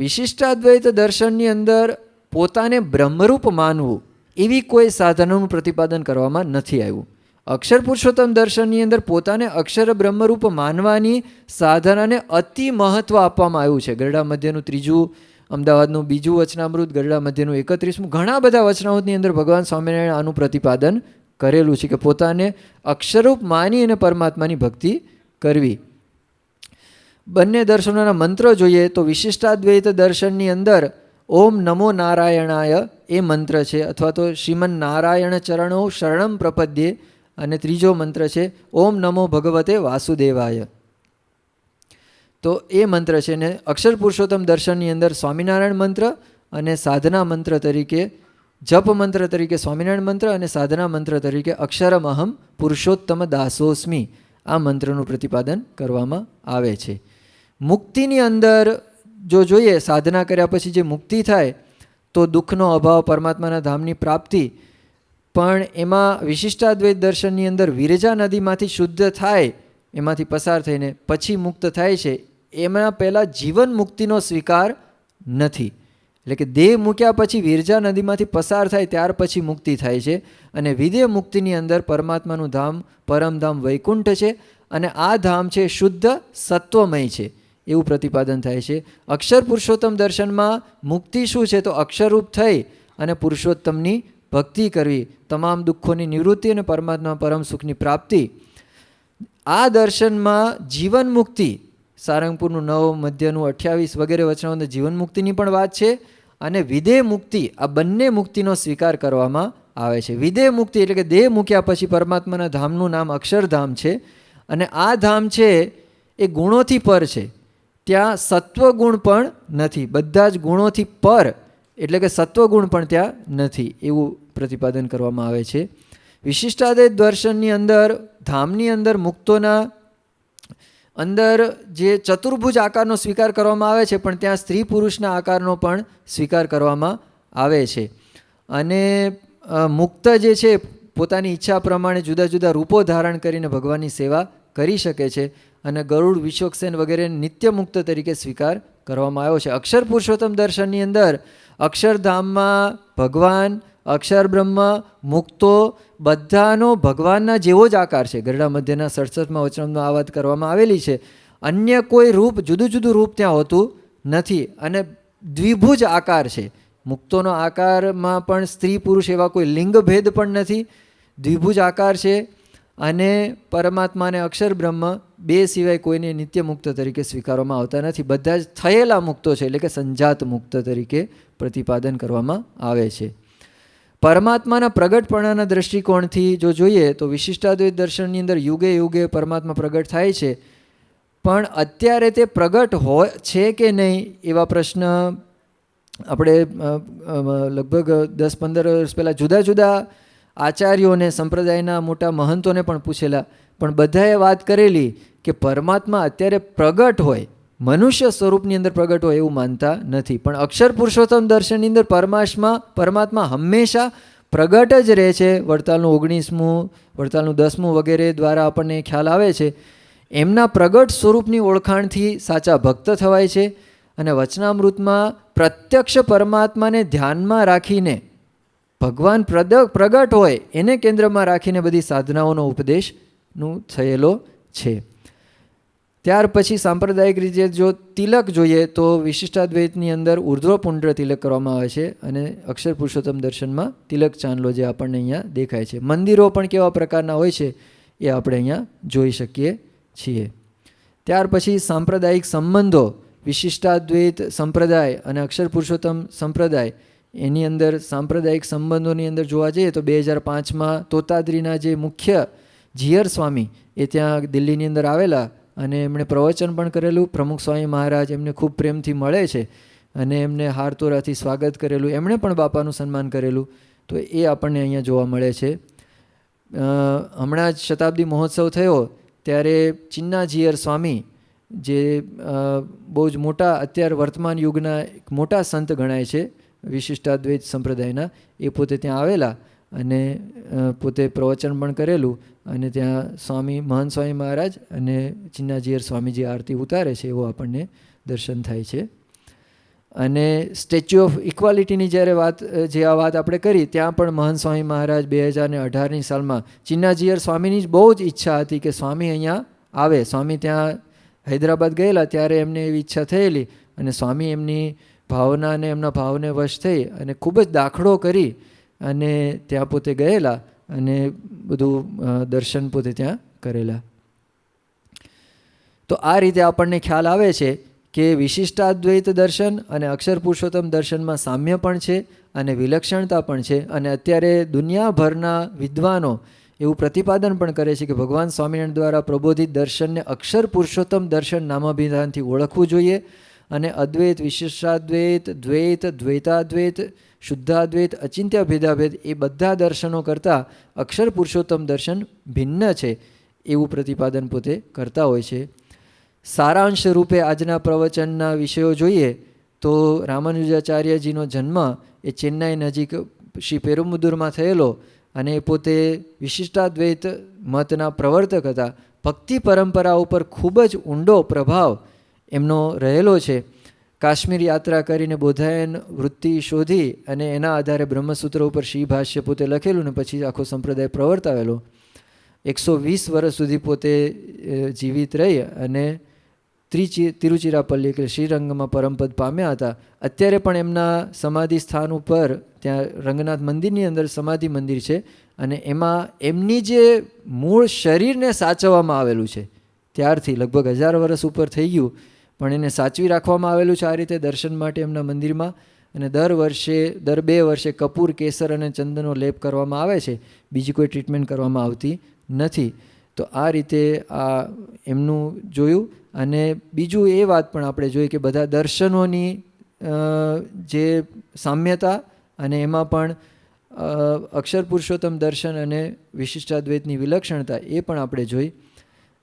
A: વિશિષ્ટાદ્વૈત દર્શનની અંદર પોતાને બ્રહ્મરૂપ માનવું એવી કોઈ સાધનોનું પ્રતિપાદન કરવામાં નથી આવ્યું. અક્ષર પુરુષોત્તમ દર્શનની અંદર પોતાને અક્ષર બ્રહ્મરૂપ માનવાની સાધનાને અતિ મહત્વ આપવામાં આવ્યું છે. ગરડા મધ્યનું 3જું, અમદાવાદનું 2જું વચનામૃત, ગરડા મધ્યનું 31મું, ઘણા બધા વચનામૃતની અંદર ભગવાન સ્વામિનારાયણ આનું પ્રતિપાદન કરેલું છે કે પોતાને અક્ષરરૂપ માની અને પરમાત્માની ભક્તિ કરવી. બંને દર્શનોના મંત્ર જોઈએ તો વિશિષ્ટાદ્વૈત દર્શનની અંદર ઓમ નમો નારાયણાય એ મંત્ર છે, અથવા તો શ્રીમન નારાયણ ચરણો શરણમ પ્રપદ્યે, અને 3જો મંત્ર છે ઓમ નમો ભગવતે વાસુદેવાય. તો એ મંત્ર છે. ને અક્ષર પુરુષોત્તમ દર્શનની અંદર સ્વામિનારાયણ મંત્ર અને સાધના મંત્ર તરીકે, જપ મંત્ર તરીકે સ્વામિનારાયણ મંત્ર અને સાધના મંત્ર તરીકે અક્ષરમ અહમ પુરુષોત્તમ દાસોસ્મી આ મંત્રનું પ્રતિપાદન કરવામાં આવે છે. મુક્તિની અંદર જો જોઈએ, સાધના કર્યા પછી જે મુક્તિ થાય તો દુઃખનો અભાવ, પરમાત્માના ધામની પ્રાપ્તિ, પણ એમાં વિશિષ્ટાદ્વૈત દર્શનની અંદર વિરજા નદીમાંથી શુદ્ધ થાય, એમાંથી પસાર થઈને પછી મુક્ત થાય છે. એમાં પહેલાં જીવન મુક્તિનો સ્વીકાર નથી. એટલે કે દેહ મૂક્યા પછી વિરજા નદીમાંથી પસાર થાય ત્યાર પછી મુક્તિ થાય છે. અને વિદેહ મુક્તિની અંદર પરમાત્માનું ધામ, પરમધામ વૈકુંઠ છે, અને આ ધામ છે શુદ્ધ સત્વમય છે, એવું પ્રતિપાદન થાય છે. અક્ષર પુરુષોત્તમ દર્શનમાં મુક્તિ શું છે તો અક્ષરરૂપ થઈ અને પુરુષોત્તમની ભક્તિ કરવી, તમામ દુઃખોની નિવૃત્તિ અને પરમાત્મા પરમ સુખની પ્રાપ્તિ. આ દર્શનમાં જીવન મુક્તિ, સારંગપુરનું 9, મધ્યનું 28 વગેરે વચનાઓને જીવન મુક્તિની પણ વાત છે. અને વિદેહ મુક્તિ, આ બંને મુક્તિનો સ્વીકાર કરવામાં આવે છે. વિદેહ મુક્તિ એટલે કે દેહ મૂક્યા પછી પરમાત્માના ધામનું નામ અક્ષરધામ છે, અને આ ધામ છે એ ગુણોથી પર છે. ત્યાં સત્વગુણ પણ નથી, બધા જ ગુણોથી પર, એટલે કે સત્વગુણ પણ ત્યાં નથી, એવું પ્રતિપાદન કરવામાં આવે છે. વિશિષ્ટાદ્વૈત દર્શનની અંદર ધામની અંદર મુક્તોના અંદર જે ચતુર્ભુજ આકારનો સ્વીકાર કરવામાં આવે છે, પણ ત્યાં સ્ત્રી પુરુષના આકારનો પણ સ્વીકાર કરવામાં આવે છે. અને મુક્ત જે છે પોતાની ઈચ્છા પ્રમાણે જુદા જુદા રૂપો ધારણ કરીને ભગવાનની સેવા કરી શકે છે. અને ગરુડ, વિશ્વક્સેન વગેરે નિત્ય મુક્ત તરીકે સ્વીકાર કરવામાં આવ્યો છે. અક્ષર પુરુષોત્તમ દર્શનની અંદર અક્ષરધામમાં ભગવાન, અક્ષર બ્રહ્મ, મુક્તો બધાનો ભગવાનના જેવો જ આકાર છે. ગરડા મધ્યના 67માં વચનમાં આ વાત કરવામાં આવેલી છે. અન્ય કોઈ રૂપ, જુદું જુદું રૂપ ત્યાં હોતું નથી. અને દ્વિભુજ આકાર છે. મુક્તોનો આકારમાં પણ સ્ત્રી પુરુષ એવા કોઈ લિંગ ભેદ પણ નથી, દ્વિભુજ આકાર છે. અને પરમાત્મા અને અક્ષર બ્રહ્મ બે સિવાય કોઈને નિત્ય મુક્ત તરીકે સ્વીકારવામાં આવતા નથી. બધા જ થયેલા મુક્તો છે, એટલે કે સંજાત મુક્ત તરીકે પ્રતિપાદન કરવામાં આવે છે. પરમાત્માના પ્રગટપણાના દૃષ્ટિકોણથી જો જોઈએ તો વિશિષ્ટાદ્વૈત દર્શનની અંદર યુગે યુગે પરમાત્મા પ્રગટ થાય છે, પણ અત્યારે તે પ્રગટ હોય છે કે નહીં એવા પ્રશ્ન આપણે લગભગ 10-15 વર્ષ પહેલાં જુદા જુદા આચાર્યોને, સંપ્રદાયના મોટા મહંતોને પણ પૂછેલા, પણ બધાએ વાત કરેલી કે પરમાત્મા અત્યારે પ્રગટ હોય, મનુષ્ય સ્વરૂપની અંદર પ્રગટ હોય એવું માનતા નથી. પણ અક્ષર પુરુષોત્તમ દર્શનની અંદર પરમાત્મા હંમેશા પ્રગટ જ રહે છે. વડતાલનું 19મું, વડતાલનું 10મું વગેરે દ્વારા આપણને ખ્યાલ આવે છે. એમના પ્રગટ સ્વરૂપની ઓળખાણથી સાચા ભક્ત થવાય છે. અને વચનામૃતમાં પ્રત્યક્ષ પરમાત્માને ધ્યાનમાં રાખીને, ભગવાન પ્રગટ હોય એને કેન્દ્રમાં રાખીને બધી સાધનાઓનો ઉપદેશનું થયેલો છે. ત્યાર પછી સાંપ્રદાયિક રીતે જો તિલક જોઈએ તો વિશિષ્ટાદ્વૈતની અંદર ઉર્ધ્વપુંડ્ર તિલક કરવામાં આવે છે. અને અક્ષર પુરુષોત્તમ દર્શનમાં તિલક ચાંદલો જે આપણને અહીંયા દેખાય છે. મંદિરો પણ કેવા પ્રકારના હોય છે એ આપણે અહીંયા જોઈ શકીએ છીએ. ત્યાર પછી સાંપ્રદાયિક સંબંધો, વિશિષ્ટાદ્વૈત સંપ્રદાય અને અક્ષર પુરુષોત્તમ સંપ્રદાય, એની અંદર સાંપ્રદાયિક સંબંધોની અંદર જોવા જઈએ તો 2005માં તોતાદ્રીના જે મુખ્ય જીયર સ્વામી એ ત્યાં દિલ્હીની અંદર આવેલા અને એમણે પ્રવચન પણ કરેલું. પ્રમુખ સ્વામી મહારાજ એમને ખૂબ પ્રેમથી મળે છે અને એમને હારતોરાથી સ્વાગત કરેલું. એમણે પણ બાપાનું સન્માન કરેલું. તો એ આપણને અહીંયા જોવા મળે છે. હમણાં જ શતાબ્દી મહોત્સવ થયો ત્યારે ચિન્ના જીયર સ્વામી, જે બહુ જ મોટા અત્યારે વર્તમાન યુગના એક મોટા સંત ગણાય છે વિશિષ્ટાદ્વૈત સંપ્રદાયના, એ પોતે ત્યાં આવેલા અને પોતે પ્રવચન પણ કરેલું. અને ત્યાં સ્વામી મહંત સ્વામી મહારાજ અને ચિન્નાજીયર સ્વામીજી આરતી ઉતારે છે એવો આપણને દર્શન થાય છે. અને સ્ટેચ્યુ ઓફ ઇક્વાલિટીની જ્યારે આ વાત આપણે કરી, ત્યાં પણ મહંત સ્વામી મહારાજ 2018ની સાલમાં ચિન્નાજીયર સ્વામીની જ બહુ જ ઈચ્છા હતી કે સ્વામી અહીંયા આવે. સ્વામી ત્યાં હૈદરાબાદ ગયેલા ત્યારે એમને એવી ઈચ્છા થયેલી અને સ્વામી એમની ભાવનાને, એમના ભાવને વશ થઈ અને ખૂબ જ દાખલો કરી અને ત્યાં પોતે ગયેલા અને બધું દર્શન પોતે ત્યાં કરેલા. તો આ રીતે આપણને ખ્યાલ આવે છે કે વિશિષ્ટાદ્વૈત દર્શન અને અક્ષર પુરુષોત્તમ દર્શનમાં સામ્ય પણ છે અને વિલક્ષણતા પણ છે. અને અત્યારે દુનિયાભરના વિદ્વાનો એવું પ્રતિપાદન પણ કરે છે કે ભગવાન સ્વામિનારાયણ દ્વારા પ્રબોધિત દર્શનને અક્ષર પુરુષોત્તમ દર્શન નામાભિધાનથી ઓળખવું જોઈએ. અને અદ્વૈત, વિશિષ્ટાદ્વૈત, દ્વૈત, દ્વૈતાદ્વૈત, શુદ્ધાદ્વૈત, અચિંત્ય ભેદાભેદ એ બધા દર્શનો કરતાં અક્ષર પુરુષોત્તમ દર્શન ભિન્ન છે એવું પ્રતિપાદન પોતે કરતા હોય છે. સારાંશ રૂપે આજના પ્રવચનના વિષયો જોઈએ તો રામાનુજાચાર્યજીનો જન્મ એ ચેન્નાઈ નજીક શ્રી પેરુમુદુરમાં થયેલો અને એ પોતે વિશિષ્ટાદ્વૈત મતના પ્રવર્તક હતા. ભક્તિ પરંપરા ઉપર ખૂબ જ ઊંડો પ્રભાવ એમનો રહેલો છે. કાશ્મીર યાત્રા કરીને બોધાયન વૃત્તિ શોધી અને એના આધારે બ્રહ્મસૂત્ર ઉપર શ્રી ભાષ્ય પોતે લખેલું ને પછી આખો સંપ્રદાય પ્રવર્તાવેલો. 120 વર્ષ સુધી પોતે જીવિત રહી અને તિરુચિરાપલ્લી એટલે શ્રીરંગમાં પરમપદ પામ્યા હતા. અત્યારે પણ એમના સમાધિ સ્થાન ઉપર ત્યાં રંગનાથ મંદિરની અંદર સમાધિ મંદિર છે અને એમાં એમની જે મૂળ શરીરને સાચવવામાં આવેલું છે, ત્યારથી લગભગ 1000 વર્ષ ઉપર થઈ ગયું પણ એને સાચવી રાખવામાં આવેલું છે આ રીતે દર્શન માટે એમના મંદિરમાં. અને દર 2 વર્ષે કપૂર, કેસર અને ચંદનનો લેપ કરવામાં આવે છે. બીજી કોઈ ટ્રીટમેન્ટ કરવામાં આવતી નથી. તો આ રીતે આ એમનું જોયું. અને બીજું એ વાત પણ આપણે જોઈ કે બધા દર્શનોની જે સામ્યતા અને એમાં પણ અક્ષર પુરુષોત્તમ દર્શન અને વિશિષ્ટાદ્વૈતની વિલક્ષણતા એ પણ આપણે જોઈ.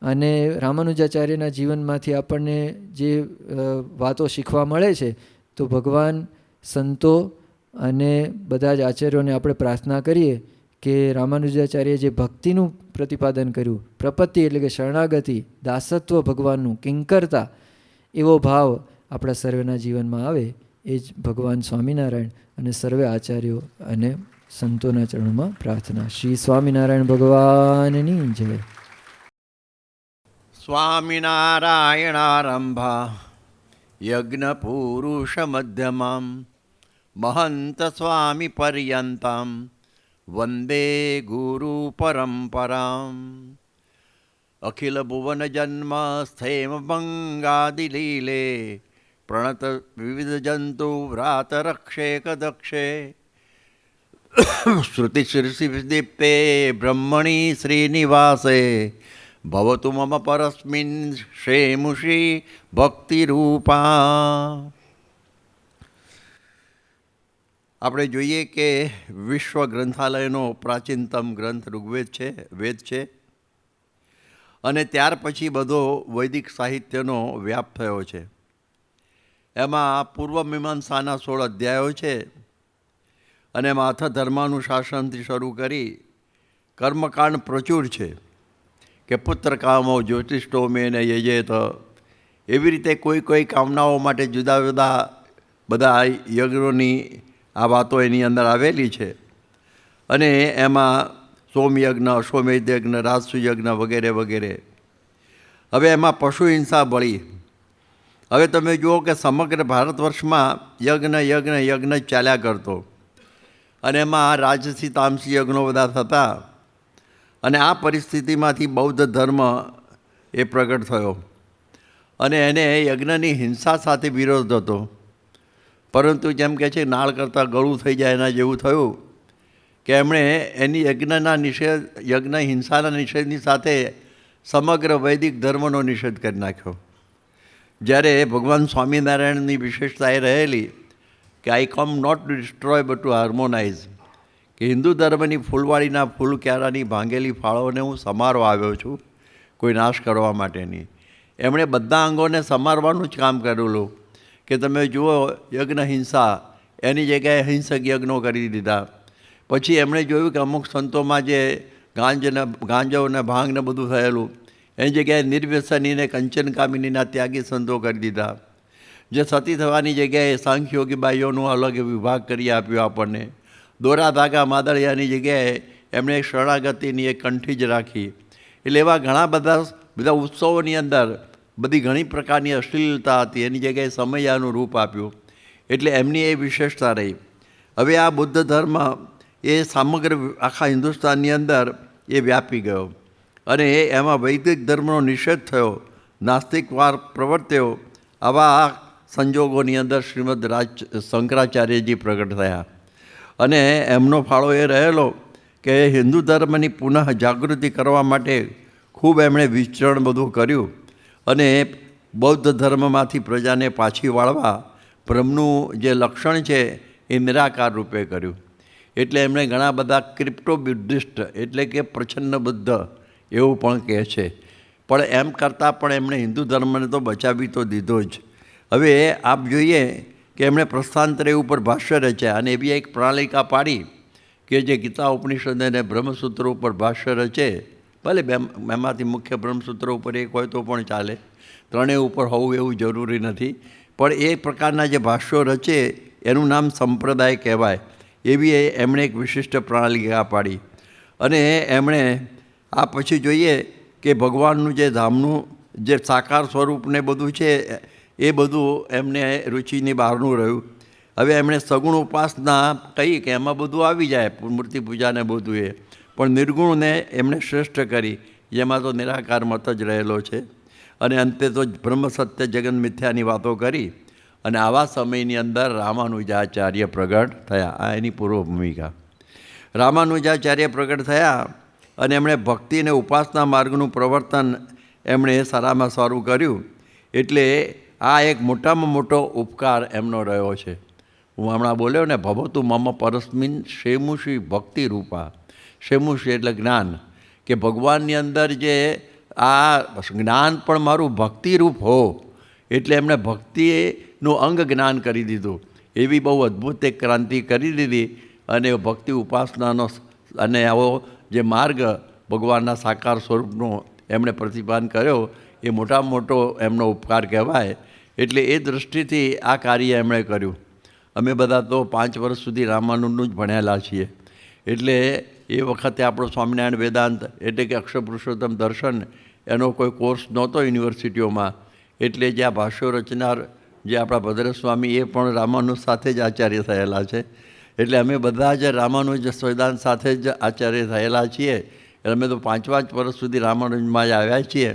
A: અને રામાનુજાચાર્યના જીવનમાંથી આપણને જે વાતો શીખવા મળે છે, તો ભગવાન, સંતો અને બધા જ આચાર્યોને આપણે પ્રાર્થના કરીએ કે રામાનુજાચાર્ય જે ભક્તિનું પ્રતિપાદન કર્યું, પ્રપત્તિ એટલે કે શરણાગતિ, દાસત્વ ભગવાનનું, કિંકરતા, એવો ભાવ આપણા સર્વેના જીવનમાં આવે. એ જ ભગવાન સ્વામિનારાયણ અને સર્વે આચાર્યો અને સંતોના ચરણોમાં પ્રાર્થના. શ્રી સ્વામિનારાયણ ભગવાનની જય.
B: સ્વામિનારાયણારંભા યજ્ઞપુરુષ મધ્યમામ મહંત સ્વામી પર્યંતામ વંદે ગુરુ પરંપરામ. અખિલ ભુવન જન્મ સ્થેમ ભંગાદિલીલે પ્રણત વિવિધ જંતુ વ્રાત રક્ષેક દક્ષે શ્રુતિ શીર્ષિદીપ્તે બ્રહ્મણી શ્રીનિવાસે ભવતુ મમ પરસ્મિન ક્ષેમુષી ભક્તિરૂપા. આપણે જોઈએ કે વિશ્વ ગ્રંથાલયનો પ્રાચીનતમ ગ્રંથ ઋગ્વેદ છે, વેદ છે. અને ત્યાર પછી બધો વૈદિક સાહિત્યનો વ્યાપ થયો છે. એમાં પૂર્વ મીમાંસાના 16 અધ્યાયો છે. અને એમાં અર્થધર્માનુશાસનથી શરૂ કરી કર્મકાંડ પ્રચુર છે કે પુત્ર કામો જ્યોતિષ્ઠો મેં ને યજેત. એવી રીતે કોઈ કામનાઓ માટે જુદા જુદા બધા યજ્ઞોની આ વાતો એની અંદર આવેલી છે. અને એમાં સોમયજ્ઞ, અશ્વમેધ યજ્ઞ, રાજસુ યજ્ઞ વગેરે વગેરે. હવે એમાં પશુ હિંસા બળી. હવે તમે જુઓ કે સમગ્ર ભારત વર્ષમાં યજ્ઞ યજ્ઞ યજ્ઞ ચાલ્યા કરતો. અને એમાં રાજસી તામસી યજ્ઞો બધા થતા. અને આ પરિસ્થિતિમાંથી બૌદ્ધ ધર્મ એ પ્રગટ થયો. અને એને યજ્ઞની હિંસા સાથે વિરોધ હતો. પરંતુ જેમ કહે છે નાળ કરતાં ગળું થઈ જાય એના જેવું થયું કે એમણે એની યજ્ઞ હિંસાના નિષેધની સાથે સમગ્ર વૈદિક ધર્મનો નિષેધ કરી નાખ્યો. જ્યારે ભગવાન સ્વામિનારાયણની વિશેષતા એ રહેલી કે I come not to destroy but to harmonise, કે હિન્દુ ધર્મની ફૂલવાડીના ફૂલ ક્યારાની ભાંગેલી ફાળોને હું સમારવા આવ્યો છું, કોઈ નાશ કરવા માટે નહીં. એમણે બધા અંગોને સમારવાનું જ કામ કરેલું. કે તમે જુઓ યજ્ઞ હિંસા એની જગ્યાએ હિંસક યજ્ઞો કરી દીધા. પછી એમણે જોયું કે અમુક સંતોમાં જે ગાંજો ને ભાંગ ને બધું થયેલું, એની જગ્યાએ નિર્વ્યસનીને કંચનકામિનીના ત્યાગી સંતો કરી દીધા. જે સતી થવાની જગ્યાએ સાંખ્યોગી બાઈઓનું અલગ વિભાગ કરી આપ્યો આપણને. દોરા ધાગા માદળિયાની જગ્યાએ એમણે શરણાગતિની એક કંઠી જ રાખી. એટલે એવા ઘણા બધા ઉત્સવોની અંદર બધી ઘણી પ્રકારની અશ્લીલતા હતી, એની જગ્યાએ સમયાનું રૂપ આપ્યું. એટલે એમની એ વિશેષતા રહી. હવે આ બુદ્ધ ધર્મ એ સમગ્ર આખા હિન્દુસ્તાનની અંદર એ વ્યાપી ગયો. અને એમાં વૈદિક ધર્મનો નિષેધ થયો, નાસ્તિકવાર પ્રવર્ત્યો. આવા સંજોગોની અંદર શ્રીમદ શંકરાચાર્યજી પ્રગટ થયા. અને એમનો ફાળો એ રહેલો કે હિન્દુ ધર્મની પુનઃ જાગૃતિ કરવા માટે ખૂબ એમણે વિચરણ બધું કર્યું. અને બૌદ્ધ ધર્મમાંથી પ્રજાને પાછી વાળવા બ્રહ્મનું જે લક્ષણ છે એ નિરાકાર રૂપે કર્યું. એટલે એમણે ઘણા બધા ક્રિપ્ટો બુદ્ધિસ્ટ એટલે કે પ્રચ્છન્ન બુદ્ધ એવું પણ કહે છે. પણ એમ કરતાં પણ એમણે હિન્દુ ધર્મને તો બચાવી તો દીધો જ. હવે આપ જોઈએ કે એમણે પ્રસ્થાંતરે ઉપર ભાષ્ય રચ્યા. અને એવી એક પ્રણાલિકા પાડી કે જે ગીતા ઉપનિષદ અને બ્રહ્મસૂત્ર ઉપર ભાષ્ય રચે. ભલે એમાંથી મુખ્ય બ્રહ્મસૂત્ર ઉપર એક હોય તો પણ ચાલે, ત્રણેય ઉપર હોવું એવું જરૂરી નથી. પણ એ પ્રકારના જે ભાષ્યો રચે એનું નામ સંપ્રદાય કહેવાય. એવી એમણે એક વિશિષ્ટ પ્રણાલિકા પાડી. અને એમણે આ પછી જોઈએ કે ભગવાનનું જે ધામનું જે સાકાર સ્વરૂપને બધું છે એ બધું એમને રુચિની બહારનું રહ્યું. હવે એમણે સગુણ ઉપાસના કહી કે એમાં બધું આવી જાય, મૂર્તિ પૂજાને બધું એ. પણ નિર્ગુણને એમણે શ્રેષ્ઠ કરી, જેમાં તો નિરાકાર મત જ રહેલો છે. અને અંતે તો બ્રહ્મ સત્ય જગન મિથ્યાની વાતો કરી. અને આવા સમયની અંદર રામાનુજાચાર્ય પ્રગટ થયા. આ એની પૂર્વ ભૂમિકા. રામાનુજાચાર્ય પ્રગટ થયા અને એમણે ભક્તિ અને ઉપાસના માર્ગનું પ્રવર્તન એમણે સારામાં સારું કર્યું. એટલે આ એક મોટામાં મોટો ઉપકાર એમનો રહ્યો છે. હું હમણાં બોલ્યો ને, ભવતુ મમ પરસ્મિન શેમુષી ભક્તિ રૂપા. શેમુષી એટલે જ્ઞાન, કે ભગવાનની અંદર જે આ જ્ઞાન પણ મારું ભક્તિરૂપ હો, એટલે એમણે ભક્તિનું અંગ જ્ઞાન કરી દીધું. એવી બહુ અદ્ભુત એક ક્રાંતિ કરી દીધી. અને ભક્તિ ઉપાસનાનો અને આવો જે માર્ગ ભગવાનના સાકાર સ્વરૂપનો એમણે પ્રતિપાદન કર્યો, એ મોટામાં મોટો એમનો ઉપકાર કહેવાય. એટલે એ દૃષ્ટિથી આ કાર્ય એમણે કર્યું. અમે બધા તો 5 વર્ષ સુધી રામાનુજનું જ ભણેલા છીએ. એટલે એ વખતે આપણો સ્વામિનારાયણ વેદાંત એટલે કે અક્ષર પુરુષોત્તમ દર્શન એનો કોઈ કોર્સ નહોતો યુનિવર્સિટીઓમાં. એટલે જે આ ભાષ્યો રચનાર જે આપણા ભદ્રસ્વામી એ પણ રામાનુજ સાથે જ આચાર્ય થયેલા છે. એટલે અમે બધા જ રામાનુજ વેદાંત સાથે જ આચાર્ય થયેલા છીએ. એટલે અમે તો 5 વર્ષ સુધી રામાનુજમાં જ આવ્યા છીએ.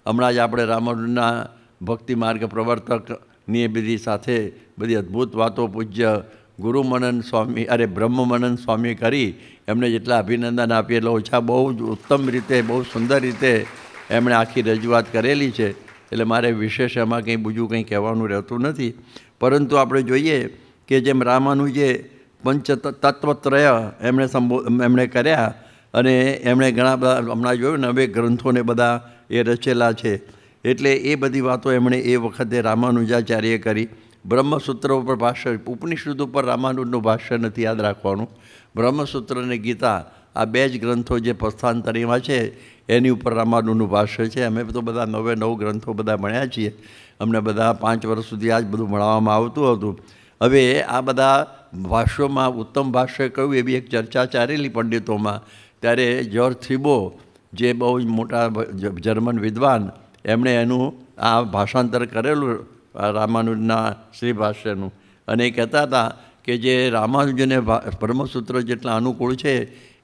B: હમણાં જ આપણે રામાનુજના ભક્તિ માર્ગ પ્રવર્તકની બધી સાથે બધી અદ્ભુત વાતો પૂજ્ય ગુરુમનન સ્વામી બ્રહ્મમનન સ્વામી કરી એમને જેટલા અભિનંદન આપીએ એટલે ઓછા બહુ જ ઉત્તમ રીતે, બહુ સુંદર રીતે એમણે આખી રજૂઆત કરેલી છે. એટલે મારે વિશેષ એમાં કંઈ બીજું કંઈ કહેવાનું રહેતું નથી. પરંતુ આપણે જોઈએ કે જેમ રામાનુજે પંચતત્વત્રય એમણે કર્યા, અને એમણે ઘણા બધા હમણાં જોયું ને, હવે ગ્રંથોને બધા એ રચેલા છે. એટલે એ બધી વાતો એમણે એ વખતે રામાનુજાચાર્યએ કરી. બ્રહ્મસૂત્ર ઉપર ભાષ્ય, ઉપનિષદ ઉપર રામાનુજનું ભાષ્ય નથી યાદ રાખવાનું. બ્રહ્મસૂત્ર અને ગીતા આ 2 જ ગ્રંથો જે પસ્થાંતરીમાં છે એની ઉપર રામાનુજનું ભાષ્ય છે. અમે તો બધા 9 ગ્રંથો બધા ભણ્યા છીએ. અમને બધા 5 વર્ષ સુધી આ જ બધું ભણાવવામાં આવતું હતું. હવે આ બધા ભાષ્યોમાં ઉત્તમ ભાષ્ય કયું એવી એક ચર્ચા ચાલેલી પંડિતોમાં. ત્યારે જ્યોર્જ થીબો જે બહુ જ મોટા જર્મન વિદ્વાન, એમણે એનું આ ભાષાંતર કરેલું રામાનુજના શ્રી ભાષ્યનું. અને એ કહેતા હતા કે જે રામાનુજને બ્રહ્મસૂત્ર જેટલા અનુકૂળ છે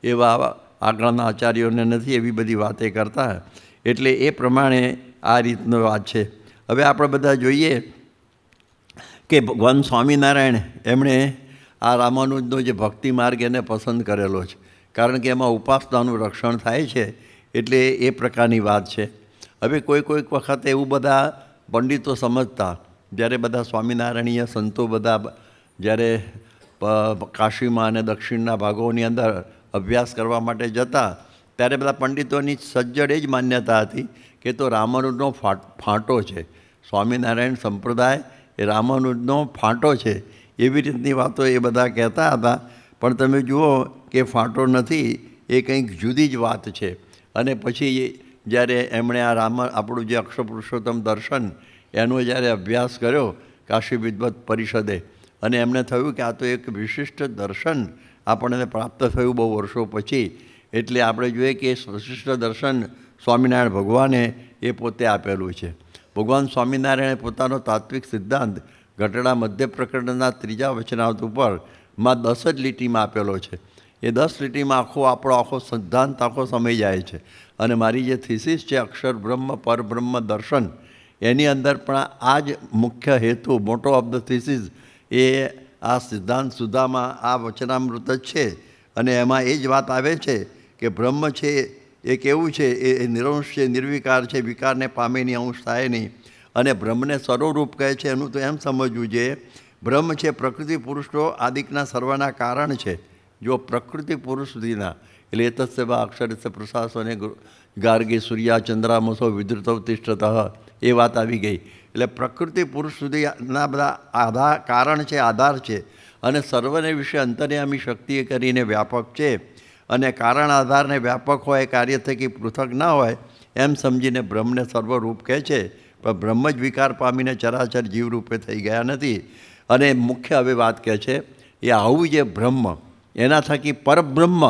B: એવા આગળના આચાર્યોને નથી, એવી બધી વાતે કરતા. એટલે એ પ્રમાણે આ રીતનો વાત છે. હવે આપણે બધા જોઈએ કે ભગવાન સ્વામિનારાયણ એમણે આ રામાનુજનો જે ભક્તિ માર્ગ એને પસંદ કરેલો છે. કારણ કે એમાં ઉપાસનાનું રક્ષણ થાય છે. એટલે એ પ્રકારની વાત છે. હવે કોઈક વખત એવું બધા પંડિતો સમજતા, જ્યારે બધા સ્વામિનારાયણીય સંતો બધા જ્યારે કાશીમાં અને દક્ષિણના ભાગોની અંદર અભ્યાસ કરવા માટે જતા, ત્યારે બધા પંડિતોની સજ્જડ એ જ માન્યતા હતી કે તો રામાનુજનો ફાંટો છે. સ્વામિનારાયણ સંપ્રદાય એ રામાનુજનો ફાંટો છે. એવી રીતની વાતો એ બધા કહેતા હતા. પણ તમે જુઓ કે ફાંટો નથી, એ કંઈક જુદી જ વાત છે. અને પછી જ્યારે એમણે આ આપણું જે અક્ષર પુરુષોત્તમ દર્શન એનો જ્યારે અભ્યાસ કર્યો કાશી વિદ્વત પરિષદે, અને એમને થયું કે આ તો એક વિશિષ્ટ દર્શન આપણને પ્રાપ્ત થયું બહુ વર્ષો પછી. એટલે આપણે જોઈએ કે વિશિષ્ટ દર્શન સ્વામિનારાયણ ભગવાને એ પોતે આપેલું છે. ભગવાન સ્વામિનારાયણે પોતાનો તાત્વિક સિદ્ધાંત ઘટડા મધ્ય પ્રકરણના 3જા વચનાંત ઉપર 10 જ લીટીમાં આપેલો છે. એ 10 લીટીમાં આખો સિદ્ધાંત આખો સમય જાય છે. અને મારી જે થીસીસ છે અક્ષર બ્રહ્મ પરબ્રહ્મ દર્શન, એની અંદર પણ આ જ મુખ્ય હેતુ, મોટો ઓફ ધ થીસીસ એ આ સિદ્ધાંત સુધામાં આ વચનામૃત જ છે. અને એમાં એ જ વાત આવે છે કે બ્રહ્મ છે એ કેવું છે, એ નિરંશ છે, નિર્વિકાર છે, વિકારને પામે નહીં, અંશ થાય નહીં. અને બ્રહ્મને સર્વરૂપ કહે છે. એનું તો એમ સમજવું જોઈએ, બ્રહ્મ છે પ્રકૃતિ પુરુષો આદિકના સર્વના કારણ છે. જો પ્રકૃતિ પુરુષ સુધીના, એટલે એ તત્સેવા અક્ષરસ્ય પ્રશાસને ગાર્ગી સૂર્યા ચંદ્રામસો વિધૃતવ તિષ્ઠતઃ, એ વાત આવી ગઈ. એટલે પ્રકૃતિ પુરુષ સુધીના બધા કારણ છે, આધાર છે. અને સર્વને વિશે અંતર્યામી શક્તિએ કરીને વ્યાપક છે. અને કારણ આધારને વ્યાપક હોય, કાર્ય થકી પૃથક ના હોય, એમ સમજીને બ્રહ્મને સર્વરૂપ કહે છે. પણ બ્રહ્મ જ વિકાર પામીને ચરાચર જીવરૂપે થઈ ગયા નથી. અને મુખ્ય હવે વાત કહે છે એ આવું જે બ્રહ્મ, એના થકી પરબ્રહ્મ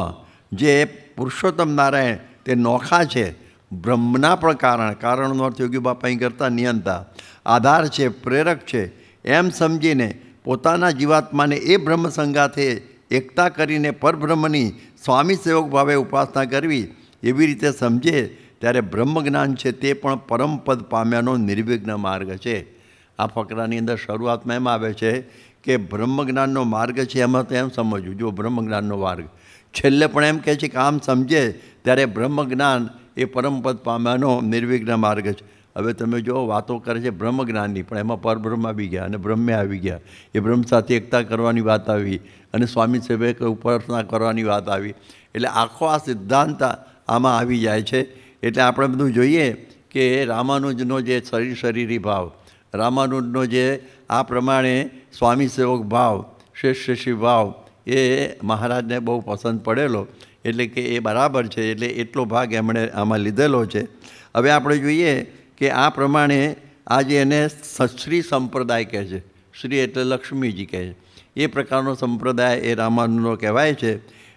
B: જે પુરુષોત્તમ નારાયણ તે નોખા છે. બ્રહ્મના પણ કારણનો અર્થ યોગી બાપા અહીં કરતા નિયંતા, આધાર છે, પ્રેરક છે, એમ સમજીને પોતાના જીવાત્માને એ બ્રહ્મ સંગાથે એકતા કરીને પરબ્રહ્મની સ્વામી સેવક ભાવે ઉપાસના કરવી, એવી રીતે સમજે ત્યારે બ્રહ્મ જ્ઞાન છે તે પણ પરમપદ પામ્યાનો નિર્વિઘ્ન માર્ગ છે. આ ફકરાની અંદર શરૂઆતમાં એમ આવે છે કે બ્રહ્મ જ્ઞાનનો માર્ગ છે. એમાં તો એમ સમજવું, જો બ્રહ્મ જ્ઞાનનો માર્ગ છેલ્લે પણ એમ કહે છે કે આમ સમજે ત્યારે બ્રહ્મ જ્ઞાન એ પરમપદ પામ્યાનો નિર્વિઘ્ન માર્ગ છે. હવે તમે જો વાતો કરે છે બ્રહ્મજ્ઞાનની, પણ એમાં પરબ્રહ્મ આવી ગયા અને બ્રહ્મે આવી ગયા. એ બ્રહ્મ સાથે એકતા કરવાની વાત આવી અને સ્વામી સેવક ઉપાસના કરવાની વાત આવી. એટલે આખો આ સિદ્ધાંત આમાં આવી જાય છે. એટલે આપણે બધું જોઈએ કે રામાનુજનો જે શરીરી ભાવ, રામાનુજનો જે આ પ્રમાણે સ્વામી સેવક ભાવ, શિષ્ય ભાવ, એ મહારાજને બહુ પસંદ પડેલો. એટલે કે એ બરાબર છે. એટલે એટલો ભાગ એમણે આમાં લીધેલો છે. હવે આપણે જોઈએ કે આ પ્રમાણે આજે એને શ્રી સંપ્રદાય કહે છે. શ્રી એટલે લક્ષ્મીજી કહે છે. એ પ્રકારનો સંપ્રદાય એ રામાનુજનો કહેવાય છે.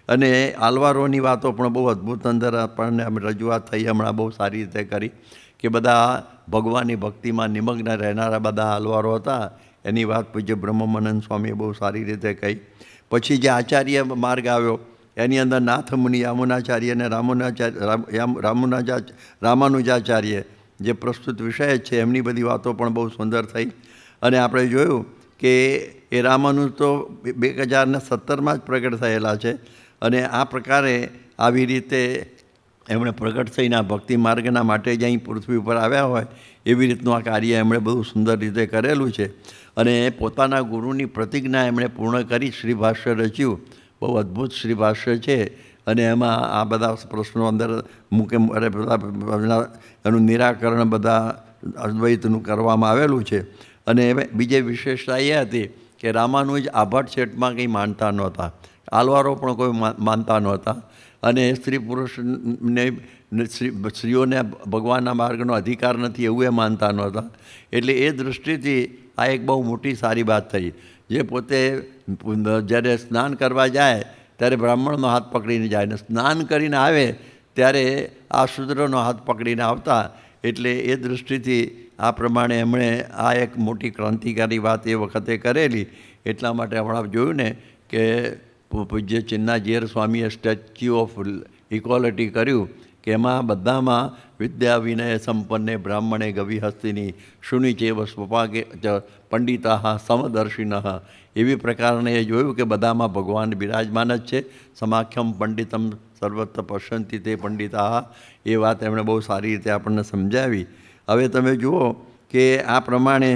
B: અને આલવારોની વાતો પણ બહુ અદ્ભુત અંદર આપણને રજૂઆત થઈ, હમણાં બહુ સારી રીતે કરી કે બધા ભગવાનની ભક્તિમાં નિમગ્ન રહેનારા બધા આલવારો હતા. એની વાત પૂજ્ય બ્રહ્માનંદ સ્વામીએ બહુ સારી રીતે કહી. પછી જે આચાર્ય માર્ગ આવ્યો એની અંદર નાથ મુનિ યામુનાચાર્ય અને રામાનુજાચાર્ય જે પ્રસ્તુત વિષય છે એમની બધી વાતો પણ બહુ સુંદર થઈ. અને આપણે જોયું કે એ રામાનુજ તો 2017માં જ પ્રગટ થયેલા છે. અને આ પ્રકારે આવી રીતે એમણે પ્રગટ થઈને આ ભક્તિ માર્ગના માટે જ અહીં પૃથ્વી ઉપર આવ્યા હોય એવી રીતનું આ કાર્ય એમણે બહુ સુંદર રીતે કરેલું છે. અને પોતાના ગુરુની પ્રતિજ્ઞા એમણે પૂર્ણ કરી શ્રી ભાષ્ય રચ્યું. બહુ અદ્ભુત શ્રી ભાષ્ય છે. અને એમાં આ બધા પ્રશ્નો અંદર મૂકે અને બધા એનું નિરાકરણ બધા અદ્વૈતનું કરવામાં આવેલું છે. અને બીજી વિશેષતા એ હતી કે રામાનુજ આભટ શેઠમાં કંઈ માનતા નહોતા, આલવારો પણ કોઈ માનતા નહોતા. અને સ્ત્રી પુરુષને સ્ત્રીઓને ભગવાનના માર્ગનો અધિકાર નથી એવું એ માનતા નહોતા. એટલે એ દૃષ્ટિથી આ એક બહુ મોટી સારી વાત થઈ. જે પોતે જ્યારે સ્નાન કરવા જાય ત્યારે બ્રાહ્મણનો હાથ પકડીને જાય ને સ્નાન કરીને આવે ત્યારે આ શૂદ્રનો હાથ પકડીને આવતા. એટલે એ દૃષ્ટિથી આ પ્રમાણે એમણે આ એક મોટી ક્રાંતિકારી વાત એ વખતે કરેલી. એટલા માટે હમણાં જોયું ને કે પૂજ્ય ચિન્નાજીયર સ્વામીએ સ્ટેચ્યુ ઓફ ઇક્વાલિટી કર્યું કે એમાં બધામાં વિદ્યા વિનય સંપન્ને બ્રાહ્મણે ગવિ હસ્તિની શુનિચેવ સ્વપાકે પંડિતા સમદર્શિન એવી પ્રકારને એ જોયું કે બધામાં ભગવાન બિરાજમાન જ છે. સમાખ્યમ પંડિતમ સર્વત્ર પશ્યંતિ તે પંડિતા. એ વાત એમણે બહુ સારી રીતે આપણને સમજાવી. હવે તમે જુઓ કે આ પ્રમાણે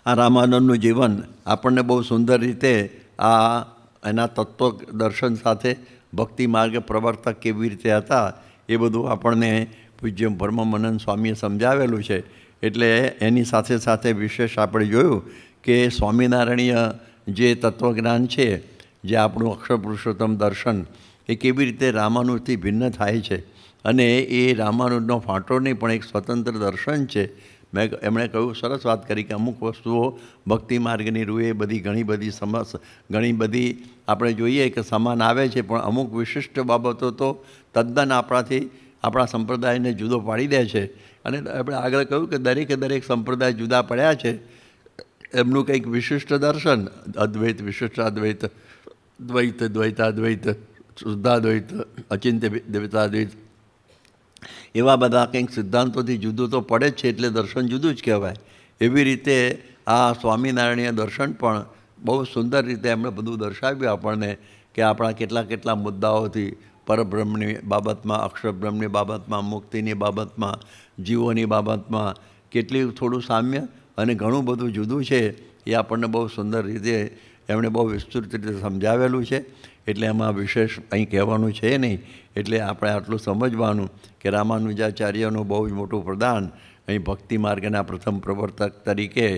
B: આ રામાનંદનું જીવન આપણને બહુ સુંદર રીતે આ એના તત્વ દર્શન સાથે ભક્તિ માર્ગ પ્રવર્તક કેવી રીતે હતા એ બધું આપણને પૂજ્ય બ્રહ્માનંદ સ્વામીએ સમજાવેલું છે. એટલે એની સાથે સાથે વિશેષ આપણે જોયું કે સ્વામિનારાયણીય જે તત્વજ્ઞાન છે, જે આપણું અક્ષર પુરુષોત્તમ દર્શન, એ કેવી રીતે રામાનુજથી ભિન્ન થાય છે. અને એ રામાનુજનો ફાંટો નહીં પણ એક સ્વતંત્ર દર્શન છે. એમણે કહ્યું, સરસ વાત કરી કે અમુક વસ્તુઓ ભક્તિ માર્ગની રૂએ બધી ઘણી બધી આપણે જોઈએ કે સમાન આવે છે, પણ અમુક વિશિષ્ટ બાબતો તો તદ્દન આપણા સંપ્રદાયને જુદો પાડી દે છે. અને આપણે આગળ કહ્યું કે દરેક સંપ્રદાય જુદા પડ્યા છે. એમનું કંઈક વિશિષ્ટ દર્શન, અદ્વૈત, વિશિષ્ટ અદ્વૈત, દ્વૈત, દ્વૈતાદ્વૈત, શુદ્ધાદ્વૈત, અચિંત્ય દ્વૈતાદ્વૈત, એવા બધા કંઈક સિદ્ધાંતોથી જુદું તો પડે જ છે. એટલે દર્શન જુદું જ કહેવાય. એવી રીતે આ સ્વામિનારાયણીય દર્શન પણ બહુ સુંદર રીતે એમણે બધું દર્શાવ્યું આપણને કે આપણા કેટલા મુદ્દાઓથી પરબ્રહ્મની બાબતમાં, અક્ષરબ્રહ્મની બાબતમાં, મુક્તિની બાબતમાં, જીવોની બાબતમાં કેટલી થોડું સામ્ય અને ઘણું બધું જુદું છે. એ આપણને બહુ સુંદર રીતે એમણે બહુ વિસ્તૃત રીતે સમજાવેલું છે. એટલે એમાં વિશેષ અહીં કહેવાનું છે નહીં. એટલે આપણે આટલું સમજવાનું કે રામાનુજાચાર્યનું બહુ જ મોટું પ્રદાન અહીં ભક્તિ માર્ગના પ્રથમ પ્રવર્તક તરીકે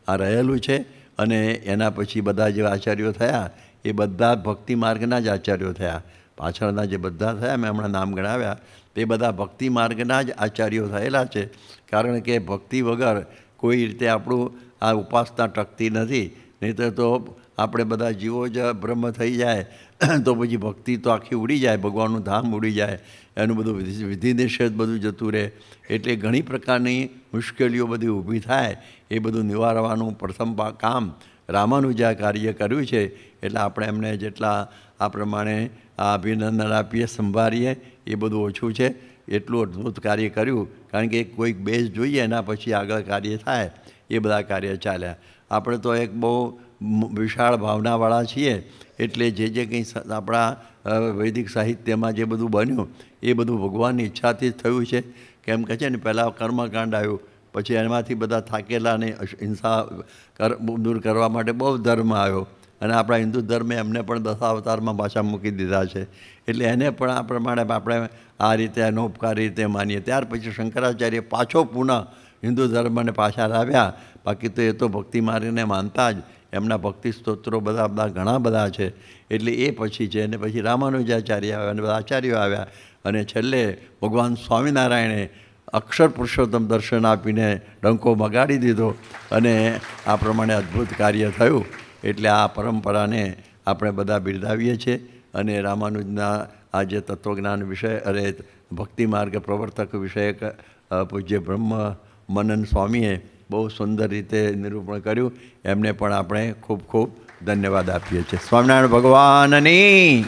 B: આ રહેલું છે. અને એના પછી બધા જે આચાર્યો થયા એ બધા ભક્તિ માર્ગના જ આચાર્યો થયા. પાછળના જે બધા થયા મેં હમણાં નામ ગણાવ્યા તે બધા ભક્તિ માર્ગના જ આચાર્યો થયેલા છે. કારણ કે ભક્તિ વગર કોઈ રીતે આપણું આ ઉપાસના ટકતી નથી. નહીં તો આપણે બધા જીવો જ બ્રહ્મ થઈ જાય તો પછી ભક્તિ તો આખી ઉડી જાય, ભગવાનનું ધામ ઉડી જાય, એનું બધું વિધિ નિષેધ બધું જતું રહે. એટલે ઘણી પ્રકારની મુશ્કેલીઓ બધી ઊભી થાય. એ બધું નિવારવાનું પ્રથમ કામ રામાનુજા કાર્ય કર્યું છે. એટલે આપણે એમને જેટલા આ પ્રમાણે આ અભિનંદન આપીએ, સંભાળીએ એ બધું ઓછું છે. એટલું અદ્ભુત કાર્ય કર્યું. કારણ કે કોઈક બેઝ જોઈએ એના પછી આગળ કાર્ય થાય. એ બધા કાર્ય ચાલ્યા. આપણે તો એક બહુ વિશાળ ભાવનાવાળા છીએ. એટલે જે કંઈ આપણા વૈદિક સાહિત્યમાં જે બધું બન્યું એ બધું ભગવાનની ઈચ્છાથી જ થયું છે. કેમ કે છે ને પહેલાં કર્મકાંડ આવ્યું, પછી એમાંથી બધા થાકેલાને હિંસા દૂર કરવા માટે બહુ ધર્મ આવ્યો, અને આપણા હિન્દુ ધર્મે એમને પણ 10 અવતારમાં પાછા મૂકી દીધા છે. એટલે એને પણ આ પ્રમાણે આપણે આ રીતે અનૌપચારિક રીતે માનીએ. ત્યાર પછી શંકરાચાર્ય પાછો પુનઃ હિન્દુ ધર્મને પાછા લાવ્યા. બાકી તો એ તો ભક્તિ માર્ગને માનતા જ, એમના ભક્તિ સ્તોત્રો બધા ઘણા બધા છે. એટલે એ પછી છે, અને પછી રામાનુજાચાર્ય આવ્યા અને બધા આચાર્યો આવ્યા, અને છેલ્લે ભગવાન સ્વામિનારાયણે અક્ષર પુરુષોત્તમ દર્શન આપીને ડંકો વગાડી દીધો, અને આ પ્રમાણે અદ્ભુત કાર્ય થયું. એટલે આ પરંપરાને આપણે બધા બિરદાવીએ છીએ. અને રામાનુજના આ જે તત્વજ્ઞાન વિષય અરે ભક્તિ માર્ગ પ્રવર્તક વિષયક પૂજ્ય બ્રહ્મ મનન સ્વામીએ બહુ સુંદર રીતે નિરૂપણ કર્યું. એમને પણ આપણે ખૂબ ખૂબ ધન્યવાદ આપીએ છીએ. સ્વામિનારાયણ ભગવાનની